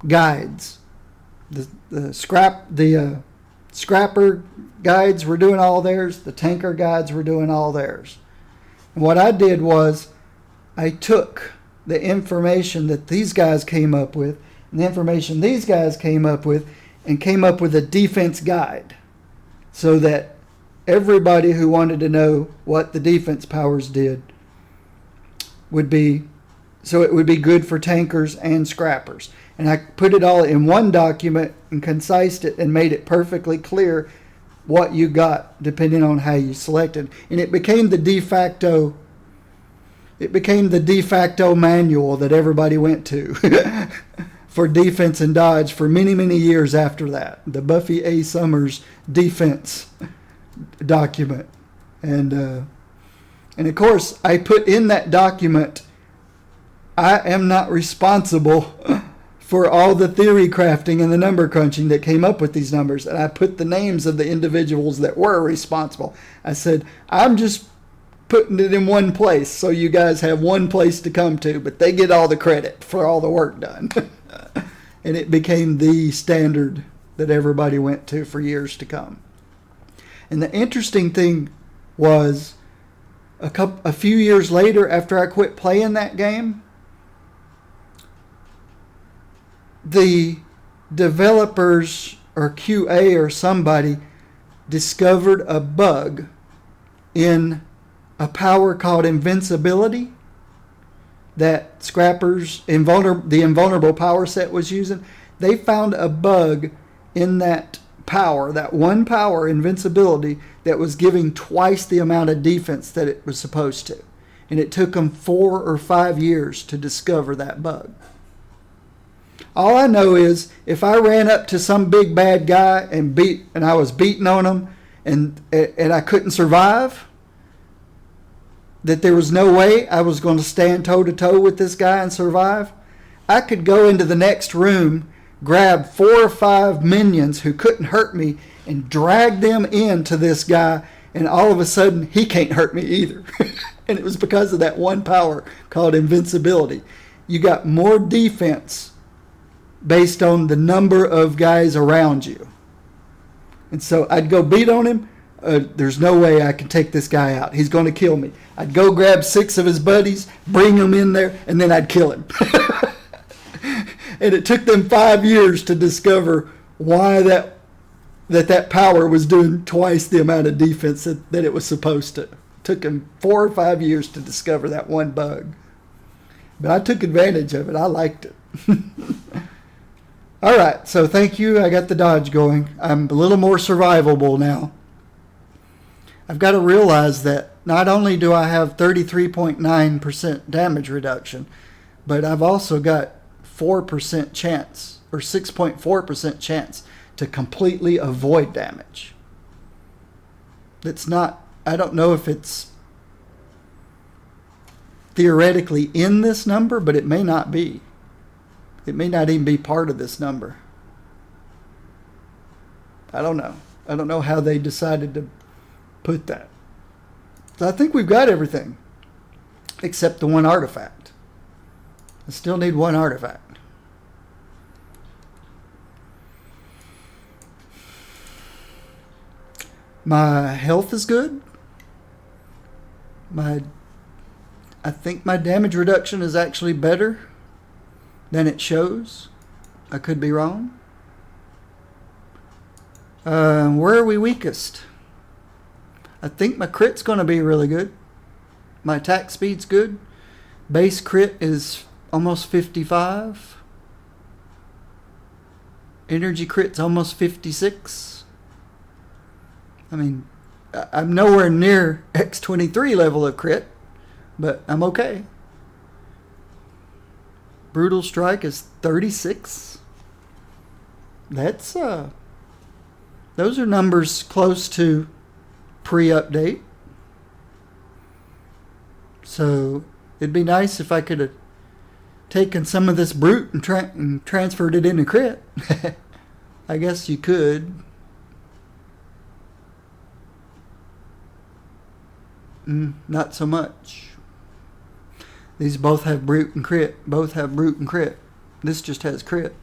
guides. The scrapper guides were doing all theirs. The tanker guides were doing all theirs. And what I did was I took the information that these guys came up with and the information these guys came up with and came up with a defense guide so that everybody who wanted to know what the defense powers did would be, so it would be good for tankers and scrappers. And I put it all in one document and concised it and made it perfectly clear what you got depending on how you selected. And it became the de facto manual that everybody went to for defense and dodge for many, many years after that. The Buffy A. Summers defense document. And of course, I put in that document, I am not responsible for all the theory crafting and the number crunching that came up with these numbers. And I put the names of the individuals that were responsible. I said, I'm just putting it in one place so you guys have one place to come to, but they get all the credit for all the work done. And it became the standard that everybody went to for years to come. And the interesting thing was, a few years later, after I quit playing that game, the developers or QA or somebody discovered a bug in a power called invincibility that Scrappers, the invulnerable power set was using. They found a bug in that power, that one power, invincibility, that was giving twice the amount of defense that it was supposed to. And it took them 4 or 5 years to discover that bug. All I know is if I ran up to some big bad guy and I was beating on him and I couldn't survive, that there was no way I was going to stand toe to toe with this guy and survive, I could go into the next room, grab 4 or 5 minions who couldn't hurt me and drag them into this guy, and all of a sudden he can't hurt me either. And it was because of that one power called invincibility. You got more defense based on the number of guys around you. And so I'd go beat on him. There's no way I can take this guy out. He's going to kill me. I'd go grab 6 of his buddies, bring them in there, and then I'd kill him. And it took them 5 years to discover why that power was doing twice the amount of defense that it was supposed to. It took them 4 or 5 years to discover that one bug. But I took advantage of it. I liked it. All right, so thank you. I got the dodge going. I'm a little more survivable now. I've got to realize that not only do I have 33.9% damage reduction, but I've also got 4% chance, or 6.4% chance to completely avoid damage. That's not, I don't know if it's theoretically in this number, but it may not be. It may not even be part of this number. I don't know. I don't know how they decided to put that. So I think we've got everything except the one artifact. I still need one artifact. My health is good. I think my damage reduction is actually better than it shows. I could be wrong. Where are we weakest? I think my crit's going to be really good. My attack speed's good. Base crit is almost 55. Energy crit's almost 56. I mean, I'm nowhere near X23 level of crit, but I'm okay. Brutal strike is 36. That's those are numbers close to pre-update. So it'd be nice if I could have taken some of this brute and transferred it into crit. I guess you could. Not so much. These both have brute and crit. Both have brute and crit. This just has crit.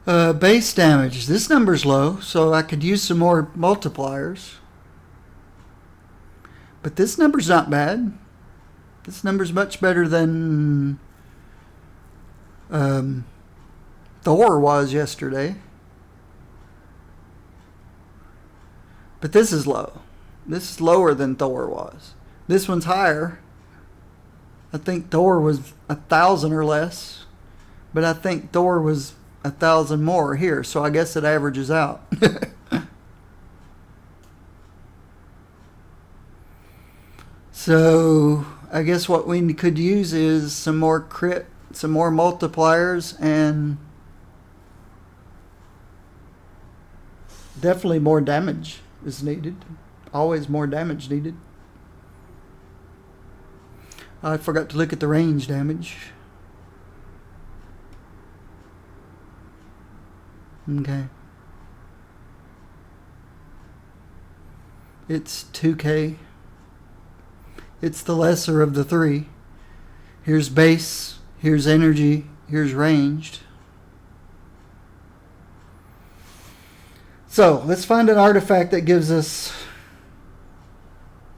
Base damage. This number's low, so I could use some more multipliers. But this number's not bad. This number's much better than Thor was yesterday. But this is low. This is lower than Thor was. This one's higher. I think Thor was 1,000 or less. But I think Thor was 1,000 more here. So I guess it averages out. So I guess what we could use is some more crit, some more multipliers, and definitely more damage is needed. Always more damage needed. I forgot to look at the range damage. Okay. It's 2K. It's the lesser of the three. Here's base, here's energy, here's ranged. So let's find an artifact that gives us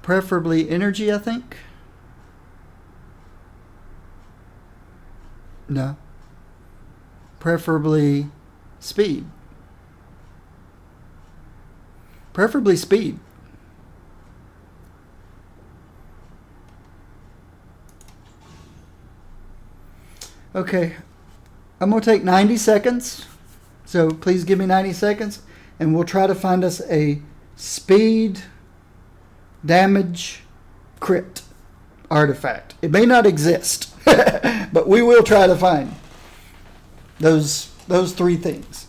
preferably energy, I think. No. Preferably speed. Preferably speed. Okay, I'm going to take 90 seconds. So please give me 90 seconds. And we'll try to find us a speed, damage, crit artifact. It may not exist, but we will try to find those three things.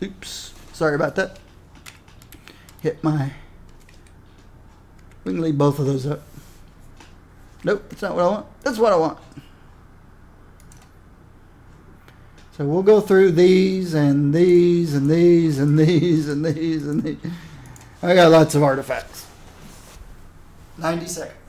Oops, sorry about that. Hit my... We can leave both of those up. Nope, that's not what I want. That's what I want. So we'll go through these and these and these and these and these and these. I got lots of artifacts. 90 seconds.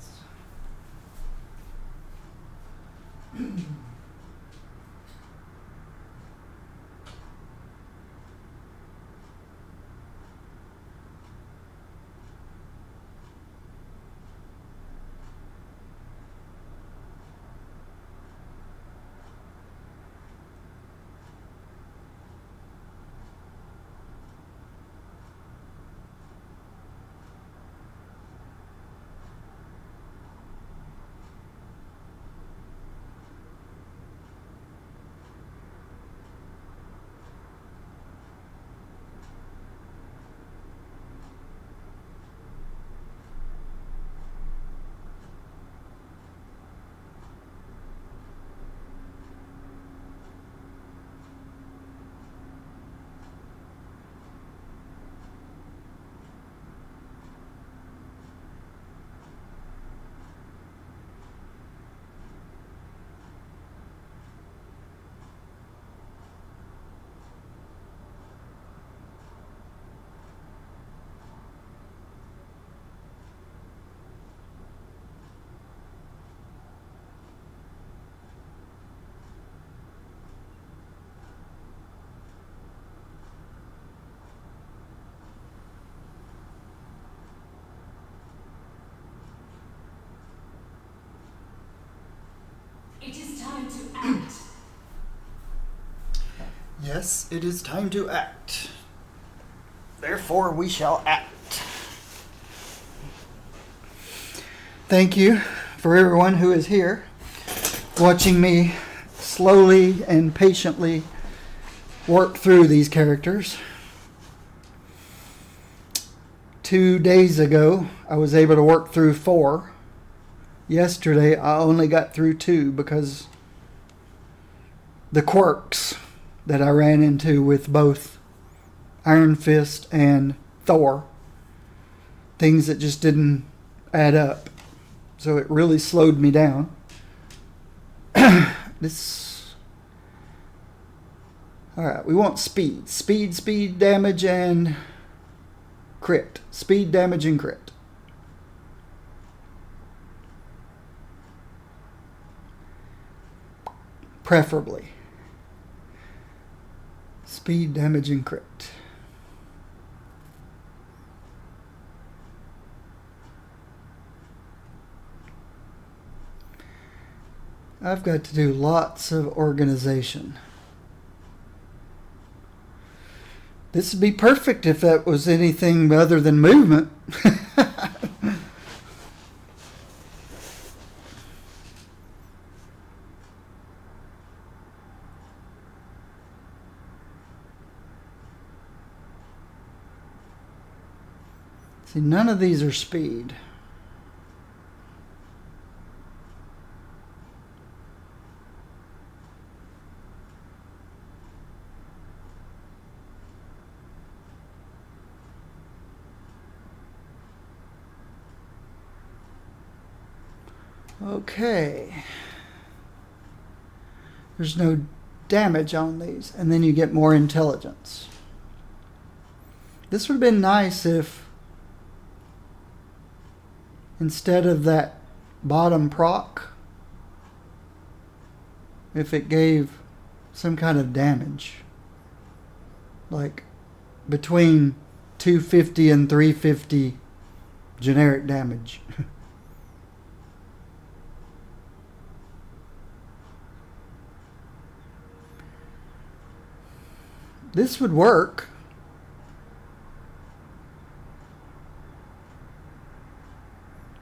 It is time to act. Yes, it is time to act. Therefore, we shall act. Thank you for everyone who is here, watching me slowly and patiently work through these characters. 2 days ago, I was able to work through 4. Yesterday, I only got through 2 because the quirks that I ran into with both Iron Fist and Thor. Things that just didn't add up. So it really slowed me down. Alright, we want speed. Speed, damage, and crit. Speed, damage, and crit. Preferably. Speed, damage, and crit. I've got to do lots of organization. This would be perfect if that was anything other than movement. See, none of these are speed. Okay. There's no damage on these, and then you get more intelligence. This would have been nice if instead of that bottom proc, if it gave some kind of damage. Like between 250 and 350 generic damage. This would work.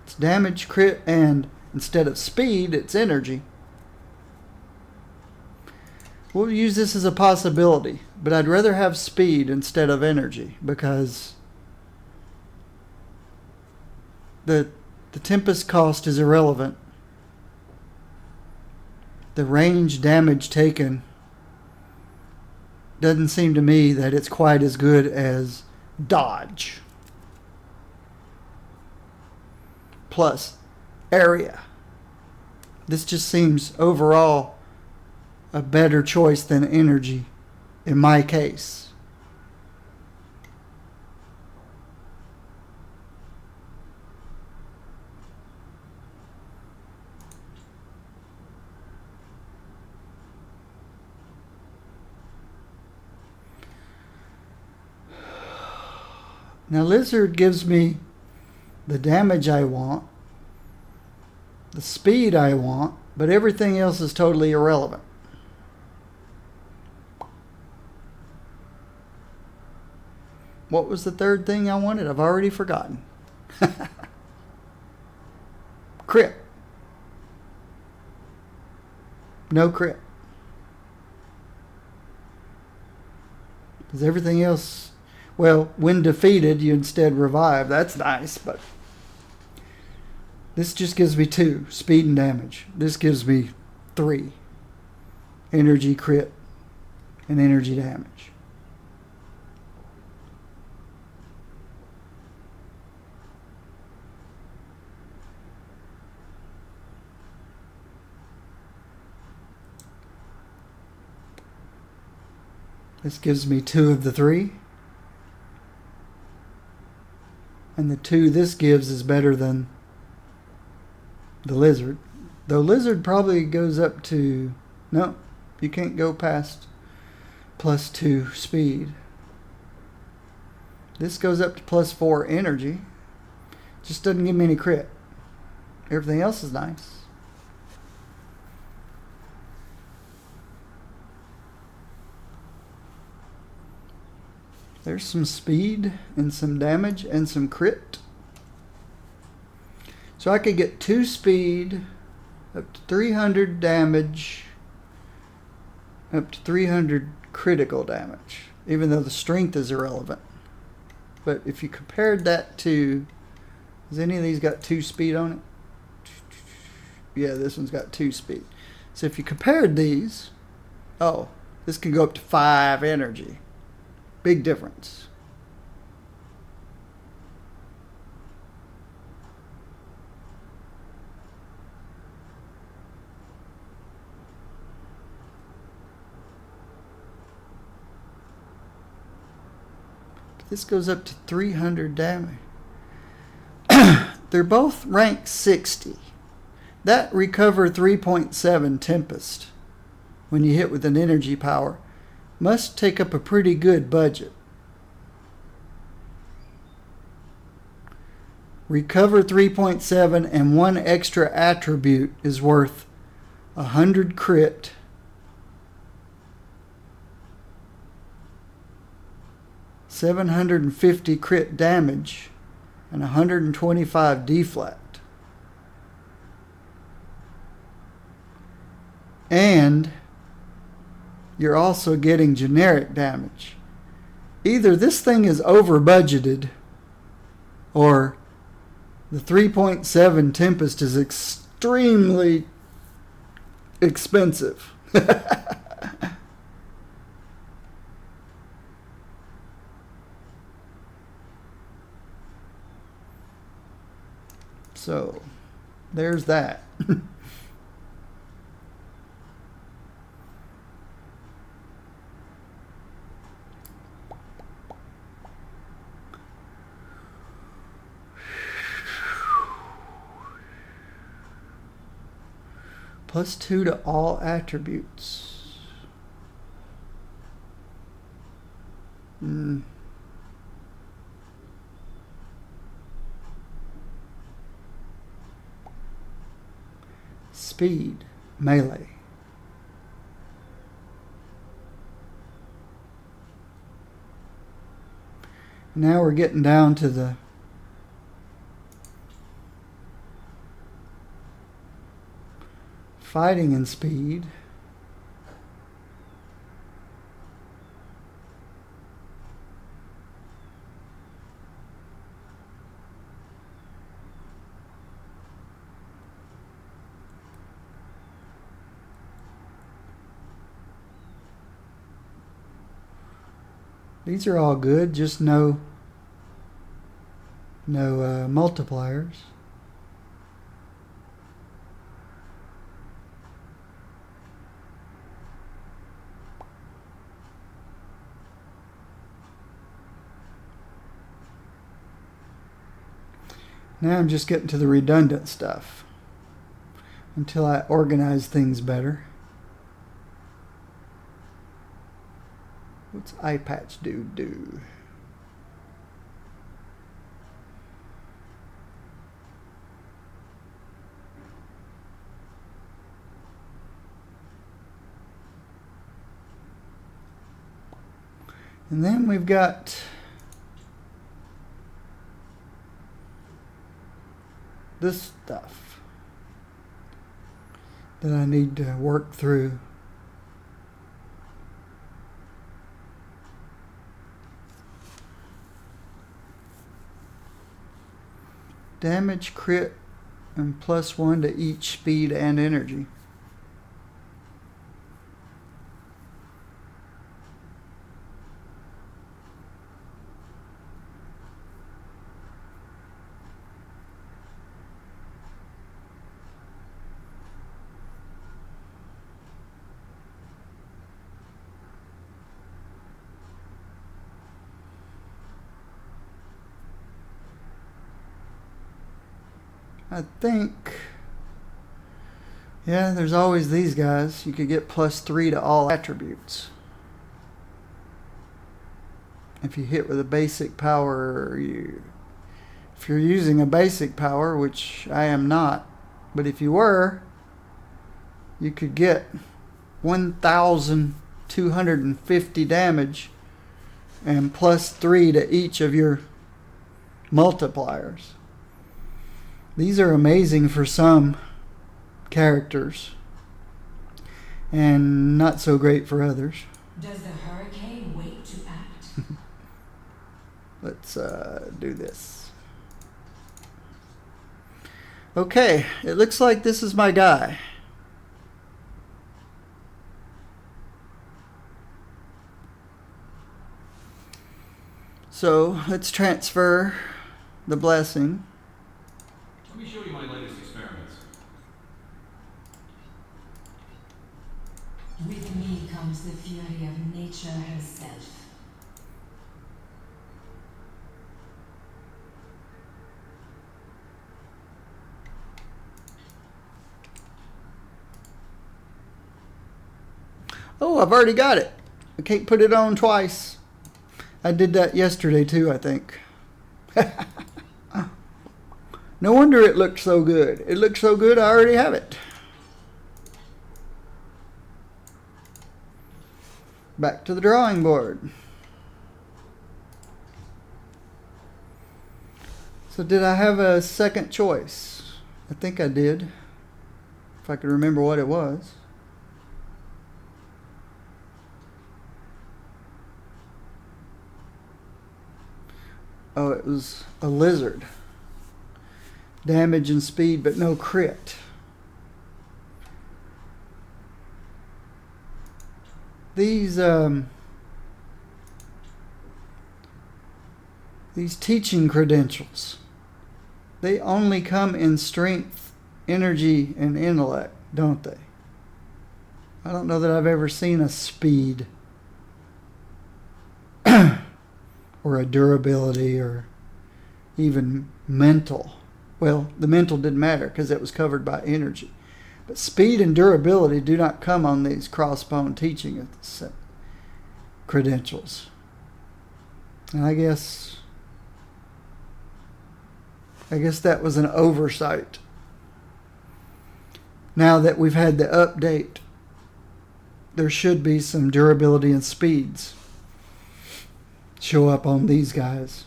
It's damage, crit, and instead of speed, it's energy. We'll use this as a possibility, but I'd rather have speed instead of energy because the Tempest cost is irrelevant. The range damage taken doesn't seem to me that it's quite as good as dodge. Plus area. This just seems overall a better choice than energy in my case. Now Lizard gives me the damage I want, the speed I want, but everything else is totally irrelevant. What was the third thing I wanted? I've already forgotten. Crit. No crit. Because everything else... Well, when defeated, you instead revive. That's nice, but this just gives me 2, speed and damage. This gives me 3, energy, crit, and energy damage. This gives me 2 of the 3. And the 2 this gives is better than the Lizard. Though Lizard probably goes up to... No, you can't go past +2 speed. This goes up to +4 energy. Just doesn't give me any crit. Everything else is nice. There's some speed and some damage and some crit. So I could get 2 speed, up to 300 damage, up to 300 critical damage, even though the strength is irrelevant. But if you compared that to, has any of these got 2 speed on it? Yeah, this one's got 2 speed. So if you compared these, oh, this can go up to 5 energy. Big difference. This goes up to 300 damage. They're both rank 60. That recover 3.7 Tempest, when you hit with an energy power, must take up a pretty good budget. Recover 3.7 and 1 extra attribute is worth 100 crit, 750 crit damage, and 125 deflect. And you're also getting generic damage. Either this thing is over budgeted, or the 3.7 Tempest is extremely expensive. So, there's that. +2 to all attributes. Speed, melee. Now we're getting down to the fighting and speed. These are all good, just no multipliers. Now I'm just getting to the redundant stuff until I organize things better. What's eye patch dude do? And then we've got this stuff that I need to work through. Damage, crit, and +1 to each speed and energy. I think, yeah, there's always these guys. You could get +3 to all attributes. If you hit with a basic power, if you're using a basic power, which I am not, but if you were, you could get 1,250 damage and +3 to each of your multipliers. These are amazing for some characters and not so great for others. Does the hurricane wait to act? Let's do this. Okay, it looks like this is my guy. So let's transfer the blessing. Let me show you my latest experiments. With me comes the fury of nature herself. Oh, I've already got it. I can't put it on twice. I did that yesterday too, I think. No wonder it looked so good. It looked so good, I already have it. Back to the drawing board. So did I have a second choice? I think I did. If I could remember what it was. Oh, it was a lizard. Damage and speed, but no crit. These teaching credentials, they only come in strength, energy, and intellect, don't they? I don't know that I've ever seen a speed or a durability or even mental. Well, the mental didn't matter because it was covered by energy. But speed and durability do not come on these crossbone teaching credentials. And I guess that was an oversight. Now that we've had the update, there should be some durability and speeds show up on these guys.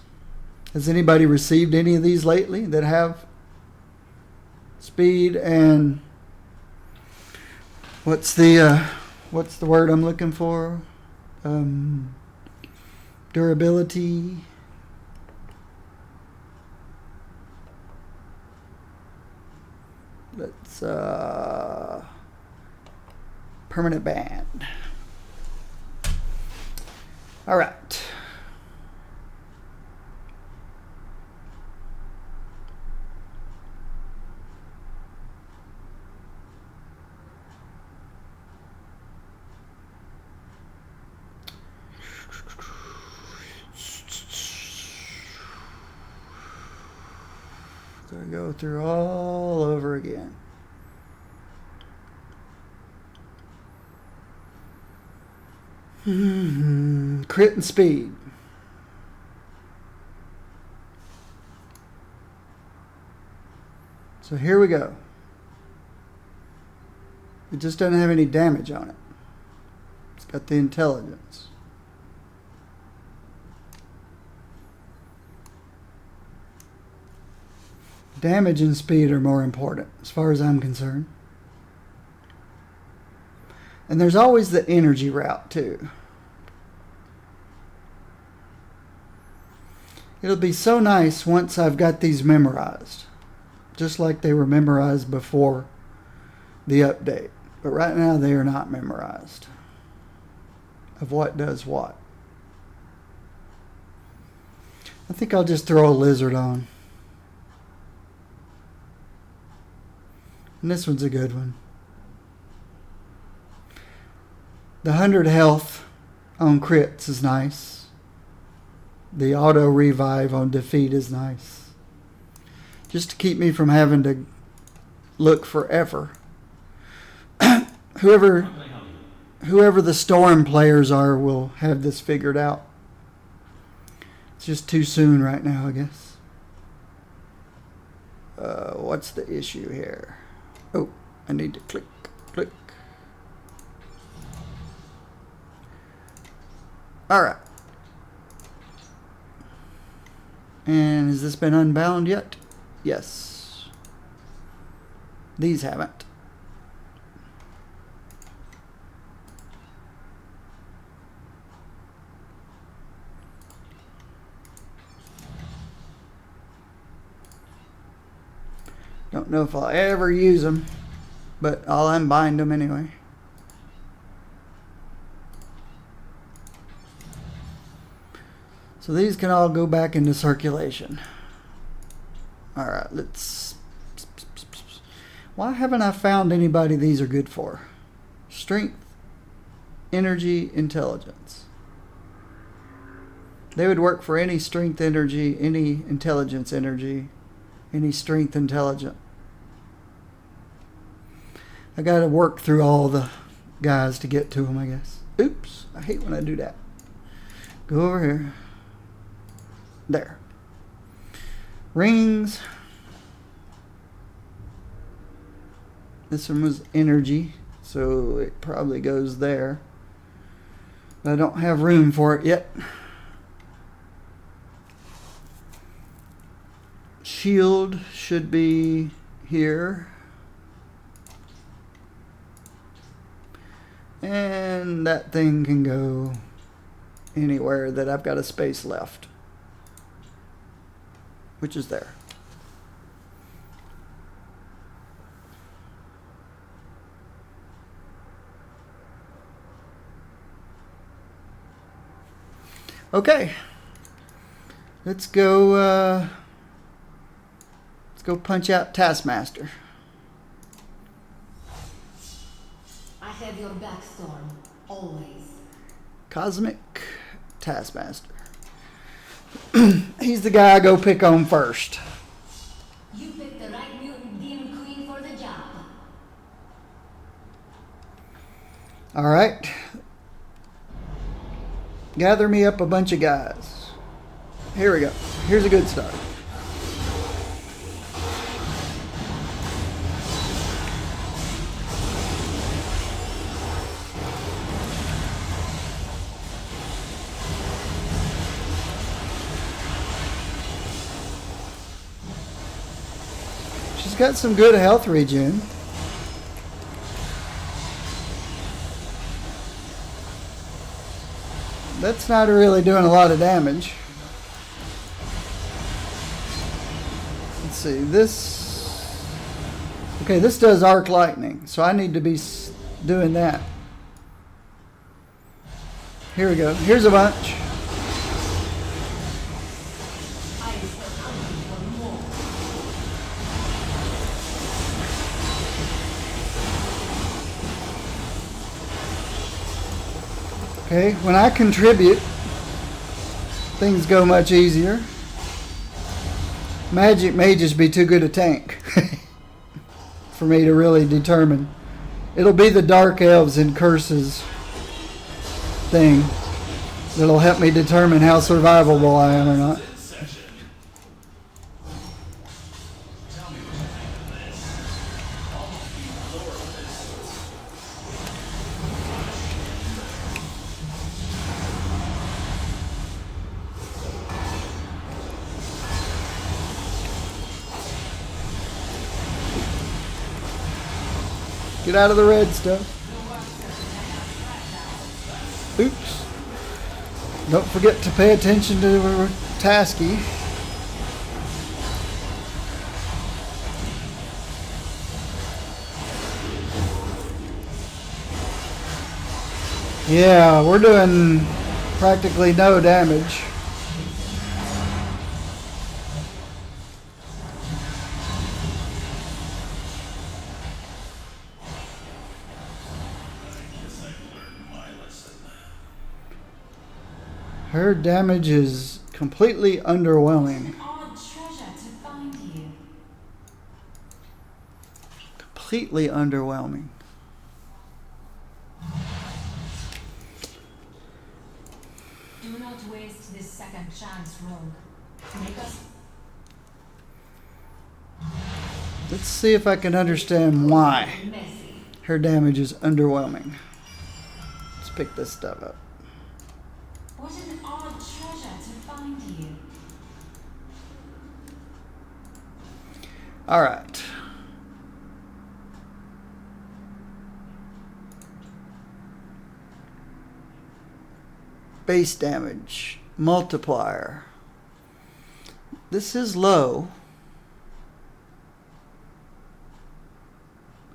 Has anybody received any of these lately that have speed and what's the word I'm looking for? Durability. Let's permanent band. All right. So I go through all over again. Crit and speed. So here we go. It just doesn't have any damage on it. It's got the intelligence. Damage and speed are more important as far as I'm concerned. And there's always the energy route too. It'll be so nice once I've got these memorized. Just like they were memorized before the update. But right now they are not memorized. Of what does what. I think I'll just throw a lizard on. And this one's a good one. The 100 health on crits is nice. The auto revive on defeat is nice. Just to keep me from having to look forever. Whoever the storm players are will have this figured out. It's just too soon right now, I guess. What's the issue here? Oh, I need to click. All right. And has this been unbound yet? Yes. These haven't. Don't know if I'll ever use them, but I'll unbind them anyway. So these can all go back into circulation. Alright, let's... Why haven't I found anybody these are good for? Strength, energy, intelligence. They would work for any strength energy, any intelligence energy, any strength intelligent. I gotta work through all the guys to get to them, I guess. Oops, I hate when I do that. Go over here. There. Rings. This one was energy, so it probably goes there. But I don't have room for it yet. Shield should be here. And that thing can go anywhere that I've got a space left, which is there. Okay, let's go punch out Taskmaster. I have your back, Storm. Always. Cosmic Taskmaster. He's the guy I go pick on first. You picked the right mutant demon queen for the job. Alright. Gather me up a bunch of guys. Here we go. Here's a good start. She's got some good health regen. That's not really doing a lot of damage. Let's see, this... Okay, this does arc lightning, so I need to be doing that. Here we go. Here's a bunch. I am still hungry for more. Okay, when I contribute, things go much easier. Magic may just be too good a tank for me to really determine. It'll be the Dark Elves and Curses thing that'll help me determine how survivable I am or not. Get out of the red stuff. Oops. Don't forget to pay attention to Tasky. Yeah, we're doing practically no damage. Her damage is completely underwhelming. An odd treasure to find you. Completely underwhelming. Do not waste this second chance, Rogue. Make us... Let's see if I can understand why messy. her damage is underwhelming. Let's pick this stuff up. What an odd treasure to find you. All right. Base damage multiplier. This is low,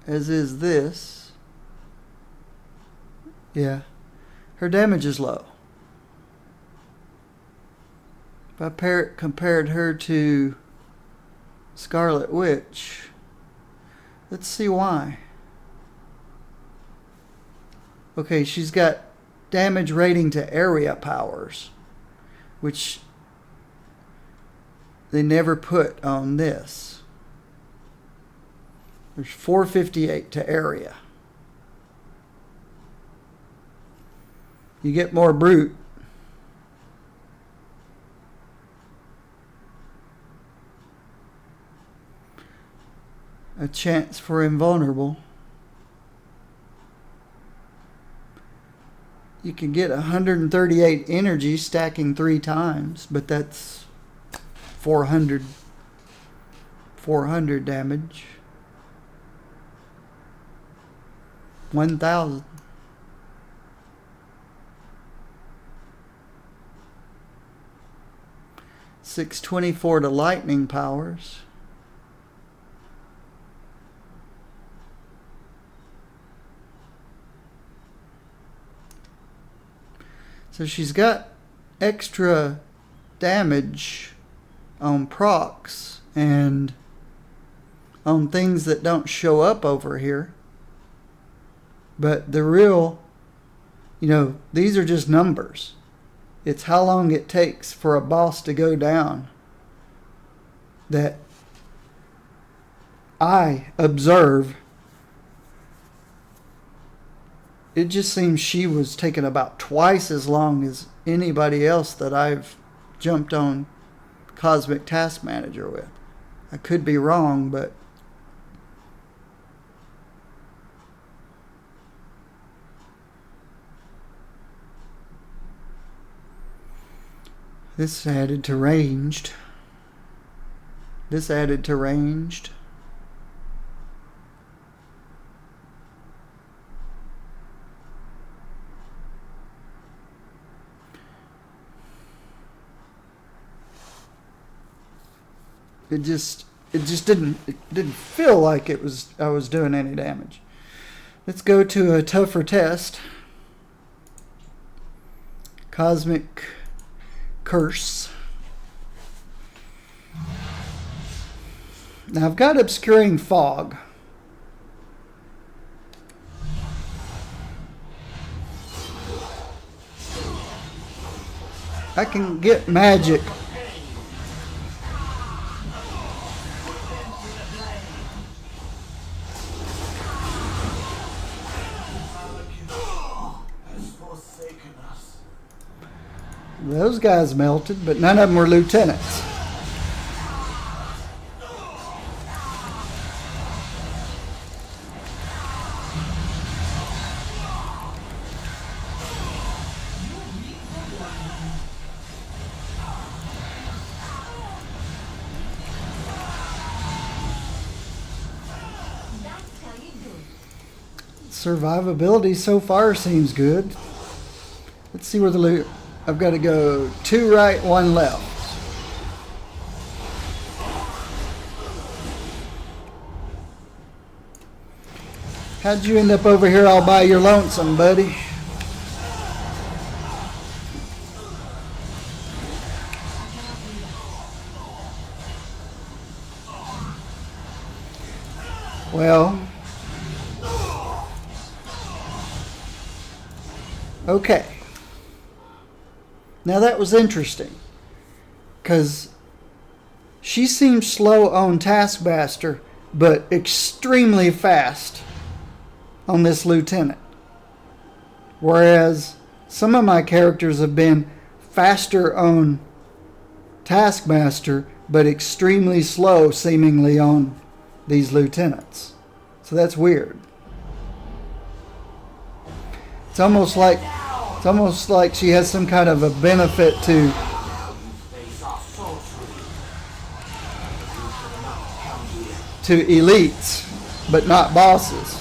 as is this. Yeah, her damage is low. If I compared her to Scarlet Witch, let's see why. Okay, she's got damage rating to area powers, which they never put on this. There's 458 to area. You get more brute. A chance for invulnerable. You can get 138 energy stacking 3 times, but that's 400 damage. 1,000. $624 to lightning powers. So she's got extra damage on procs and on things that don't show up over here. But the real, these are just numbers. It's how long it takes for a boss to go down that I observe. It just seems she was taking about twice as long as anybody else that I've jumped on Cosmic Task Manager with. I could be wrong, but this added to ranged. This added to ranged. It just didn't feel like I was doing any damage. Let's go to a tougher test. Cosmic Curse. Now I've got Obscuring Fog. I can get magic. Those guys melted, but none of them were lieutenants. Survivability so far seems good. Let's see where the loot. I've got to go 2 right, 1 left. How'd you end up over here all by your lonesome, buddy? Well, okay. Now that was interesting, because she seems slow on Taskmaster, but extremely fast on this lieutenant. Whereas some of my characters have been faster on Taskmaster, but extremely slow seemingly on these lieutenants. So that's weird. It's almost like she has some kind of a benefit to to elites, but not bosses.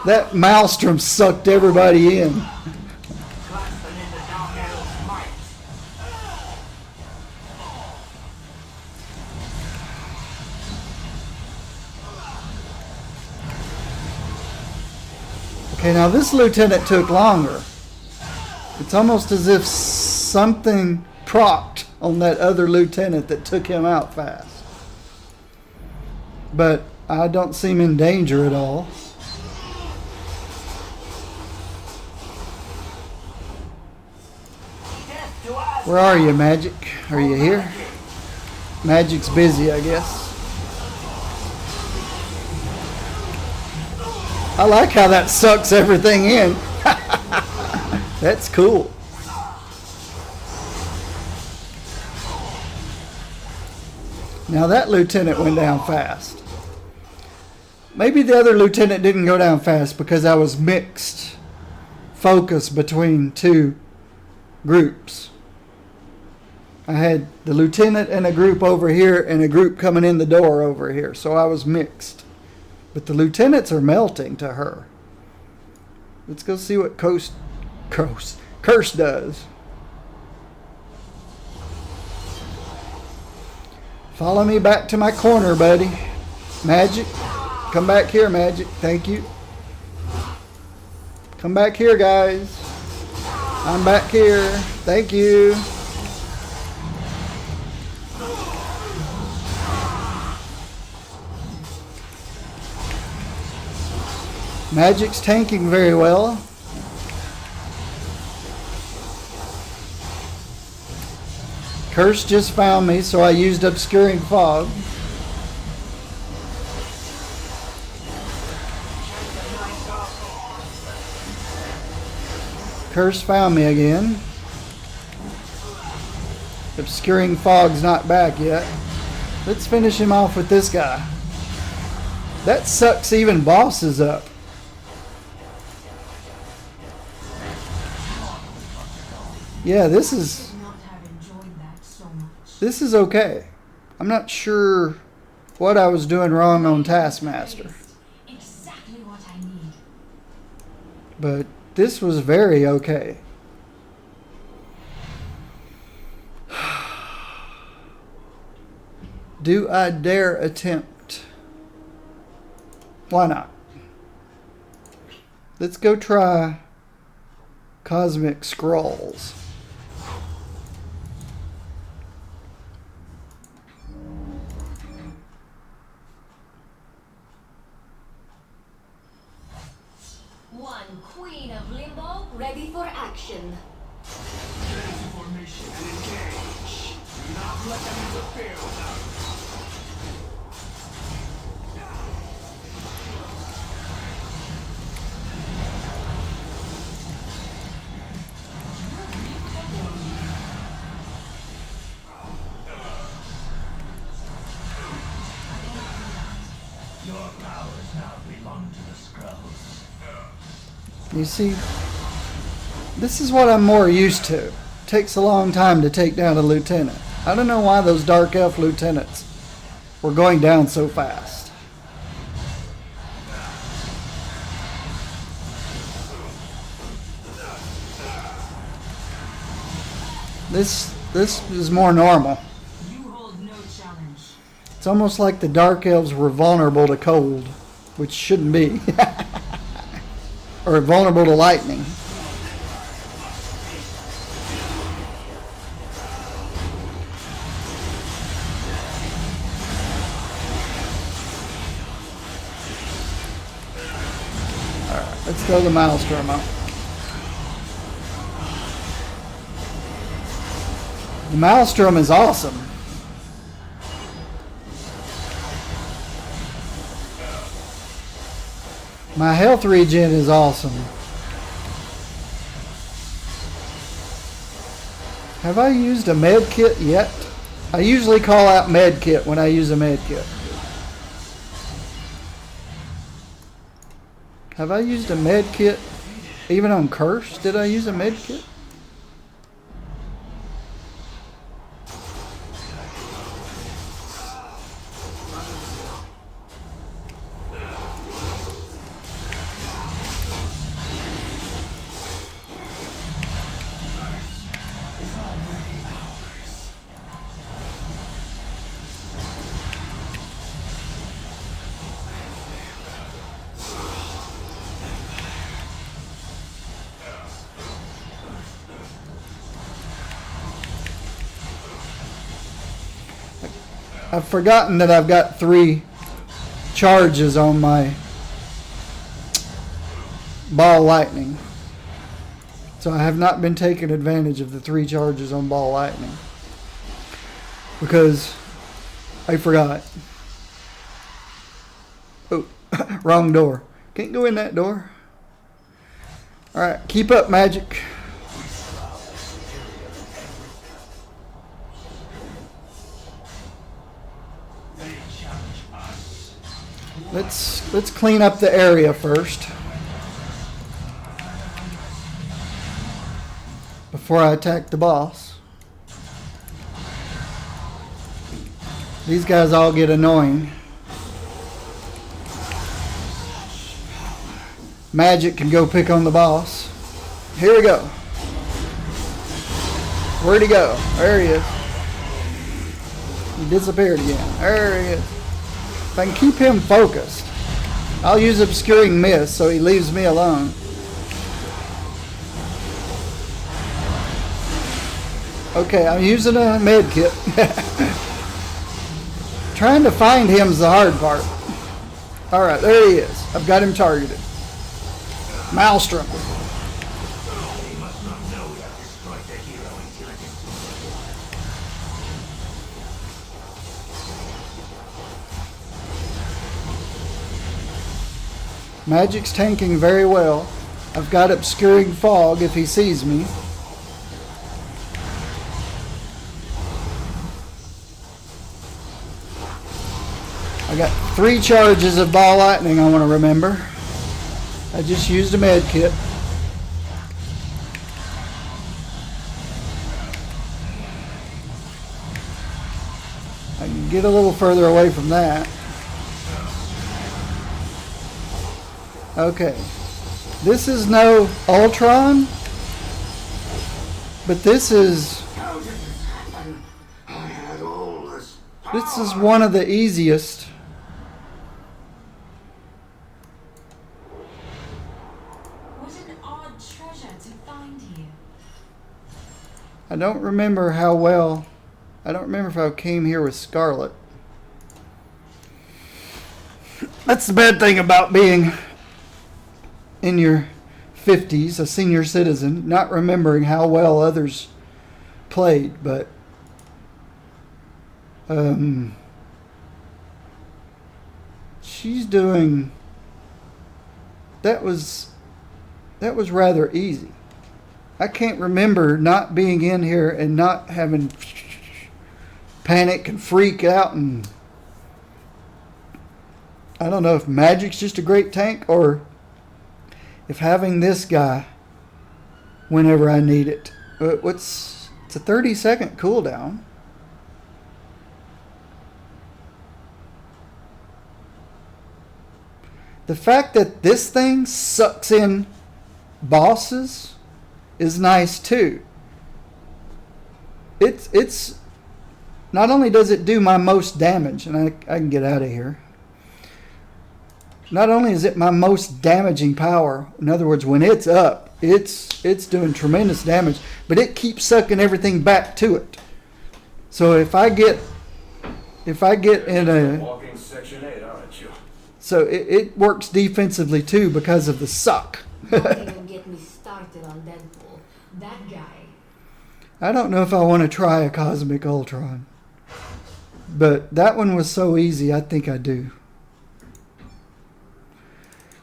That Maelstrom sucked everybody in. Okay, now this lieutenant took longer. It's almost as if something procced on that other lieutenant that took him out fast. But I don't seem in danger at all. Where are you, Magic? Are you here? Magic's busy, I guess. I like how that sucks everything in. That's cool. Now that lieutenant went down fast. Maybe the other lieutenant didn't go down fast because I was mixed focus between two groups. I had the lieutenant and a group over here and a group coming in the door over here. So I was mixed. But the lieutenants are melting to her. Let's go see what Curse does. Follow me back to my corner, buddy. Magic. Come back here, Magic. Thank you. Come back here, guys. I'm back here. Thank you. Magic's tanking very well. Curse just found me, so I used Obscuring Fog. Curse found me again. Obscuring Fog's not back yet. Let's finish him off with this guy. That sucks even bosses up. Yeah, this is okay. I'm not sure what I was doing wrong on Taskmaster. Exactly what I need. But this was very okay. Do I dare attempt? Why not? Let's go try Cosmic Scrolls. One Queen of Limbo ready for action. Formation and engage. Do not let them interfere with us. Your powers now belong to the Skrulls. You see, this is what I'm more used to. Takes a long time to take down a lieutenant. I don't know why those Dark Elf lieutenants were going down so fast. This is more normal. You hold no challenge. It's almost like the Dark Elves were vulnerable to cold, which shouldn't be. Or vulnerable to lightning. Alright, let's throw the Maelstrom out. The Maelstrom is awesome. My health regen is awesome. Have I used a med kit yet? I usually call out med kit when I use a med kit. Have I used a med kit even on Curse? Did I use a med kit? I've forgotten that I've got 3 charges on my ball lightning. So I have not been taking advantage of the 3 charges on ball lightning because I forgot. Oh, wrong door. Can't go in that door. Alright, keep up, Magic. Let's clean up the area first before I attack the boss. These guys all get annoying. Magic can go pick on the boss. Here we go. Where'd he go? There he is. He disappeared again. There he is. If I can keep him focused, I'll use Obscuring Mist so he leaves me alone. Okay, I'm using a med kit. Trying to find him's the hard part. Alright, there he is. I've got him targeted. Maelstrom. They must not know we have destroyed the hero until it is too late. Magic's tanking very well. I've got Obscuring Fog if he sees me. I got 3 charges of ball lightning I want to remember. I just used a med kit. I can get a little further away from that. Okay. This is no Ultron, but this is one of the easiest. I don't remember how well. I don't remember if I came here with Scarlet. That's the bad thing about being in your 50s, a senior citizen, not remembering how well others played, but she's doing. That was rather easy. I can't remember not being in here and not having panic and freak out, and I don't know if Magic's just a great tank or if having this guy whenever I need it. It's a 30-second cooldown. The fact that this thing sucks in bosses is nice too. It's not only does it do my most damage, and I can get out of here. Not only is it my most damaging power, in other words, when it's up, it's doing tremendous damage, but it keeps sucking everything back to it. So if I get in a Walking Section 8, aren't you? so it works defensively too because of the suck. Don't even get me started on Deadpool. That guy. I don't know if I want to try a Cosmic Ultron. But that one was so easy, I think I do.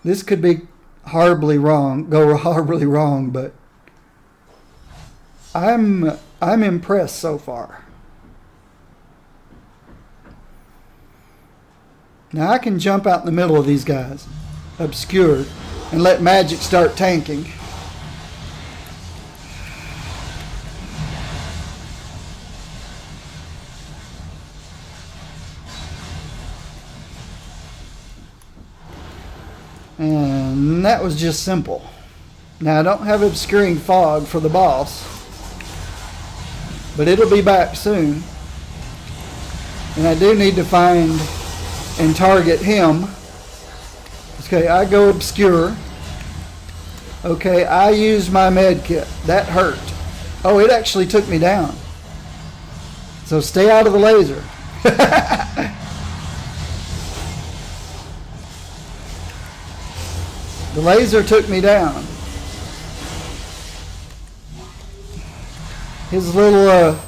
This could be horribly wrong, but I'm impressed so far. Now I can jump out in the middle of these guys, obscured, and let Magic start tanking. And that was just simple. Now I don't have Obscuring Fog for the boss, but it'll be back soon. And I do need to find and target him. Okay, I go Obscure. Okay, I used my med kit. That hurt. Oh, it actually took me down. So stay out of the laser. The laser took me down. His little,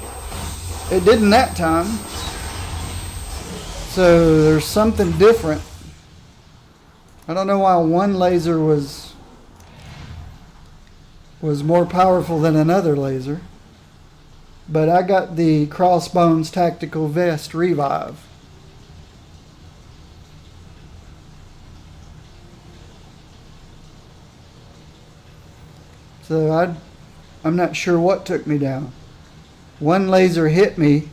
it didn't that time. So there's something different. I don't know why one laser was more powerful than another laser. But I got the Crossbones Tactical Vest Revive. So I'm not sure what took me down. One laser hit me,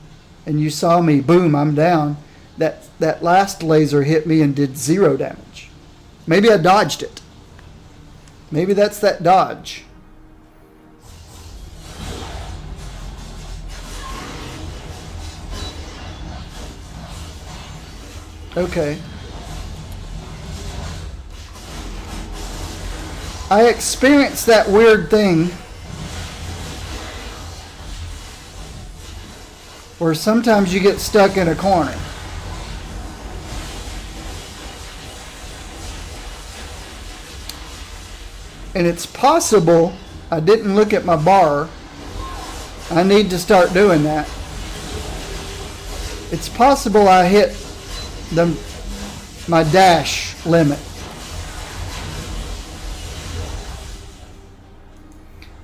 and you saw me, boom, I'm down. That last laser hit me and did 0 damage. Maybe I dodged it. Maybe that's that dodge. Okay. I experienced that weird thing where sometimes you get stuck in a corner. And it's possible I didn't look at my bar. I need to start doing that. It's possible I hit my dash limit.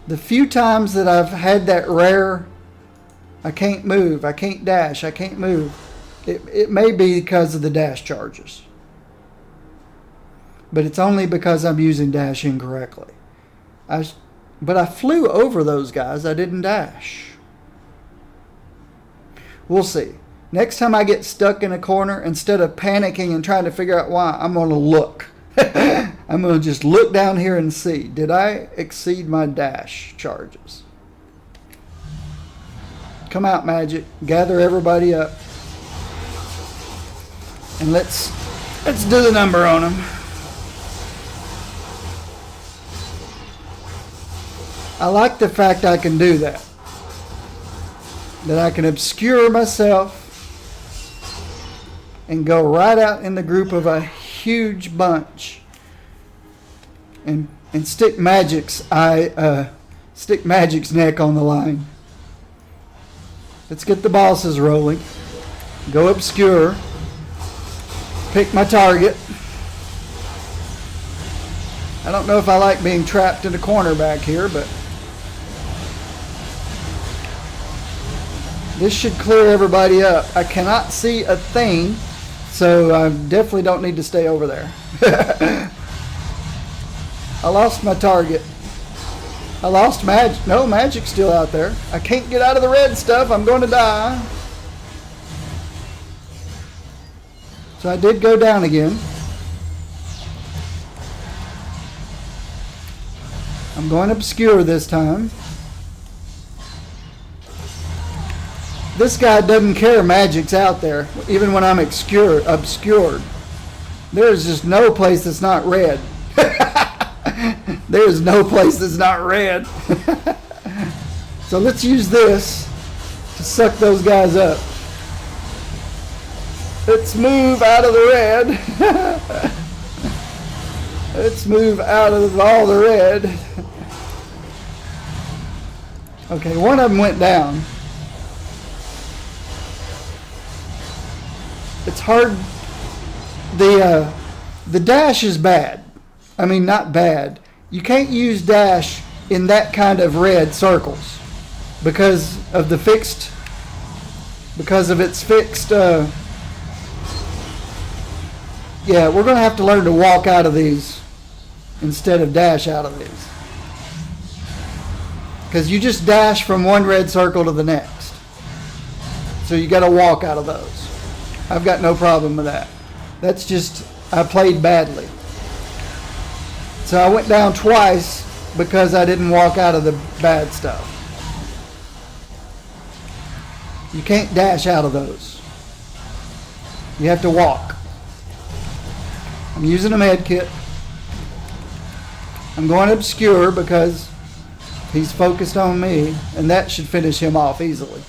The few times that I've had that rare, I can't move, I can't dash, I can't move, it may be because of the dash charges. But it's only because I'm using dash incorrectly. But I flew over those guys, I didn't dash. We'll see. Next time I get stuck in a corner, instead of panicking and trying to figure out why, I'm going to look. I'm going to just look down here and see. Did I exceed my dash charges? Come out, Magic. Gather everybody up. And let's do the number on them. I like the fact I can do that. That I can obscure myself and go right out in the group of a huge bunch and stick Magic's neck on the line. Let's get the bosses rolling. Go obscure. Pick my target. I don't know if I like being trapped in a corner back here, but this should clear everybody up. I cannot see a thing, so I definitely don't need to stay over there. I lost my target. I lost Magic. No, Magic's still out there. I can't get out of the red stuff. I'm going to die. So I did go down again. I'm going obscure this time. This guy doesn't care Magic's out there, even when I'm obscured. There's just no place that's not red. There's no place that's not red. So let's use this to suck those guys up. Let's move out of the red. Let's move out of all the red. Okay, one of them went down. It's hard. The dash is bad. I mean, not bad. You can't use dash in that kind of red circles because of its fixed. Yeah, we're going to have to learn to walk out of these instead of dash out of these. Because you just dash from one red circle to the next. So you got to walk out of those. I've got no problem with that. That's just, I played badly. So I went down twice because I didn't walk out of the bad stuff. You can't dash out of those. You have to walk. I'm using a med kit. I'm going obscure because he's focused on me, and that should finish him off easily.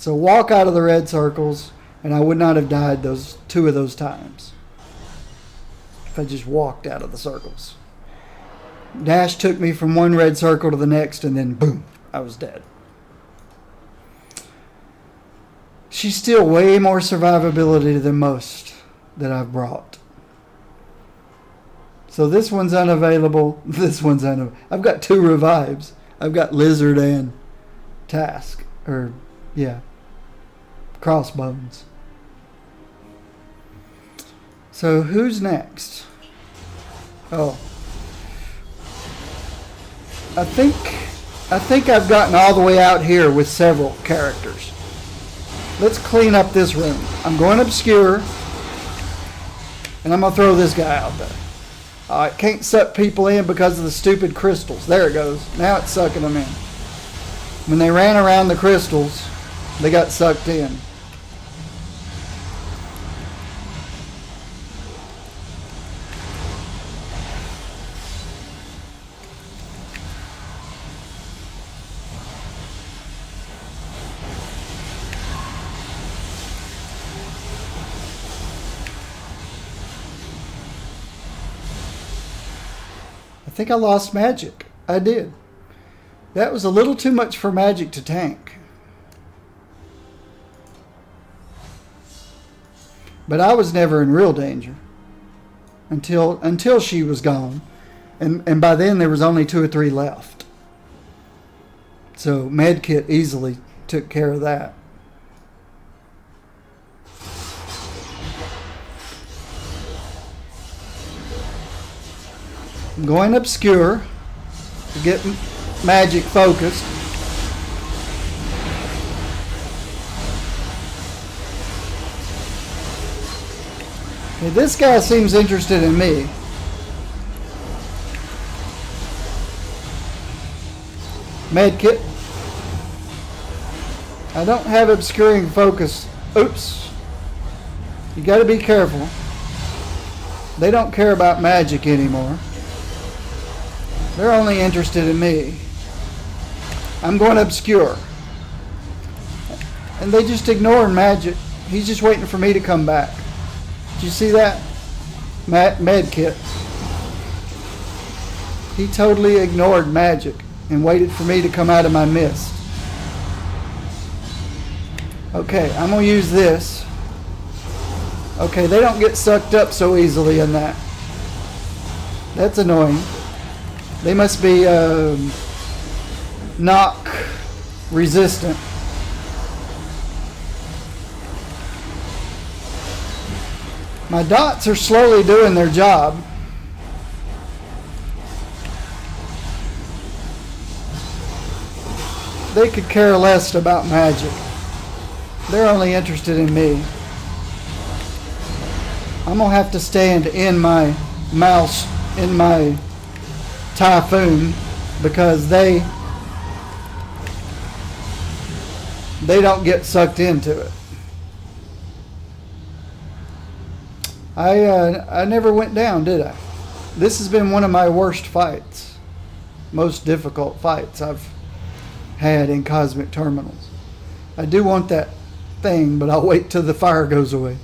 So walk out of the red circles, and I would not have died those 2 of those times if I just walked out of the circles. Dash took me from one red circle to the next, and then boom, I was dead. She's still way more survivability than most that I've brought. So this one's unavailable. This one's unavailable. I've got 2 revives. I've got Lizard and Task. Crossbones. So who's next? Oh. I think I've gotten all the way out here with several characters. Let's clean up this room. I'm going obscure, and I'm going to throw this guy out there. I can't suck people in because of the stupid crystals. There it goes. Now it's sucking them in. When they ran around the crystals, they got sucked in. I think I lost magic. I did. That was a little too much for magic to tank. But I was never in real danger until she was gone. And by then there was only 2 or 3 left. So Medkit easily took care of that. I'm going obscure to get magic focused. Okay, this guy seems interested in me. Medkit. I don't have obscuring focus. Oops. You got to be careful. They don't care about magic anymore. They're only interested in me. I'm going obscure. And they just ignored magic. He's just waiting for me to come back. Did you see that? Medkit. He totally ignored magic and waited for me to come out of my mist. Okay, I'm going to use this. Okay, they don't get sucked up so easily in that. That's annoying. They must be knock resistant. My dots are slowly doing their job. They could care less about magic. They're only interested in me. I'm going to have to stand in my mouse, in my Typhoon, because they don't get sucked into it. I never went down, did I? This has been one of my worst fights. Most difficult fights I've had in Cosmic Terminals. I do want that thing, but I'll wait till the fire goes away.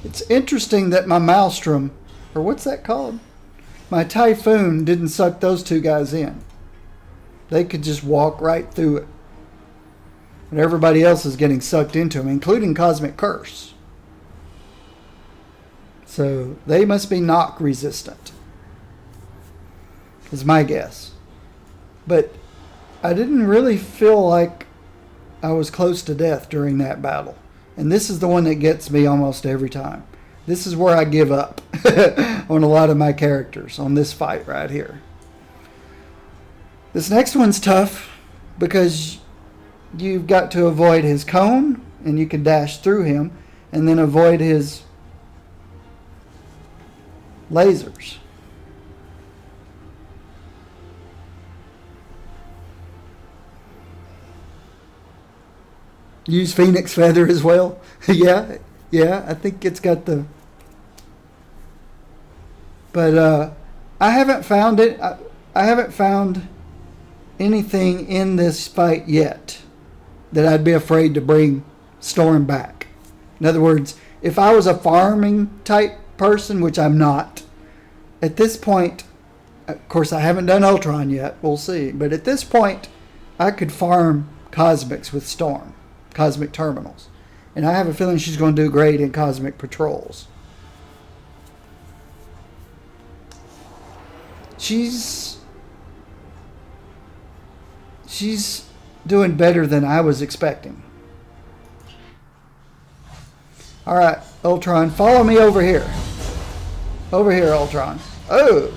It's interesting that my Maelstrom, or what's that called? My Typhoon didn't suck those 2 guys in. They could just walk right through it. But everybody else is getting sucked into them, including Cosmic Curse. So they must be knock resistant, is my guess. But I didn't really feel like I was close to death during that battle. And this is the one that gets me almost every time. This is where I give up on a lot of my characters, on this fight right here. This next one's tough because you've got to avoid his cone, and you can dash through him, and then avoid his lasers. Use Phoenix Feather as well. yeah, I think it's got the... But I haven't found it. I haven't found anything in this fight yet that I'd be afraid to bring Storm back. In other words, if I was a farming type person, which I'm not, at this point, of course I haven't done Ultron yet, we'll see, but at this point I could farm Cosmics with Storm, Cosmic Terminals. And I have a feeling she's going to do great in Cosmic Patrols. She's doing better than I was expecting. Alright, Ultron, follow me over here. Over here, Ultron. Oh!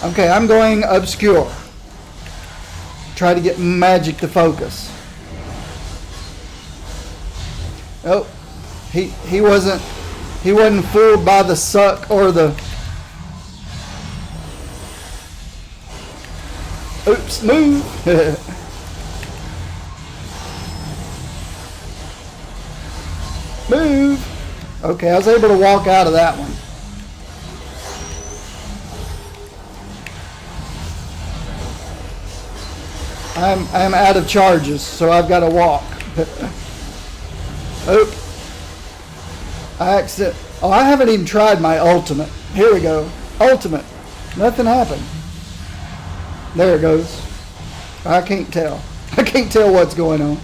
Okay, I'm going obscure. Try to get magic to focus. Oh, he wasn't fooled by the suck or the. Oops, move. Move. Okay, I was able to walk out of that one. I'm out of charges, so I've got to walk. Oh, I haven't even tried my ultimate. Here we go. Ultimate. Nothing happened. There it goes. I can't tell. I can't tell what's going on.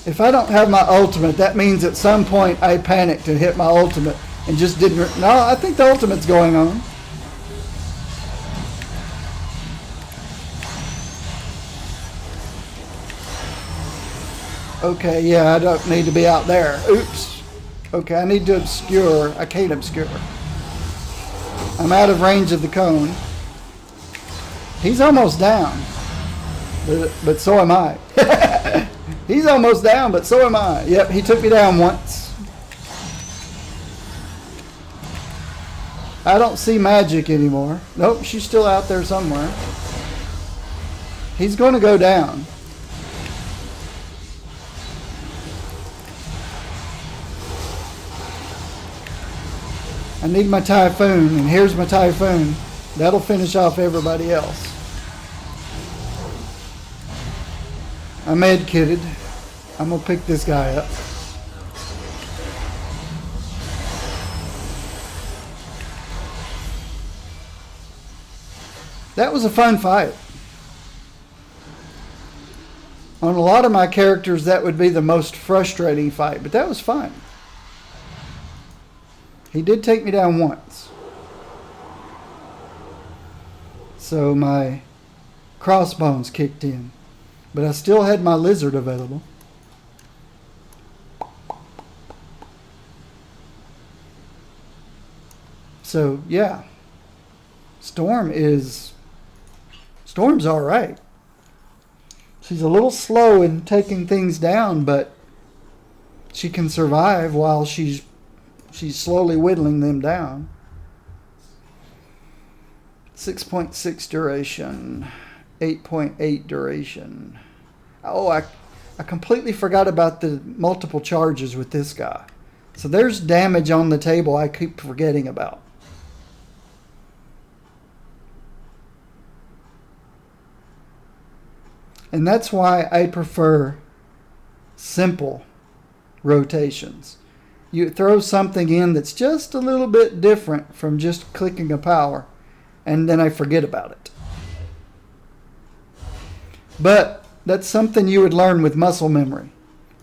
If I don't have my ultimate, that means at some point I panicked and hit my ultimate and just didn't. No, I think the ultimate's going on. Okay, yeah, I don't need to be out there. Oops. Okay, I need to obscure. I can't obscure. I'm out of range of the cone. He's almost down. But so am I. He's almost down, but so am I. Yep, he took me down once. I don't see magic anymore. Nope, she's still out there somewhere. He's going to go down. I need my Typhoon, and here's my Typhoon. That'll finish off everybody else. I'm med-kitted. I'm going to pick this guy up. That was a fun fight. On a lot of my characters, that would be the most frustrating fight, but that was fun. He did take me down once. So my crossbones kicked in. But I still had my lizard available. So, yeah. Storm's alright. She's a little slow in taking things down, but she can survive while she's slowly whittling them down. 6.6 duration. 8.8 duration. Oh, I completely forgot about the multiple charges with this guy. So there's damage on the table I keep forgetting about. And that's why I prefer simple rotations. You throw something in that's just a little bit different from just clicking a power, and then I forget about it. But that's something you would learn with muscle memory.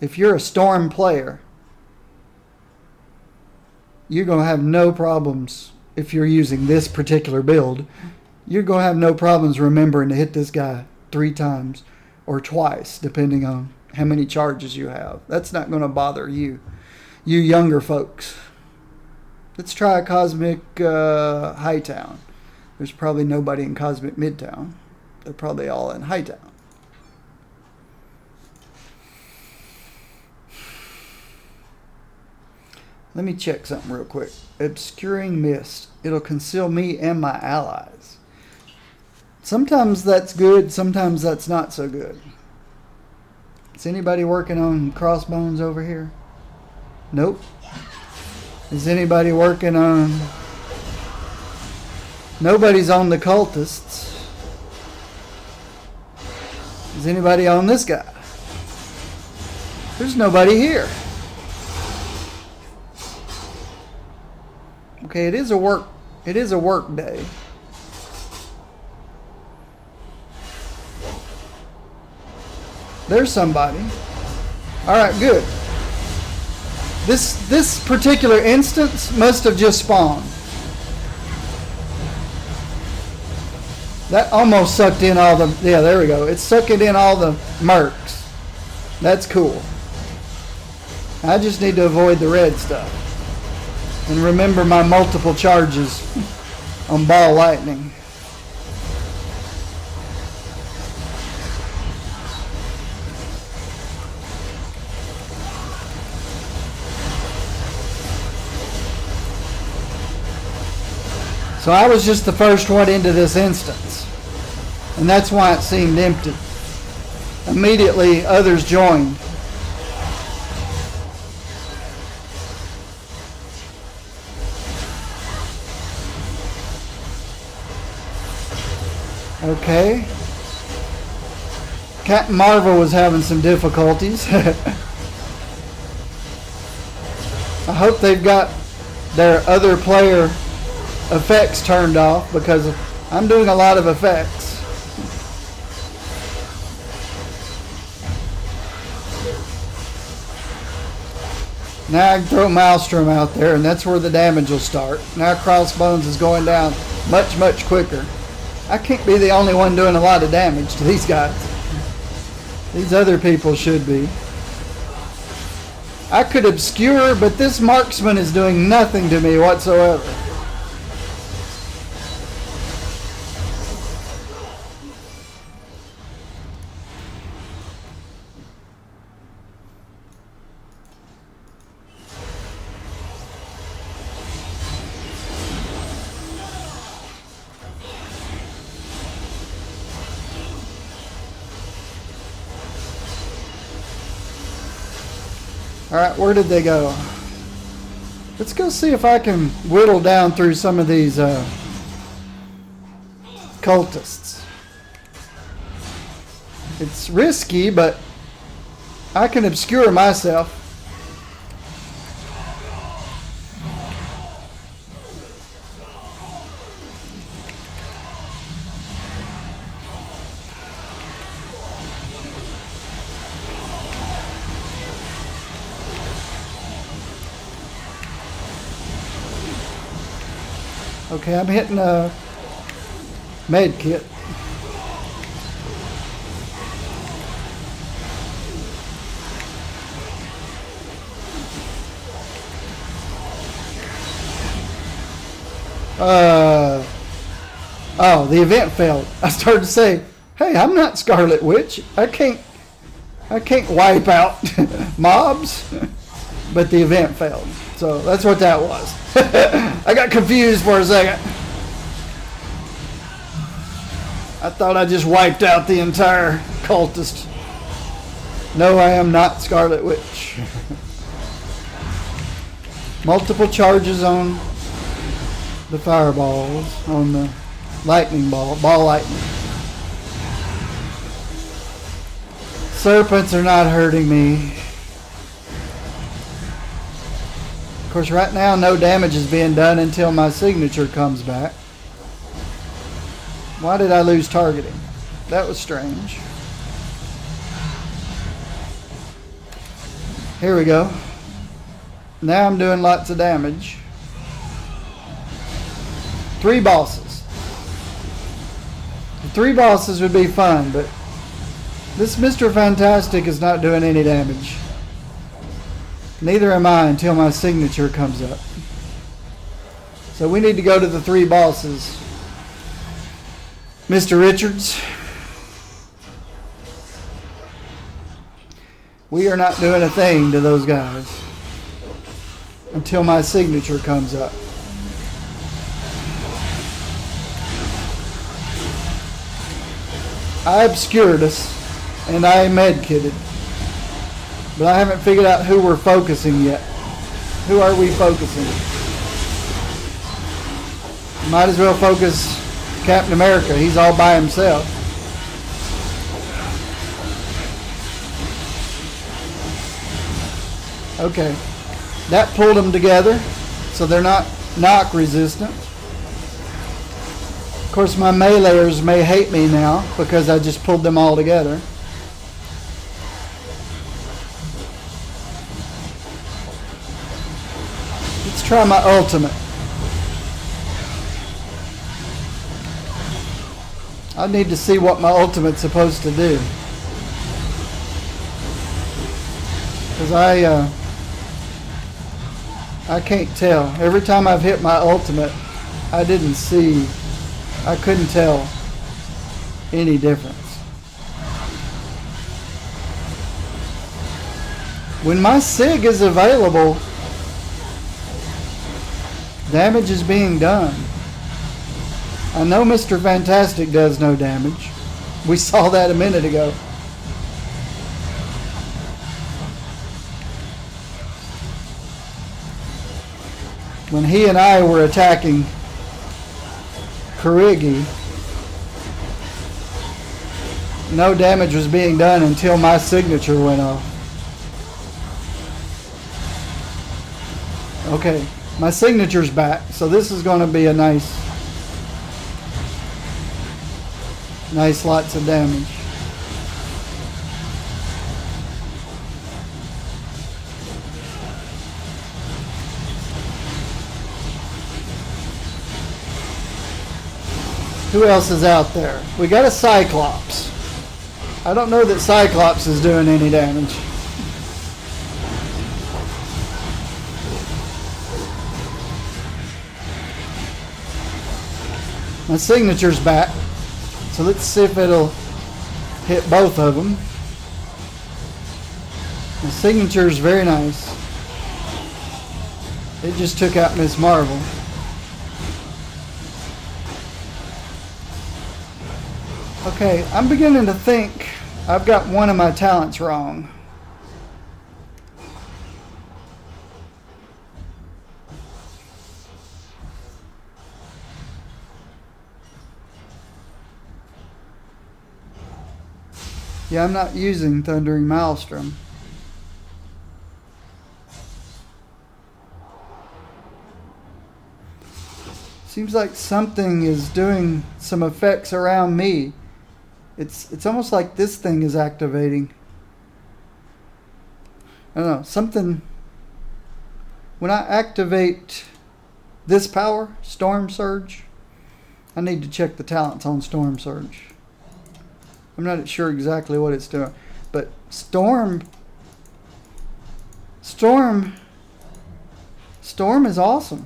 If you're a Storm player, you're going to have no problems if you're using this particular build. You're going to have no problems remembering to hit this guy 3 times or twice, depending on how many charges you have. That's not going to bother you younger folks. Let's try a Cosmic Hightown. There's probably nobody in Cosmic Midtown. They're probably all in Hightown. Let me check something real quick. Obscuring Mist. It'll conceal me and my allies. Sometimes that's good, sometimes that's not so good. Is anybody working on crossbones over here? Nope. Is anybody working on... Nobody's on the cultists. Is anybody on this guy? There's nobody here. Okay, it is a work day. There's somebody. Alright, good. This particular instance must have just spawned. That almost sucked in all the... Yeah, there we go. It's sucking in all the mercs. That's cool. I just need to avoid the red stuff. And remember my multiple charges on ball lightning. So I was just the first one into this instance. And that's why it seemed empty. Immediately others joined. Okay. Captain Marvel was having some difficulties. I hope they've got their other player effects turned off, because I'm doing a lot of effects. Now I can throw Maelstrom out there, and that's where the damage will start. Now Crossbones is going down much, much quicker. I can't be the only one doing a lot of damage to these guys. These other people should be. I could obscure, but this marksman is doing nothing to me whatsoever. Alright, where did they go? Let's go see if I can whittle down through some of these cultists. It's risky, but I can obscure myself. Okay, I'm hitting a med kit. Oh, the event failed. I started to say, hey, I'm not Scarlet Witch. I can't wipe out mobs. But the event failed. So that's what that was. I got confused for a second. I thought I just wiped out the entire cultist. No, I am not Scarlet Witch. Multiple charges on the fireballs, on the lightning ball lightning. Serpents are not hurting me. Of course, right now no damage is being done until my signature comes back. Why did I lose targeting? That was strange. Here we go. Now I'm doing lots of damage. 3 bosses. The 3 bosses would be fun, but this Mr. Fantastic is not doing any damage. Neither am I until my signature comes up. So we need to go to the 3 bosses. Mr. Richards, we are not doing a thing to those guys until my signature comes up. I obscured us and I med-kitted. But I haven't figured out who we're focusing yet. Who are we focusing? Might as well focus Captain America. He's all by himself. Okay. That pulled them together, so they're not knock resistant. Of course, my meleeers may hate me now because I just pulled them all together. Let's try my ultimate. I need to see what my ultimate's supposed to do. Because I can't tell. Every time I've hit my ultimate, I couldn't tell any difference. When my SIG is available, damage is being done. I know Mr. Fantastic does no damage. We saw that a minute ago. When he and I were attacking Karigi, no damage was being done until my signature went off. Okay, my signature's back, so this is going to be a nice lots of damage. Who else is out there? We got a Cyclops. I don't know that Cyclops is doing any damage. My signature's back. So let's see if it'll hit both of them. The signature is very nice. It just took out Miss Marvel. Okay, I'm beginning to think I've got one of my talents wrong. Yeah, I'm not using Thundering Maelstrom. Seems like something is doing some effects around me. It's almost like this thing is activating. I don't know, something. When I activate this power, Storm Surge, I need to check the talents on Storm Surge. I'm not sure exactly what it's doing, but Storm is awesome.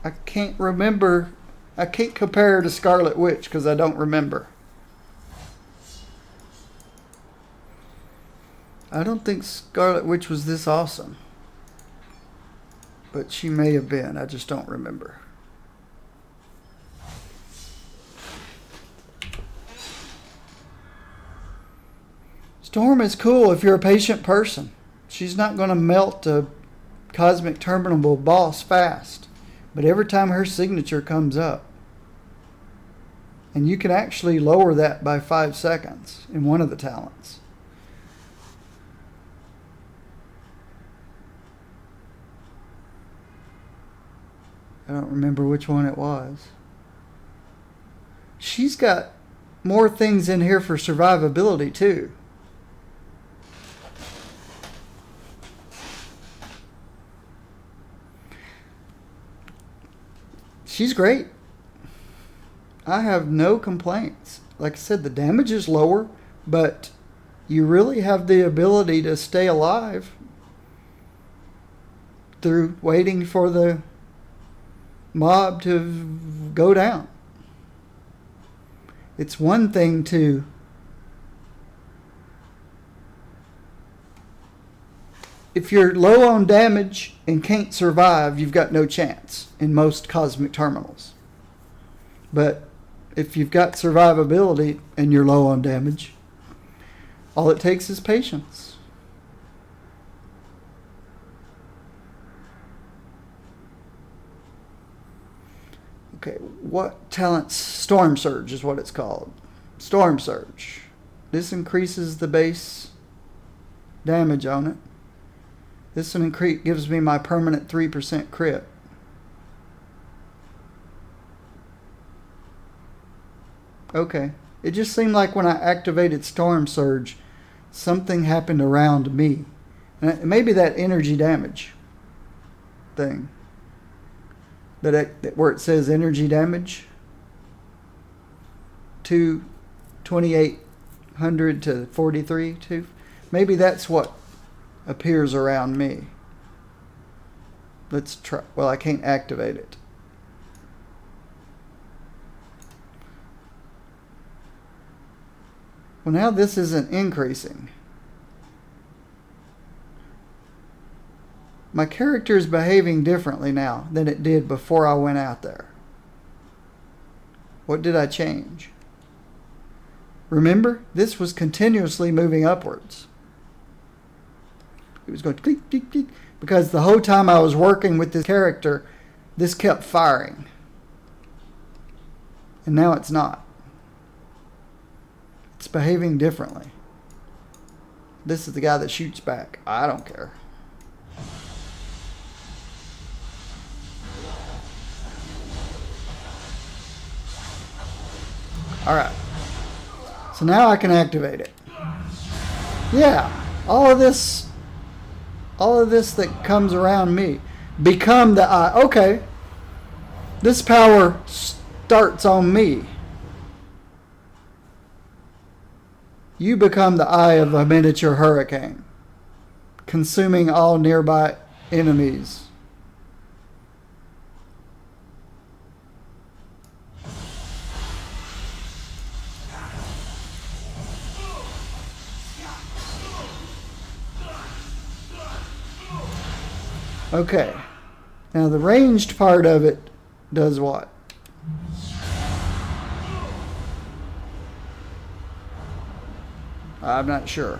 I can't remember. I can't compare to Scarlet Witch because I don't remember. I don't think Scarlet Witch was this awesome, but she may have been. I just don't remember. Storm is cool if you're a patient person. She's not going to melt a cosmic terminal boss fast. But every time her signature comes up, and you can actually lower that by 5 seconds in one of the talents. I don't remember which one it was. She's got more things in here for survivability too. She's great. I have no complaints. Like I said, the damage is lower, but you really have the ability to stay alive through waiting for the mob to go down. It's one thing to if you're low on damage and can't survive, you've got no chance in most cosmic terminals. But if you've got survivability and you're low on damage, all it takes is patience. what talents? Storm Surge is what it's called. Storm Surge. This increases the base damage on it. This one gives me my permanent 3% crit. Okay. It just seemed like when I activated Storm Surge, something happened around me. And maybe that energy damage thing. Where it says energy damage. 2800 to 43. Maybe that's what appears around me. Let's try. Well, I can't activate it. Well, now this isn't increasing. My character is behaving differently now than it did before I went out there. What did I change? Remember, this was continuously moving upwards. It was going click, click, click, because the whole time I was working with this character, this kept firing. And now it's not. It's behaving differently. This is the guy that shoots back. I don't care. Alright. So now I can activate it. Yeah. All of this that comes around me. Become the eye. Okay. This power starts on me. You become the eye of a miniature hurricane, consuming all nearby enemies. Okay. Now the ranged part of it does what? I'm not sure.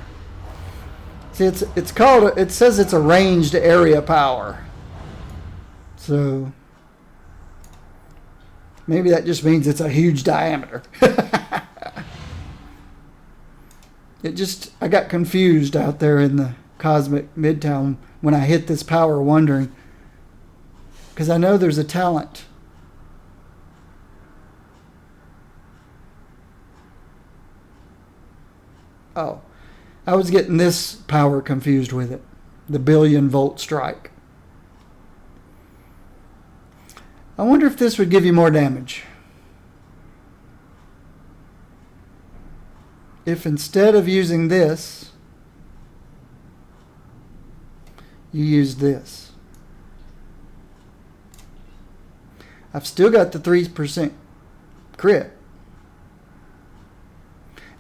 See, it's called. It says it's a ranged area power. So maybe that just means it's a huge diameter. I got confused out there in the Cosmic Midtown when I hit this power, wondering, because I know there's a talent. Oh, I was getting this power confused with it. The 1,000,000,000-volt strike. I wonder if this would give you more damage. If instead of using this, you use this. I've still got the 3% crit.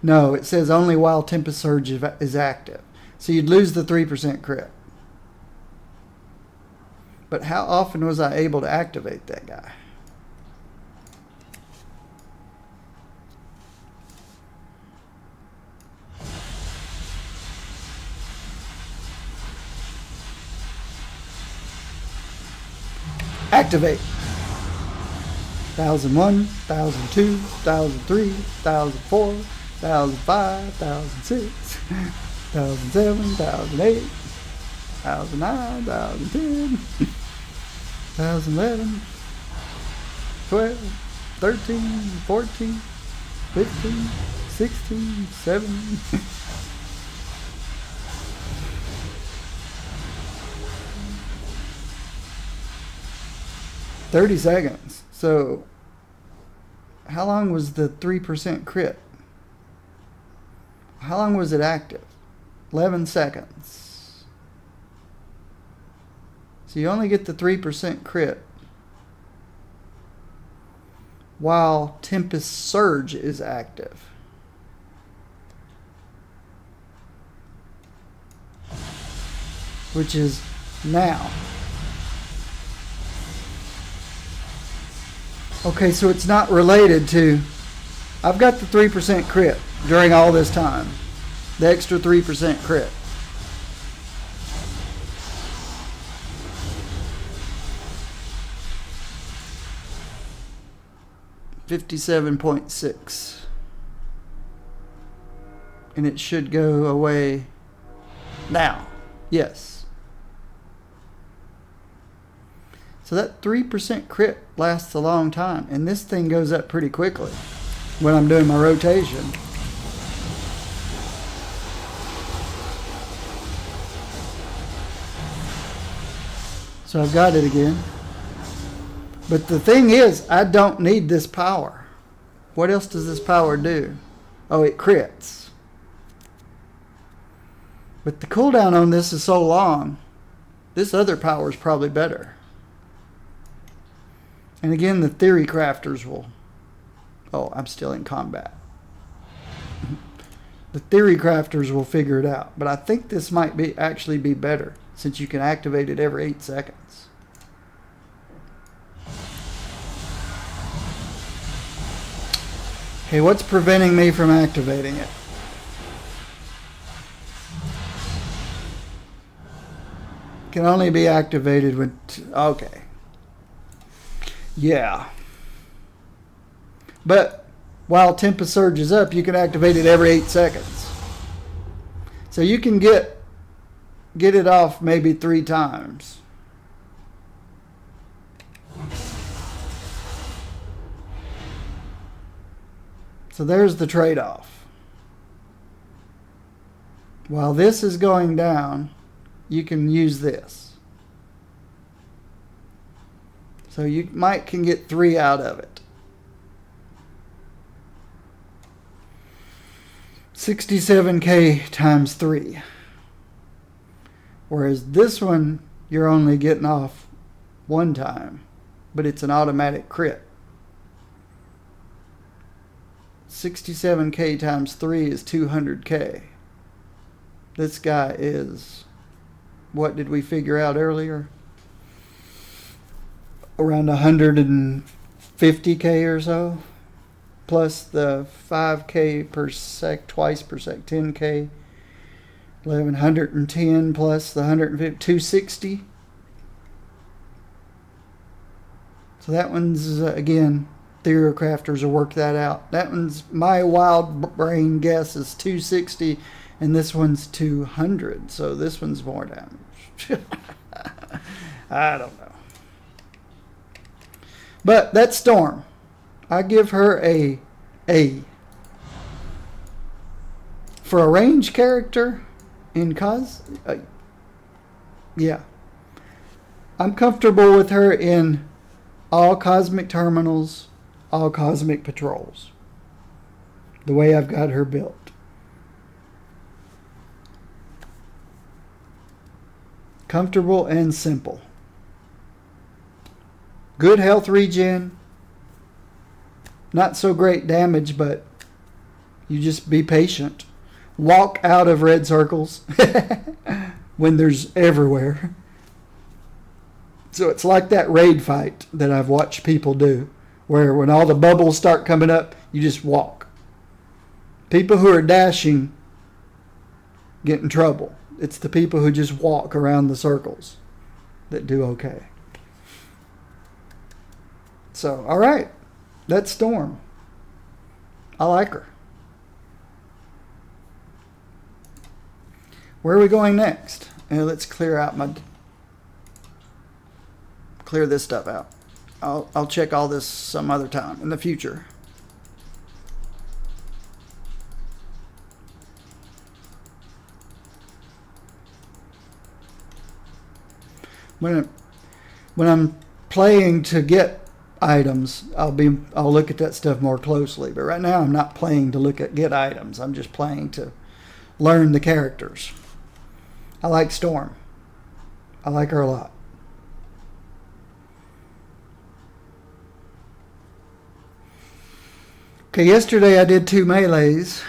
No, it says only while Tempest Surge is active. So you'd lose the 3% crit. But how often was I able to activate that guy? Activate. 1001, 1002, 1003, 1004, 1005, 1006, 1007, 1008, 1009, 1010, 1011, 12, 13, 14, 15, 16, 17. 30 seconds. So how long was the 3% crit? How long was it active? 11 seconds. So you only get the 3% crit while Tempest Surge is active. Which is now. Okay, so it's not related to... I've got the 3% crit during all this time. The extra 3% crit. 57.6. And it should go away now. Yes. So that 3% crit lasts a long time. And this thing goes up pretty quickly when I'm doing my rotation. So I've got it again. But the thing is, I don't need this power. What else does this power do? Oh, it crits. But the cooldown on this is so long, this other power is probably better. And again, the theory crafters will... Oh, I'm still in combat. The theory crafters will figure it out. But I think this might actually be better, since you can activate it every 8 seconds. Okay, what's preventing me from activating it? Can only be activated when... Okay. Yeah. But while Tempest Surge is up, you can activate it every 8 seconds. So you can get it off maybe 3 times. So there's the trade-off. While this is going down, you can use this. So you can get 3 out of it. 67k times 3. Whereas this one, you're only getting off 1 time, but it's an automatic crit. 67k times 3 is 200k. This guy is, what did we figure out earlier? Around 150k or so. Plus the 5k per sec, twice per sec, 10k. 1110 plus the 150, 260. So that one's, again, Theory Crafters will work that out. That one's, my wild brain guess is 260, and this one's 200. So this one's more damage. I don't know. But that's Storm. I give her a A. For a range character in yeah. I'm comfortable with her in all cosmic terminals, all cosmic patrols. The way I've got her built. Comfortable and simple. Good health regen. Not so great damage, but you just be patient. Walk out of red circles when there's everywhere. So it's like that raid fight that I've watched people do, where when all the bubbles start coming up, you just walk. People who are dashing get in trouble. It's the people who just walk around the circles that do okay. So, all right. That's Storm. I like her. Where are we going next? Let's clear this stuff out. I'll check all this some other time in the future. When I'm playing to get items, I'll look at that stuff more closely. But right now I'm not playing to get items. I'm just playing to learn the characters. I like Storm. I like her a lot. Okay, yesterday I did 2 melees.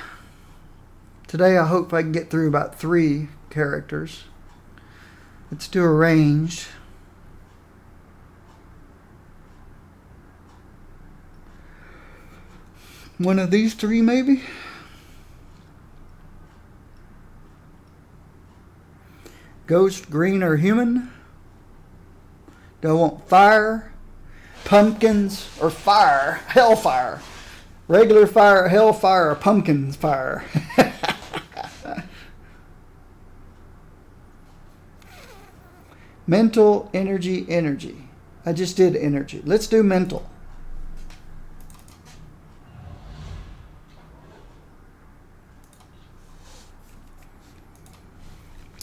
Today I hope I can get through about 3 characters. Let's do a ranged. One of these 3 maybe? Ghost, green, or human? Do I want fire? pumpkins or fire, hellfire. Regular fire, hellfire, or pumpkins fire. Mental, energy. I just did energy. Let's do mental.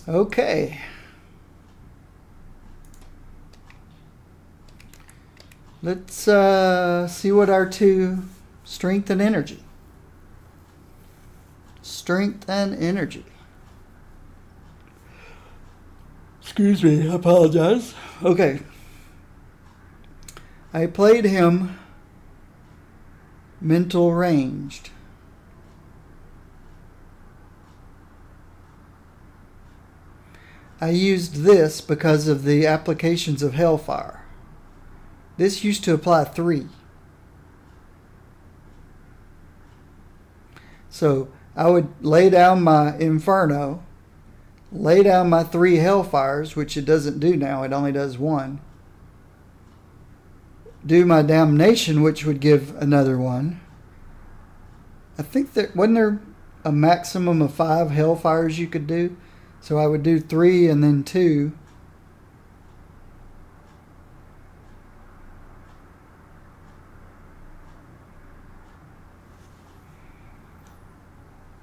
Okay. Let's see what our two strength and energy. Strength and energy. Excuse me, I apologize. Okay. I played him mental ranged. I used this because of the applications of Hellfire. This used to apply 3. So I would lay down my Inferno, lay down my 3 Hellfires, which it doesn't do now, it only does 1. Do my Damnation, which would give another 1. I think that wasn't there a maximum of 5 Hellfires you could do? So I would do 3 and then 2.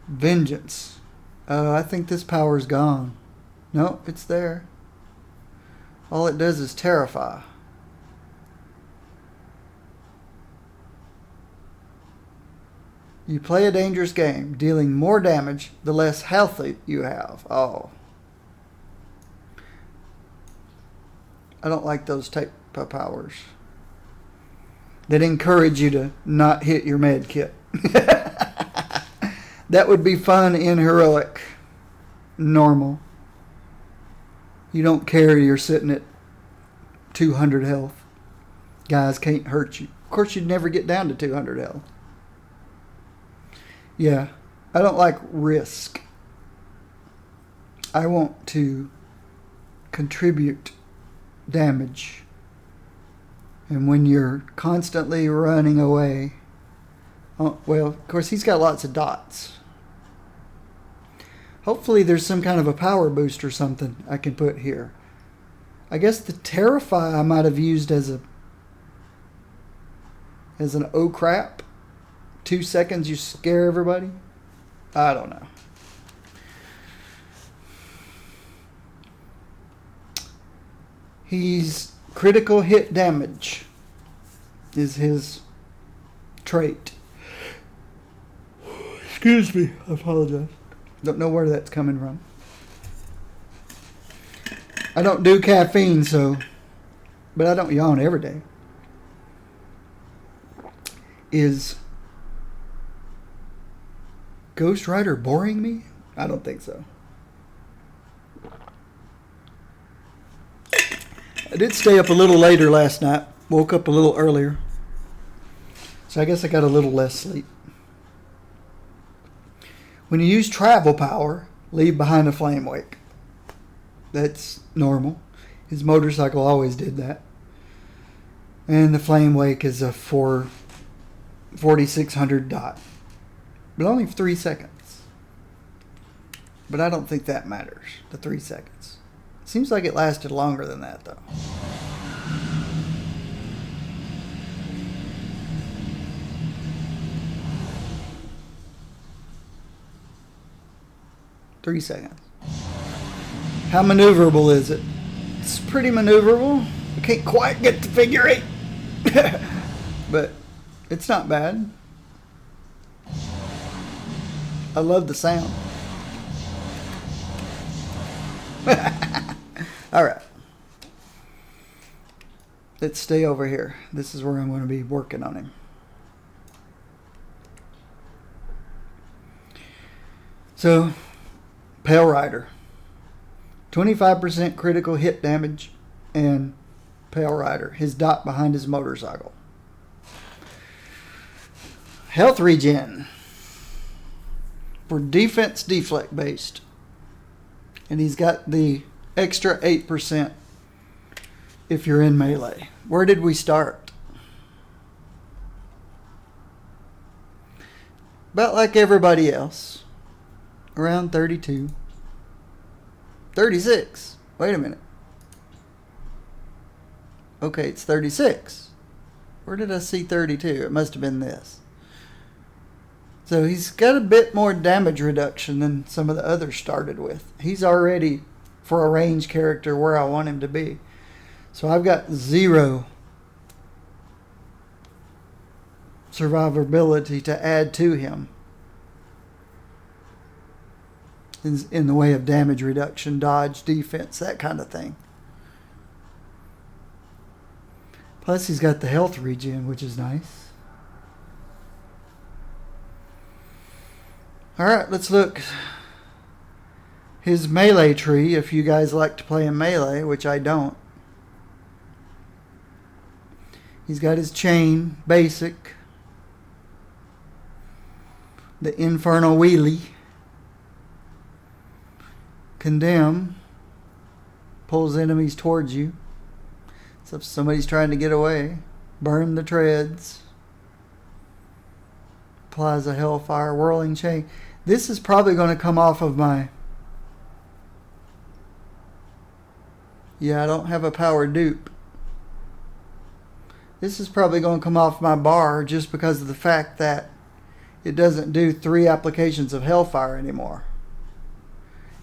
Vengeance. I think this power's gone. No, it's there. All it does is terrify. You play a dangerous game, dealing more damage the less health you have. Oh. I don't like those type of powers that encourage you to not hit your med kit. That would be fun in heroic. Normal. You don't care you're sitting at 200 health. Guys can't hurt you. Of course, you'd never get down to 200 health. Yeah, I don't like risk. I want to contribute damage. And when you're constantly running away, well, of course, he's got lots of dots. Hopefully there's some kind of a power boost or something I can put here. I guess the Terrify I might have used as an oh crap. 2 seconds you scare everybody. I don't know. He's critical hit damage is his trait. Excuse me, I apologize. Don't know where that's coming from. I don't do caffeine, but I don't yawn every day. Is Ghost Rider boring me? I don't think so. I did stay up a little later last night. Woke up a little earlier. So I guess I got a little less sleep. When you use travel power, leave behind a flame wake. That's normal. His motorcycle always did that. And the flame wake is a 4600 dot. But only 3 seconds. But I don't think that matters, the 3 seconds. Seems like it lasted longer than that, though. Three seconds. How maneuverable is it? It's pretty maneuverable. I can't quite get to figure 8. But it's not bad. I love the sound. Alright. Let's stay over here. This is where I'm going to be working on him. So, Pale Rider. 25% critical hit damage and Pale Rider. His dot behind his motorcycle. Health regen. For defense deflect based. And he's got the extra 8% if you're in melee. Where did we start? about like everybody else. Around 32. 36. Wait a minute. Okay, it's 36. Where did I see 32? It must have been this. So he's got a bit more damage reduction than some of the others started with. He's already, for a range character, where I want him to be. So I've got 0 survivability to add to him in the way of damage reduction, dodge, defense, that kind of thing. Plus he's got the health regen, which is nice. Alright, let's look. His melee tree, if you guys like to play in melee, which I don't. He's got his chain, basic. The infernal wheelie. Condemn. Pulls enemies towards you. So if somebody's trying to get away. Burn the treads. Applies a hellfire. Whirling chain. This is probably going to come off of my... Yeah, I don't have a power dupe. This is probably going to come off my bar just because of the fact that it doesn't do 3 applications of hellfire anymore.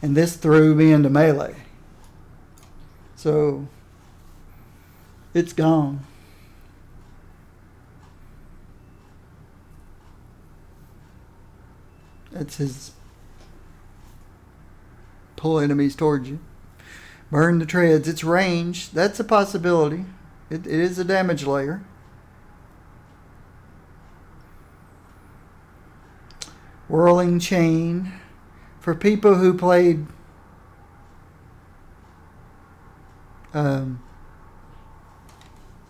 And this threw me into melee. So it's gone. That's his pull enemies towards you. Burn the treads. It's range. That's a possibility. It is a damage layer. Whirling chain. For people who played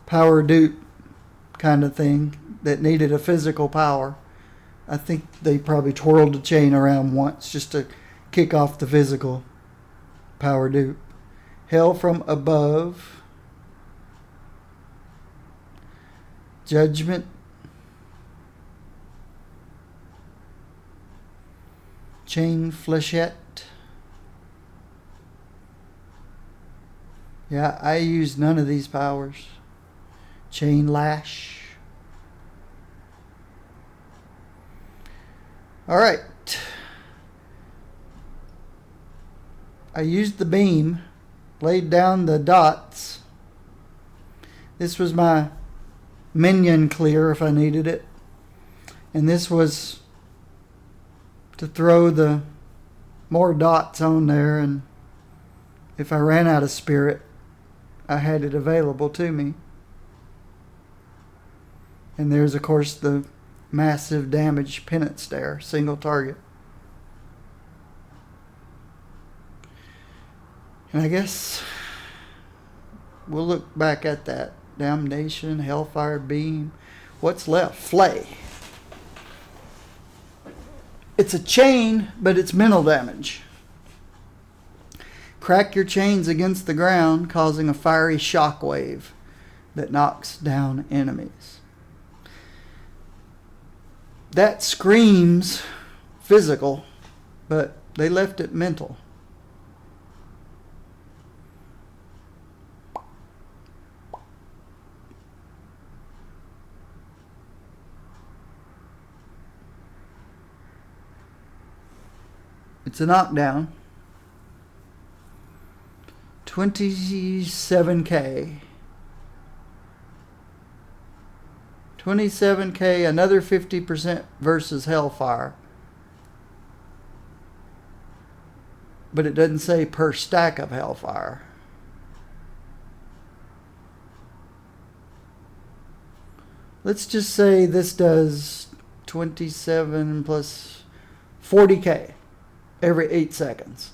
power dupe kind of thing that needed a physical power, I think they probably twirled the chain around once just to kick off the physical power dupe. Hell from above. Judgment. Chain flechette. Yeah, I used none of these powers. Chain lash. Alright. I used the beam. Laid down the dots. This was my minion clear if I needed it. And this was to throw the more dots on there, and if I ran out of spirit, I had it available to me. And there's of course the massive damage penance there, single target. And I guess we'll look back at that. Damnation, Hellfire Beam. What's left? Flay. It's a chain, but it's mental damage. Crack your chains against the ground, causing a fiery shockwave that knocks down enemies. That screams physical, but they left it mental. It's a knockdown. 27k. 27k, another 50% versus Hellfire. But it doesn't say per stack of Hellfire. Let's just say this does 27 plus 40k. Every 8 seconds.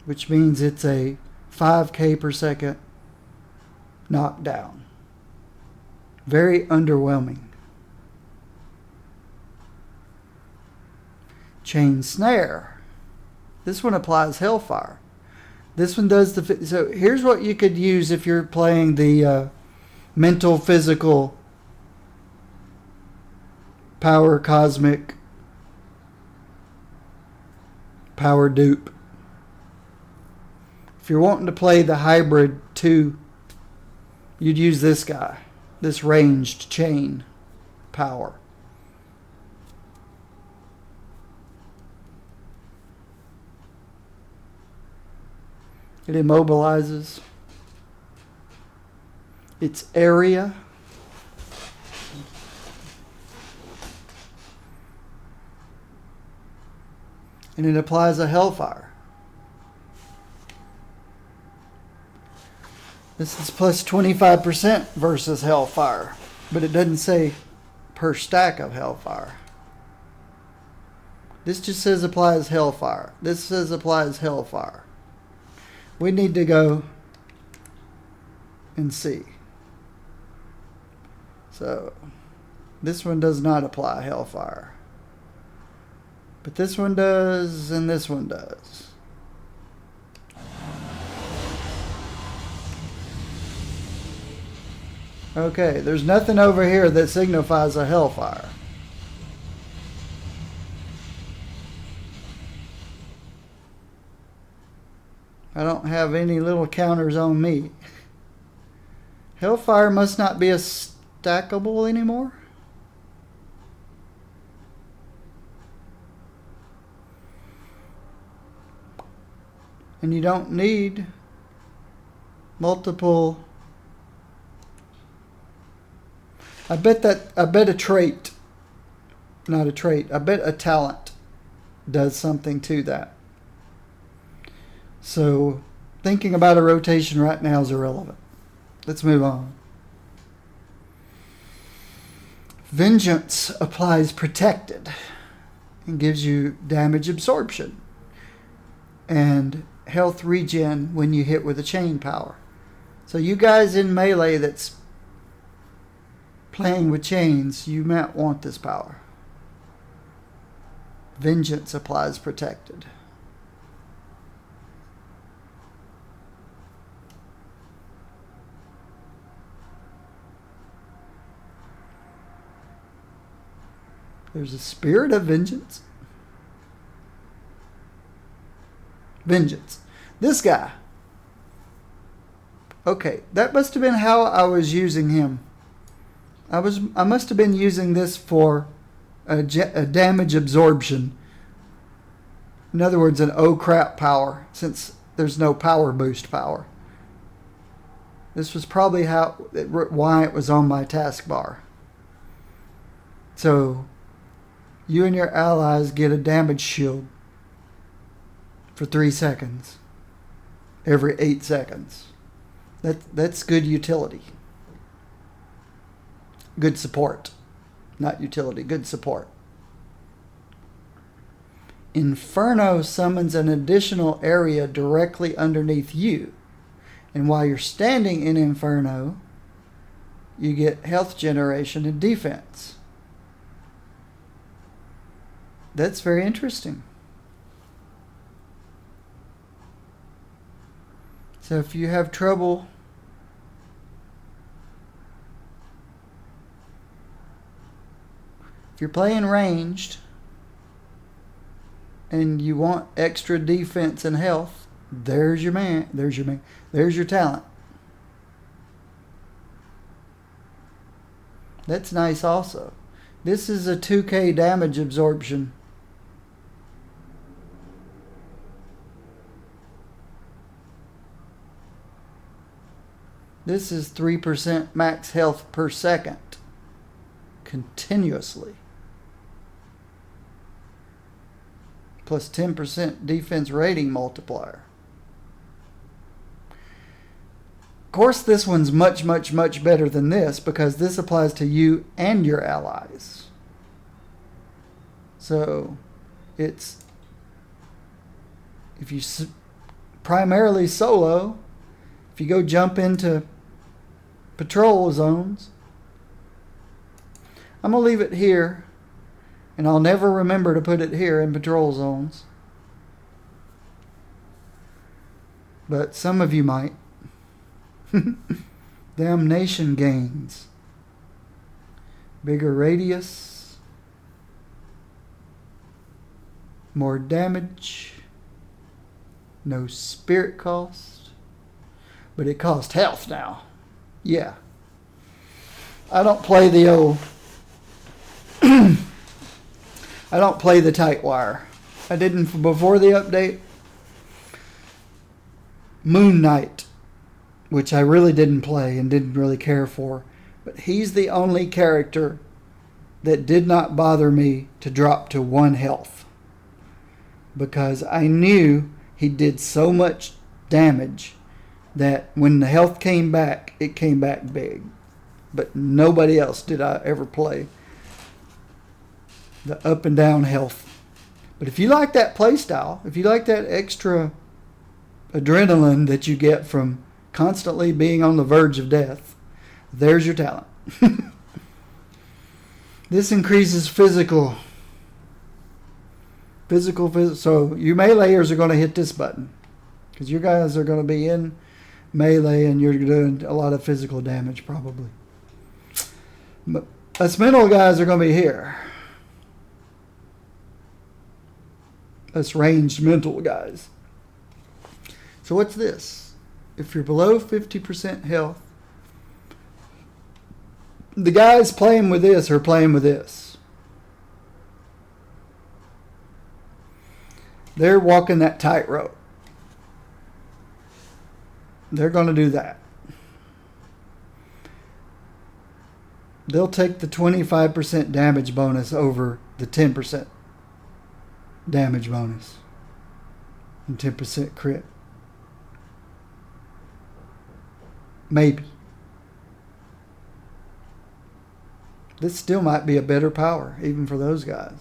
Which means it's a 5k per second knockdown. Very underwhelming. Chain snare. This one applies Hellfire. This one does the... So here's what you could use if you're playing the mental, physical power cosmic, power dupe. If you're wanting to play the hybrid 2, you'd use this guy, this ranged chain power. It immobilizes its area. And it applies a Hellfire. This is plus 25% versus Hellfire, but it doesn't say per stack of Hellfire. This just says applies Hellfire. This says applies Hellfire. We need to go and see. So, this one does not apply Hellfire. But this one does, and this one does. Okay, there's nothing over here that signifies a Hellfire. I don't have any little counters on me. Hellfire must not be a stackable anymore. And you don't need multiple. I bet a trait, not a trait, I bet a talent does something to that. So thinking about a rotation right now is irrelevant. Let's move on. Vengeance applies protected and gives you damage absorption and health regen when you hit with a chain power. So you guys in melee that's playing with chains, you might want this power. Vengeance applies protected. There's a spirit of vengeance. Vengeance. This guy. Okay, that must have been how I was using him. I must have been using this for a damage absorption. In other words, an oh crap power, since there's no power boost power. This was probably why it was on my taskbar. So, you and your allies get a damage shield for 3 seconds. Every 8 seconds. That's good utility. Good support. Not utility, good support. Inferno summons an additional area directly underneath you. And while you're standing in Inferno, you get health generation and defense. That's very interesting. So if you have trouble if you're playing ranged and you want extra defense and health, there's your man. There's your talent. That's nice also. This is a 2k damage absorption. This is 3% max health per second. Continuously. Plus 10% defense rating multiplier. Of course, this one's much, much, much better than this because this applies to you and your allies. So, it's if you primarily solo, if you go jump into patrol zones, I'm going to leave it here, and I'll never remember to put it here in patrol zones. But some of you might. Damnation gains. Bigger radius, More damage. No spirit cost. But it costs health now. Yeah. I don't play the old... I don't play the tight wire. I didn't before the update. Moon Knight, which I really didn't play and didn't really care for. But he's the only character that did not bother me to drop to 1 health. Because I knew he did so much damage that when the health came back, it came back big. But nobody else did I ever play the up and down health. But if you like that playstyle, if you like that extra adrenaline that you get from constantly being on the verge of death, there's your talent. This increases physical. So you meleeers are going to hit this button. Because you guys are going to be in melee and you're doing a lot of physical damage probably. But us mental guys are going to be here. Us ranged mental guys. So what's this? If you're below 50% health, the guys playing with this are playing with this. They're walking that tightrope. They're going to do that. They'll take the 25% damage bonus over the 10% damage bonus and 10% crit. Maybe. This still might be a better power, even for those guys.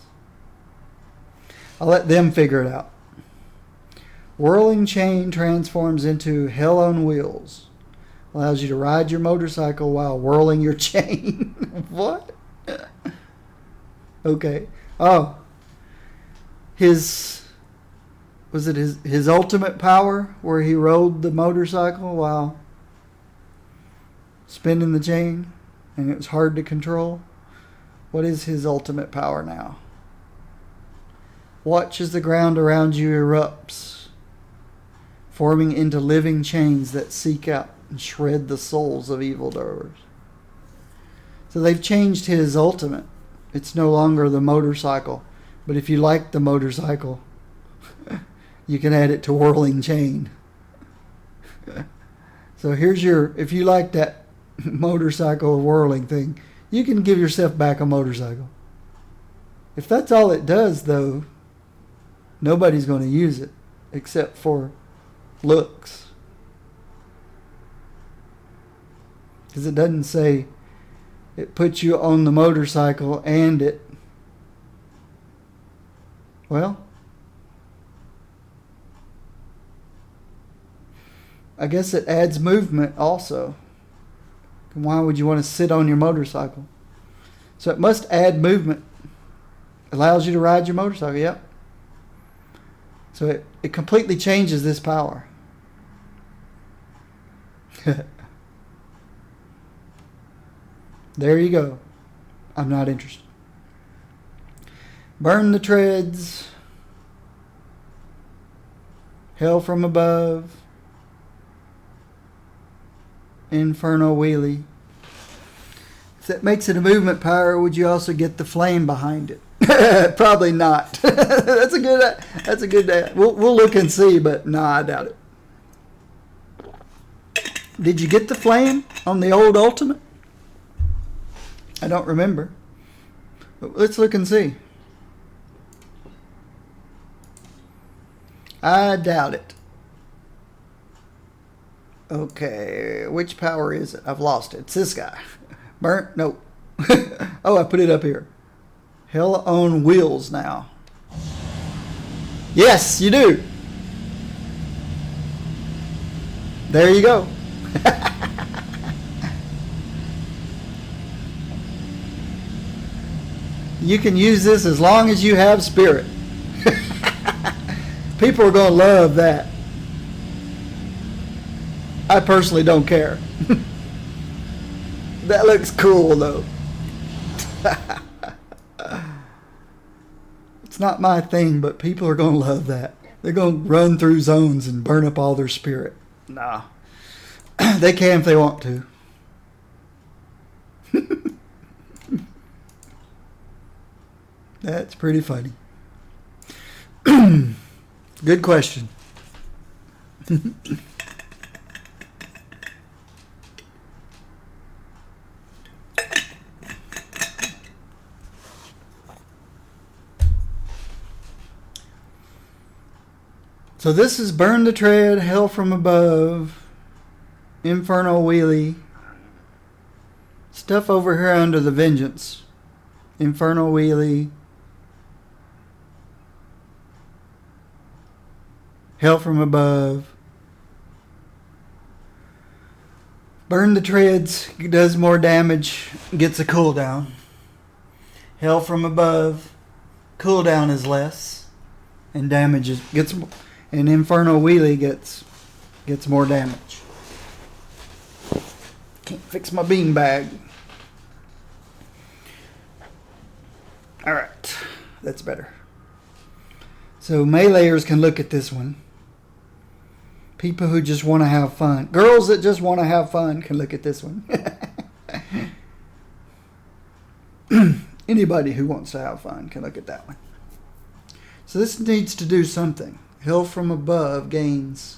I'll let them figure it out. Whirling Chain transforms into Hell on Wheels. Allows you to ride your motorcycle while whirling your chain. What? Okay. Oh. His ultimate power where he rode the motorcycle while spinning the chain and it was hard to control? What is his ultimate power now? Watch as the ground around you erupts, forming into living chains that seek out and shred the souls of evildoers. So they've changed his ultimate. It's no longer the motorcycle. But if you like the motorcycle, you can add it to Whirling Chain. So here's your, if you like that motorcycle whirling thing, you can give yourself back a motorcycle. If that's all it does, though, nobody's going to use it except for looks. Because it doesn't say it puts you on the motorcycle and it, well, I guess it adds movement also. Why would you want to sit on your motorcycle? So it must add movement. Allows you to ride your motorcycle, yep. So it completely changes this power. There you go. I'm not interested. Burn the treads. Hell from above. Inferno wheelie. If that makes it a movement power, would you also get the flame behind it? Probably not. That's a good. We'll look and see, but no, I doubt it. Did you get the flame on the old Ultimate? I don't remember. But let's look and see. I doubt it. Okay, which power is it? I've lost it. It's this guy. Burnt? Nope. Oh, I put it up here. Hell on wheels now. Yes, you do. There you go. You can use this as long as you have spirit. People are going to love that. I personally don't care. That looks cool though. It's not my thing, but people are going to love that. They're going to run through zones and burn up all their spirit. Nah. They can if they want to. That's pretty funny. Good question. So this is Burn the Tread, Hell from Above, Inferno Wheelie. Stuff over here under the Vengeance. Inferno Wheelie. Hell from Above. Burn the Treads does more damage, gets a cooldown. Hell from Above, cooldown is less, and damage gets more. And Inferno Wheelie gets more damage. Can't fix my beanbag. Alright, that's better. So meleeers can look at this one. People who just want to have fun. Girls that just want to have fun can look at this one. Anybody who wants to have fun can look at that one. So this needs to do something. Hell from Above gains.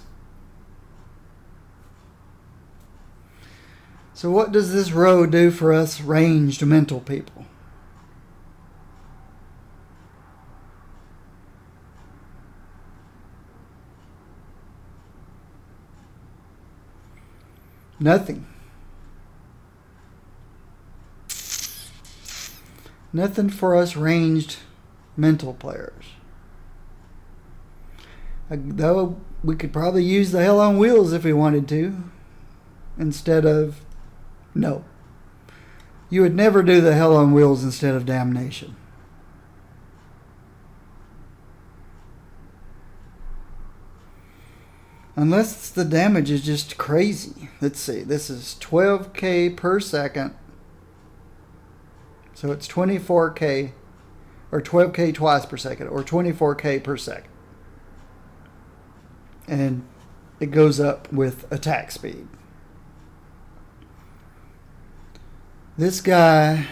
So what does this row do for us ranged mental people? Nothing. Nothing for us ranged mental players. Though we could probably use the Hell on Wheels if we wanted to. Instead of... No. You would never do the Hell on Wheels instead of Damnation. Unless the damage is just crazy. Let's see. This is 12k per second. So it's 24k. Or 12k twice per second. Or 24k per second. And it goes up with attack speed. This guy...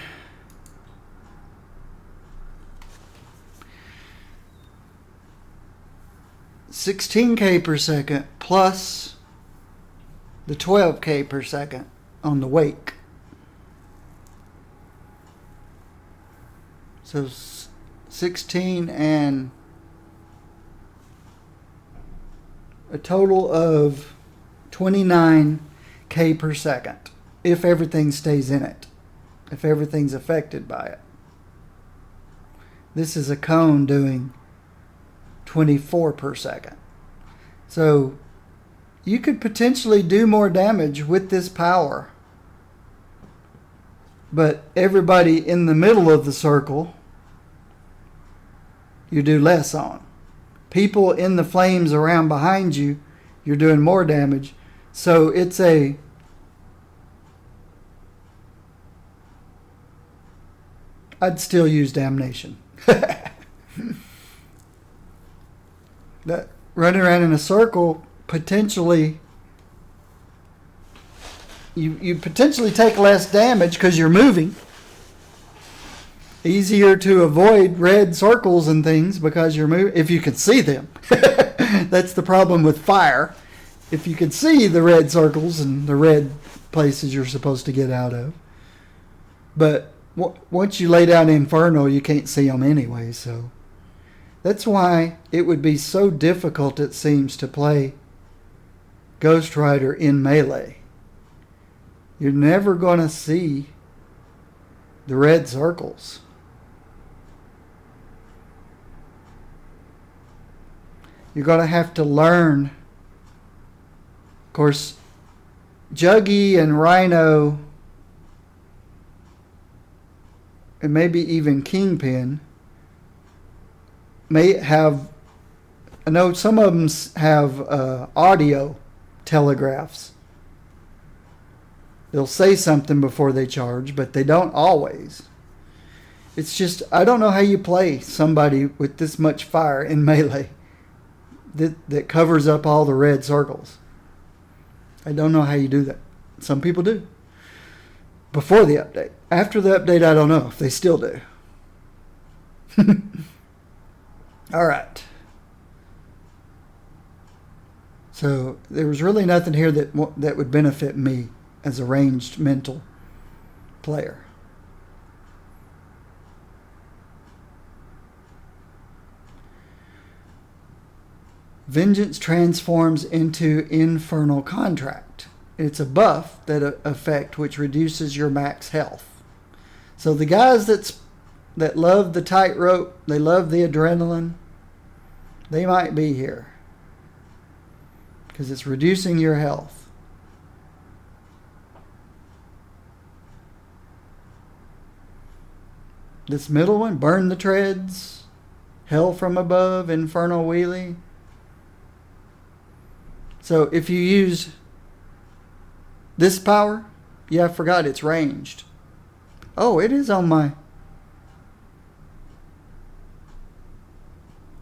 16k per second plus the 12k per second on the wake. So 16 and a total of 29k per second if everything stays in it, if everything's affected by it. This is a cone doing 24 per second. So you could potentially do more damage with this power, but everybody in the middle of the circle you do less on. People in the flames around behind you, you're doing more damage. So it's a... I'd still use Damnation. That running around in a circle, potentially... You potentially take less damage because you're moving. Easier to avoid red circles and things because you're moving, if you can see them. That's the problem with fire. If you can see the red circles and the red places you're supposed to get out of. But once you lay down Inferno, you can't see them anyway. So that's why it would be so difficult, it seems, to play Ghost Rider in melee. You're never going to see the red circles. You're going to have to learn. Of course, Juggy and Rhino, and maybe even Kingpin, may have... I know some of them have audio telegraphs. They'll say something before they charge, but they don't always. It's just, I don't know how you play somebody with this much fire in melee that covers up all the red circles. I don't know how you do that. Some people do. Before the update. After the update, I don't know if they still do. All right. So there was really nothing here that would benefit me as a ranged mental player. Vengeance transforms into Infernal Contract. It's a buff effect which reduces your max health. So the guys that love the tightrope, they love the adrenaline, they might be here. Because it's reducing your health. This middle one, Burn the Treads, Hell from Above, Infernal Wheelie. So if you use this power, yeah, I forgot it's ranged. Oh, it is on my...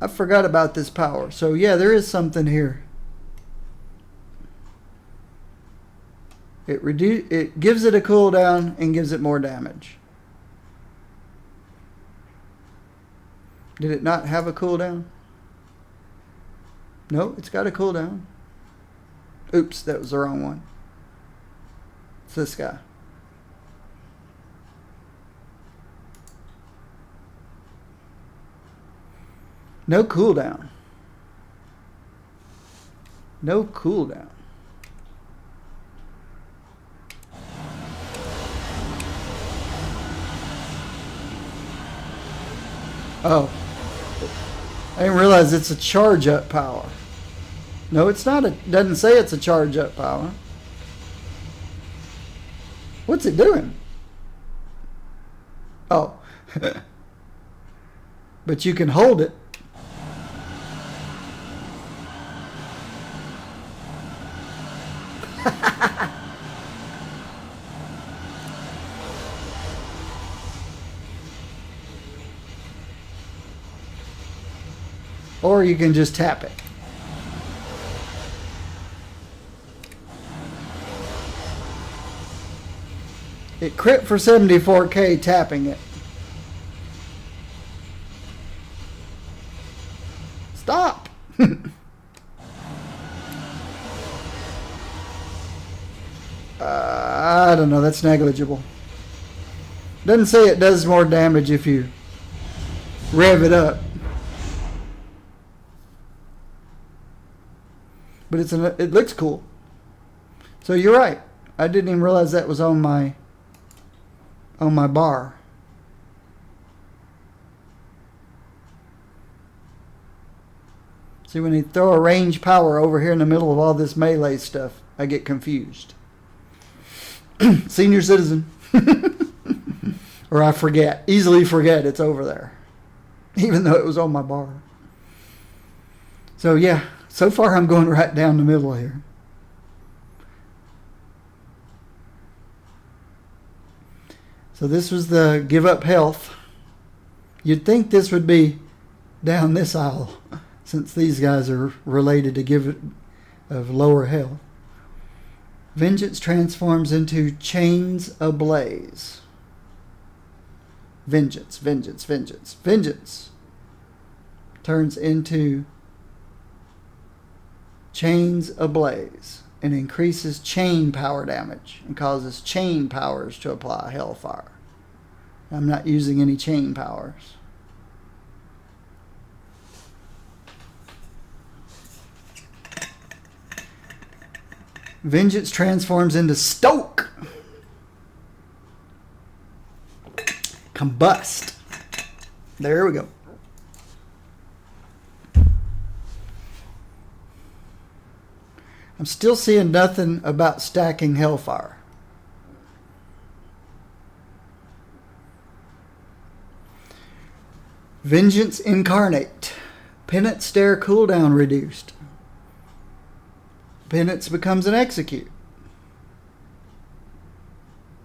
I forgot about this power. So yeah, there is something here. It gives it a cooldown and gives it more damage. Did it not have a cooldown? No, it's got a cooldown. Oops, that was the wrong one. It's this guy. No cooldown. No cooldown. Oh. I didn't realize it's a charge up power. No, it's not. It doesn't say it's a charge up power. What's it doing? Oh. But you can hold it. Or you can just tap it. It crit for 74k tapping it. Stop! I don't know, that's negligible. Doesn't say it does more damage if you rev it up. But it looks cool. So you're right. I didn't even realize that was on my bar. See, when they throw a range power over here in the middle of all this melee stuff, I get confused. Senior citizen. Or I forget. Easily forget it's over there. Even though it was on my bar. So yeah. So far, I'm going right down the middle here. So this was the give up health. You'd think this would be down this aisle, since these guys are related to give it of lower health. Vengeance transforms into Chains Ablaze. Vengeance, vengeance, vengeance, vengeance turns into Chains Ablaze and increases chain power damage and causes chain powers to apply hellfire. I'm not using any chain powers. Vengeance transforms into Stoke. Combust. There we go. I'm still seeing nothing about stacking Hellfire. Vengeance Incarnate. Penance Stare cooldown reduced. Penance becomes an Execute.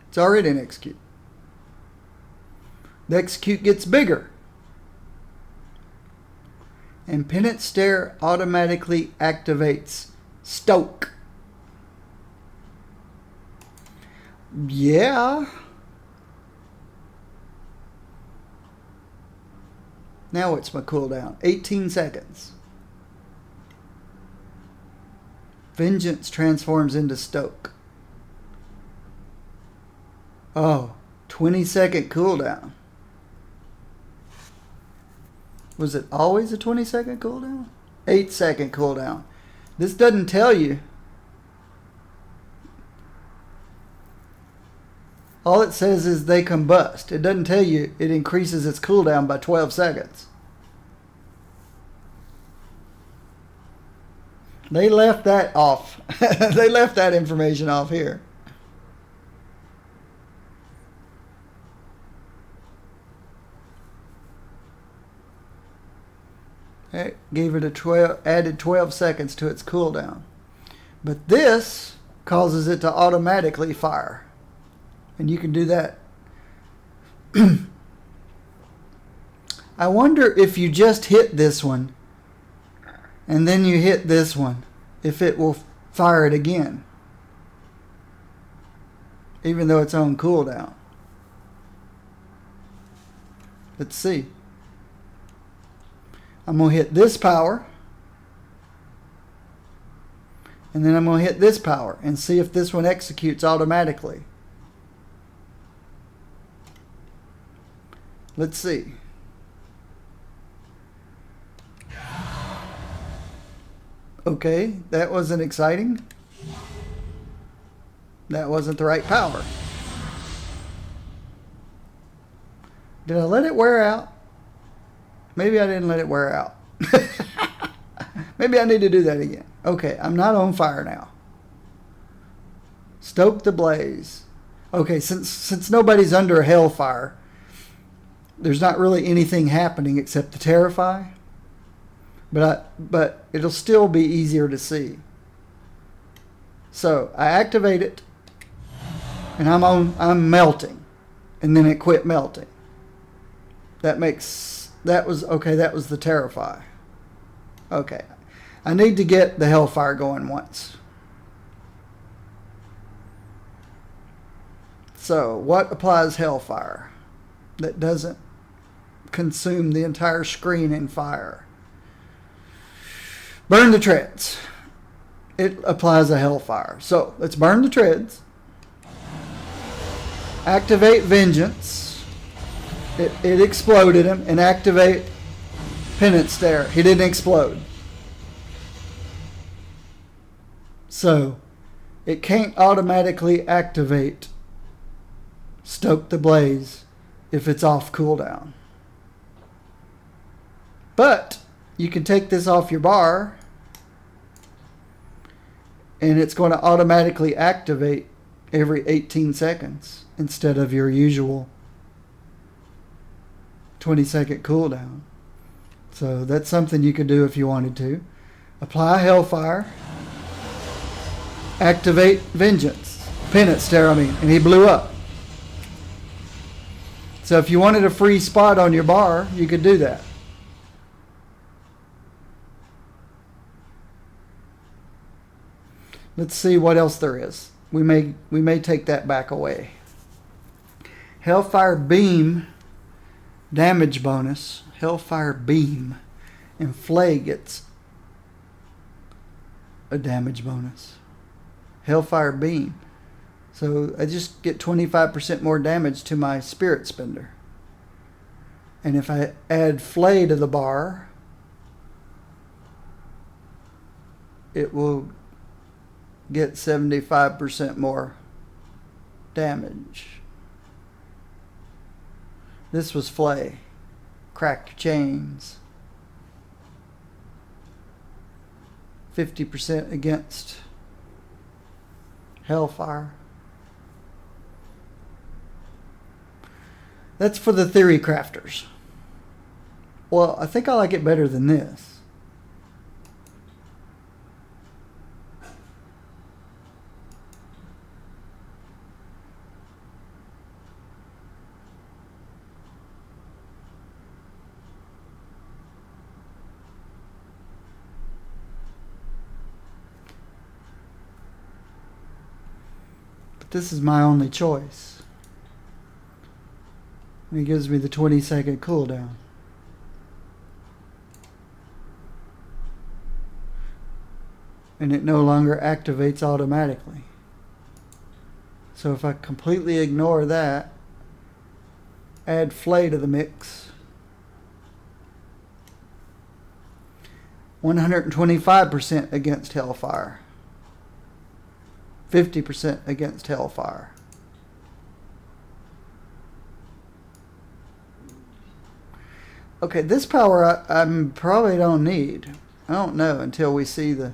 It's already an Execute. The execute gets bigger. And Penance Stare automatically activates Stoke. Yeah. Now what's my cooldown? 18 seconds. Vengeance transforms into Stoke. Oh, 20-second cooldown. Was it always a 20-second cooldown? 8-second cooldown. This doesn't tell you. All it says is they combust. It doesn't tell you it increases its cooldown by 12 seconds. They left that off. They left that information off here. It gave it a 12, added 12 seconds to its cooldown. But this causes it to automatically fire. And you can do that. I wonder if you just hit this one and then you hit this one, if it will fire it again, even though it's on cooldown. Let's see. I'm going to hit this power, and then I'm going to hit this power and see if this one executes automatically. Let's see. Okay, that wasn't exciting. That wasn't the right power. Did I let it wear out? Maybe I didn't let it wear out. Maybe I need to do that again. Okay, I'm not on fire now. Stoke the blaze. Okay, since nobody's under a hellfire, there's not really anything happening except the terrify. But it'll still be easier to see. So I activate it, and I'm melting, and then it quit melting. That was the terrify. Okay, I need to get the hellfire going once. So what applies hellfire that doesn't consume the entire screen in fire? Burn the treads. It applies a hellfire. So let's burn the treads. Activate vengeance. It exploded him. And activate penance stare. He didn't explode. So it can't automatically activate Stoke the Blaze if it's off cooldown. But you can take this off your bar and it's going to automatically activate every 18 seconds instead of your usual 20-second cooldown. So that's something you could do if you wanted to. Apply Hellfire. Activate Vengeance. Penance Stare, and he blew up. So if you wanted a free spot on your bar, you could do that. Let's see what else there is. We may take that back away. Hellfire Beam damage bonus. Hellfire Beam. And Flay gets a damage bonus. Hellfire Beam. So I just get 25% more damage to my Spirit Spender. And if I add Flay to the bar, it will get 75% more damage. This was Flay. Crack your chains. 50% against Hellfire. That's for the Theory Crafters. Well, I think I like it better than this. But this is my only choice. And it gives me the 20-second cooldown. And it no longer activates automatically. So if I completely ignore that, add Flay to the mix, 125% against Hellfire, 50% against Hellfire. Okay, this power I probably don't need. I don't know until we see the...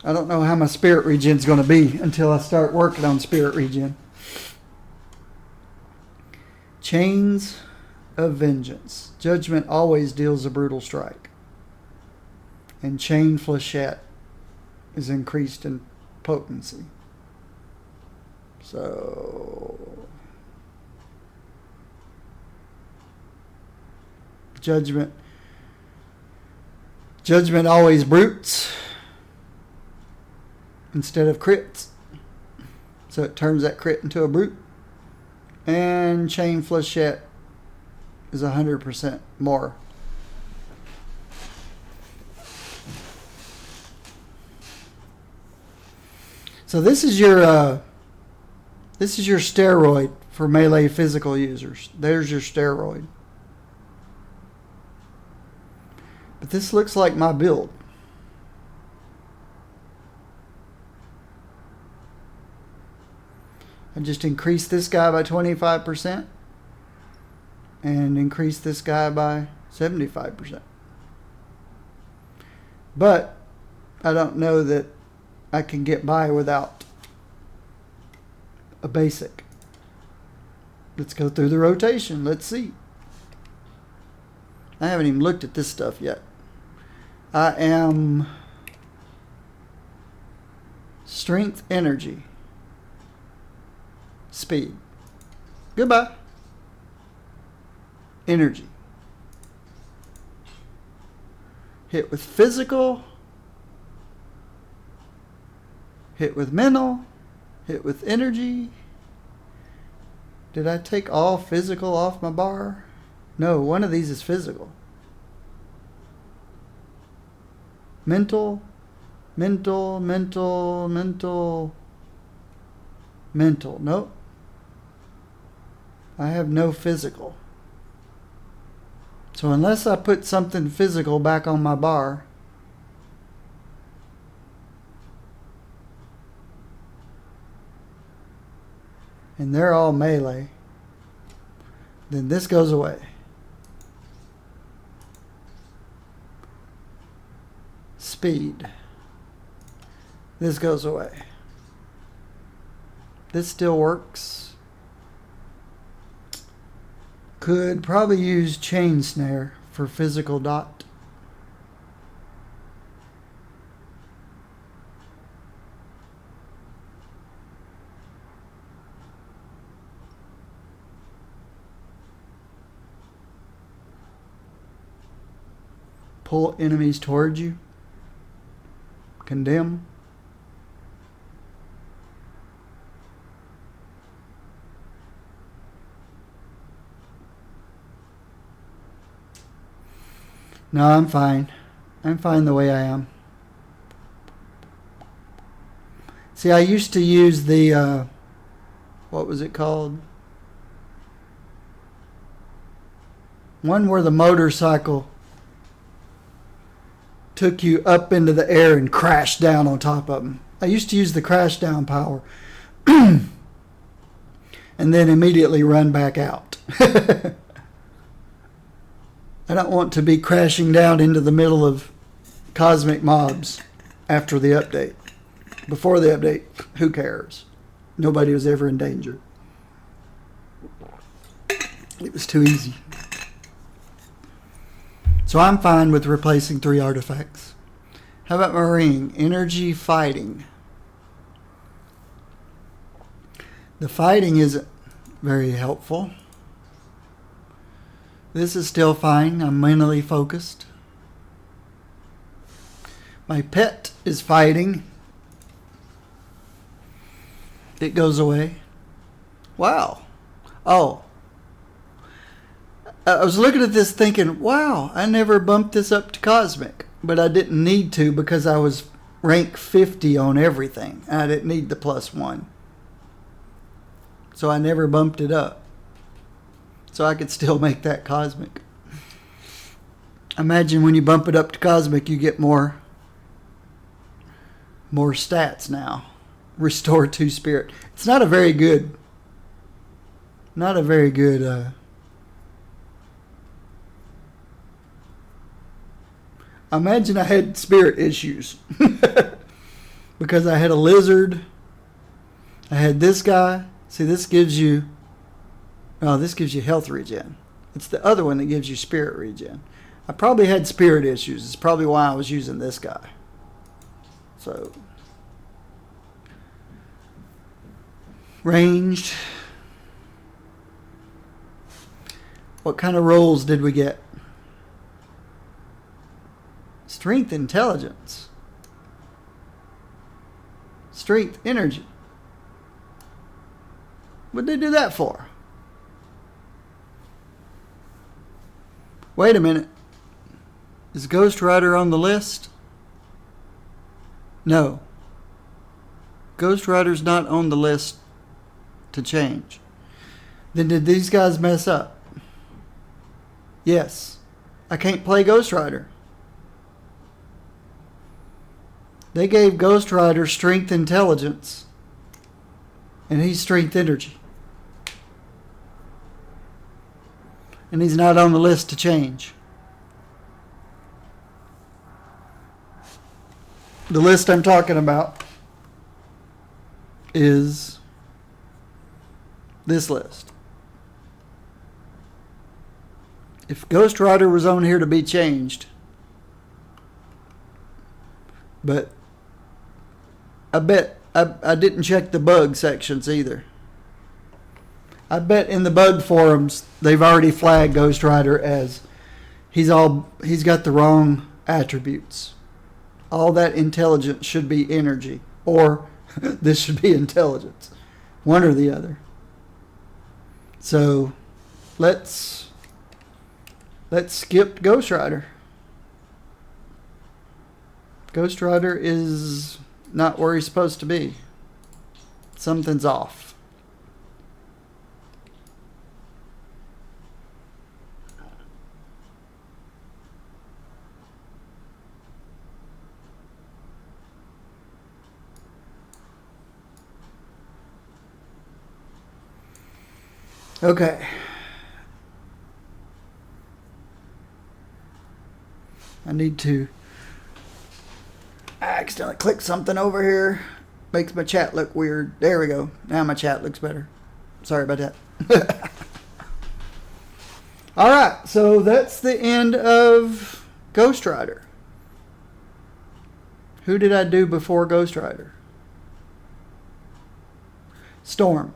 I don't know how my spirit regen's going to be until I start working on spirit regen. Chains of Vengeance. Judgment always deals a brutal strike. And Chain Flechette is increased in potency. So... Judgment always brutes instead of crits. So it turns that crit into a brute. And Chain Flechette is 100% more. So this is your steroid for melee physical users. There's your steroid. But this looks like my build. I just increase this guy by 25% and increase this guy by 75%. But I don't know that I can get by without a basic. Let's go through the rotation. Let's see. I haven't even looked at this stuff yet. I am Strength, Energy, Speed. Goodbye. Energy. Hit with physical. Hit with mental. Hit with energy. Did I take all physical off my bar? No, one of these is physical. Mental. Mental. Nope. I have no physical. So unless I put something physical back on my bar, and they're all melee, then this goes away. Speed. This goes away. This still works. Could probably use Chain Snare for physical dot. Pull enemies towards you. Condemn. No, I'm fine. I'm fine the way I am. See, I used to use the, what was it called? One where the motorcycle took you up into the air and crashed down on top of them. I used to use the crash down power and then immediately run back out. I don't want to be crashing down into the middle of cosmic mobs after the update. Before the update, who cares? Nobody was ever in danger. It was too easy. So I'm fine with replacing 3 artifacts. How about my ring? Energy, Fighting. The fighting is very helpful. This is still fine. I'm mentally focused. My pet is fighting. It goes away. Wow. Oh. I was looking at this thinking, wow, I never bumped this up to Cosmic. But I didn't need to because I was rank 50 on everything. I didn't need the +1. So I never bumped it up. So I could still make that Cosmic. Imagine when you bump it up to Cosmic, you get more stats now. Restore 2 spirit. It's not a very good imagine I had spirit issues because I had a lizard. I had this guy. See, this gives you health regen. It's the other one that gives you spirit regen. I probably had spirit issues. It's probably why I was using this guy. So, ranged. What kind of rolls did we get? Strength, intelligence. Strength, energy. What did they do that for? Wait a minute. Is Ghost Rider on the list? No. Ghost Rider's not on the list to change. Then did these guys mess up? Yes. I can't play Ghost Rider. They gave Ghost Rider strength intelligence. And he's strength energy. And he's not on the list to change. The list I'm talking about is this list. If Ghost Rider was on here to be changed, but I bet I didn't check the bug sections either. I bet in the bug forums they've already flagged Ghost Rider as he's got the wrong attributes. All that intelligence should be energy, or this should be intelligence. One or the other. So let's skip Ghost Rider. Ghost Rider is not where he's supposed to be. Something's off. Okay. I accidentally clicked something over here. Makes my chat look weird. There we go. Now my chat looks better. Sorry about that. Alright, so that's the end of Ghost Rider. Who did I do before Ghost Rider? Storm.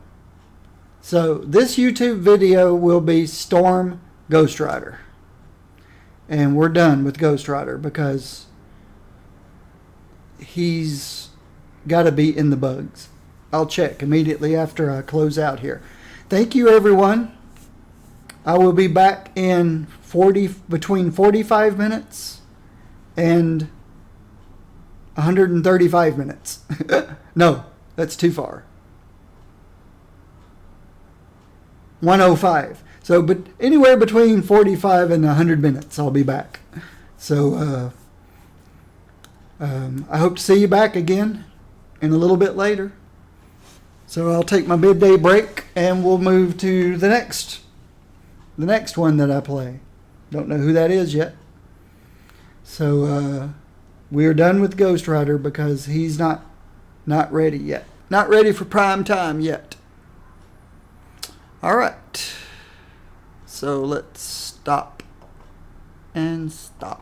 So this YouTube video will be Storm Ghost Rider. And we're done with Ghost Rider because he's got to be in the bugs. I'll check immediately after I close out here. Thank you, everyone. I will be back in between 45 minutes and 135 minutes. No, that's too far. 105. So, but anywhere between 45 and 100 minutes, I'll be back. So, I hope to see you back again in a little bit later. So I'll take my midday break and we'll move to the next one that I play. Don't know who that is yet. So, we are done with Ghost Rider because he's not ready yet. Not ready for prime time yet. Alright, so let's stop and stop.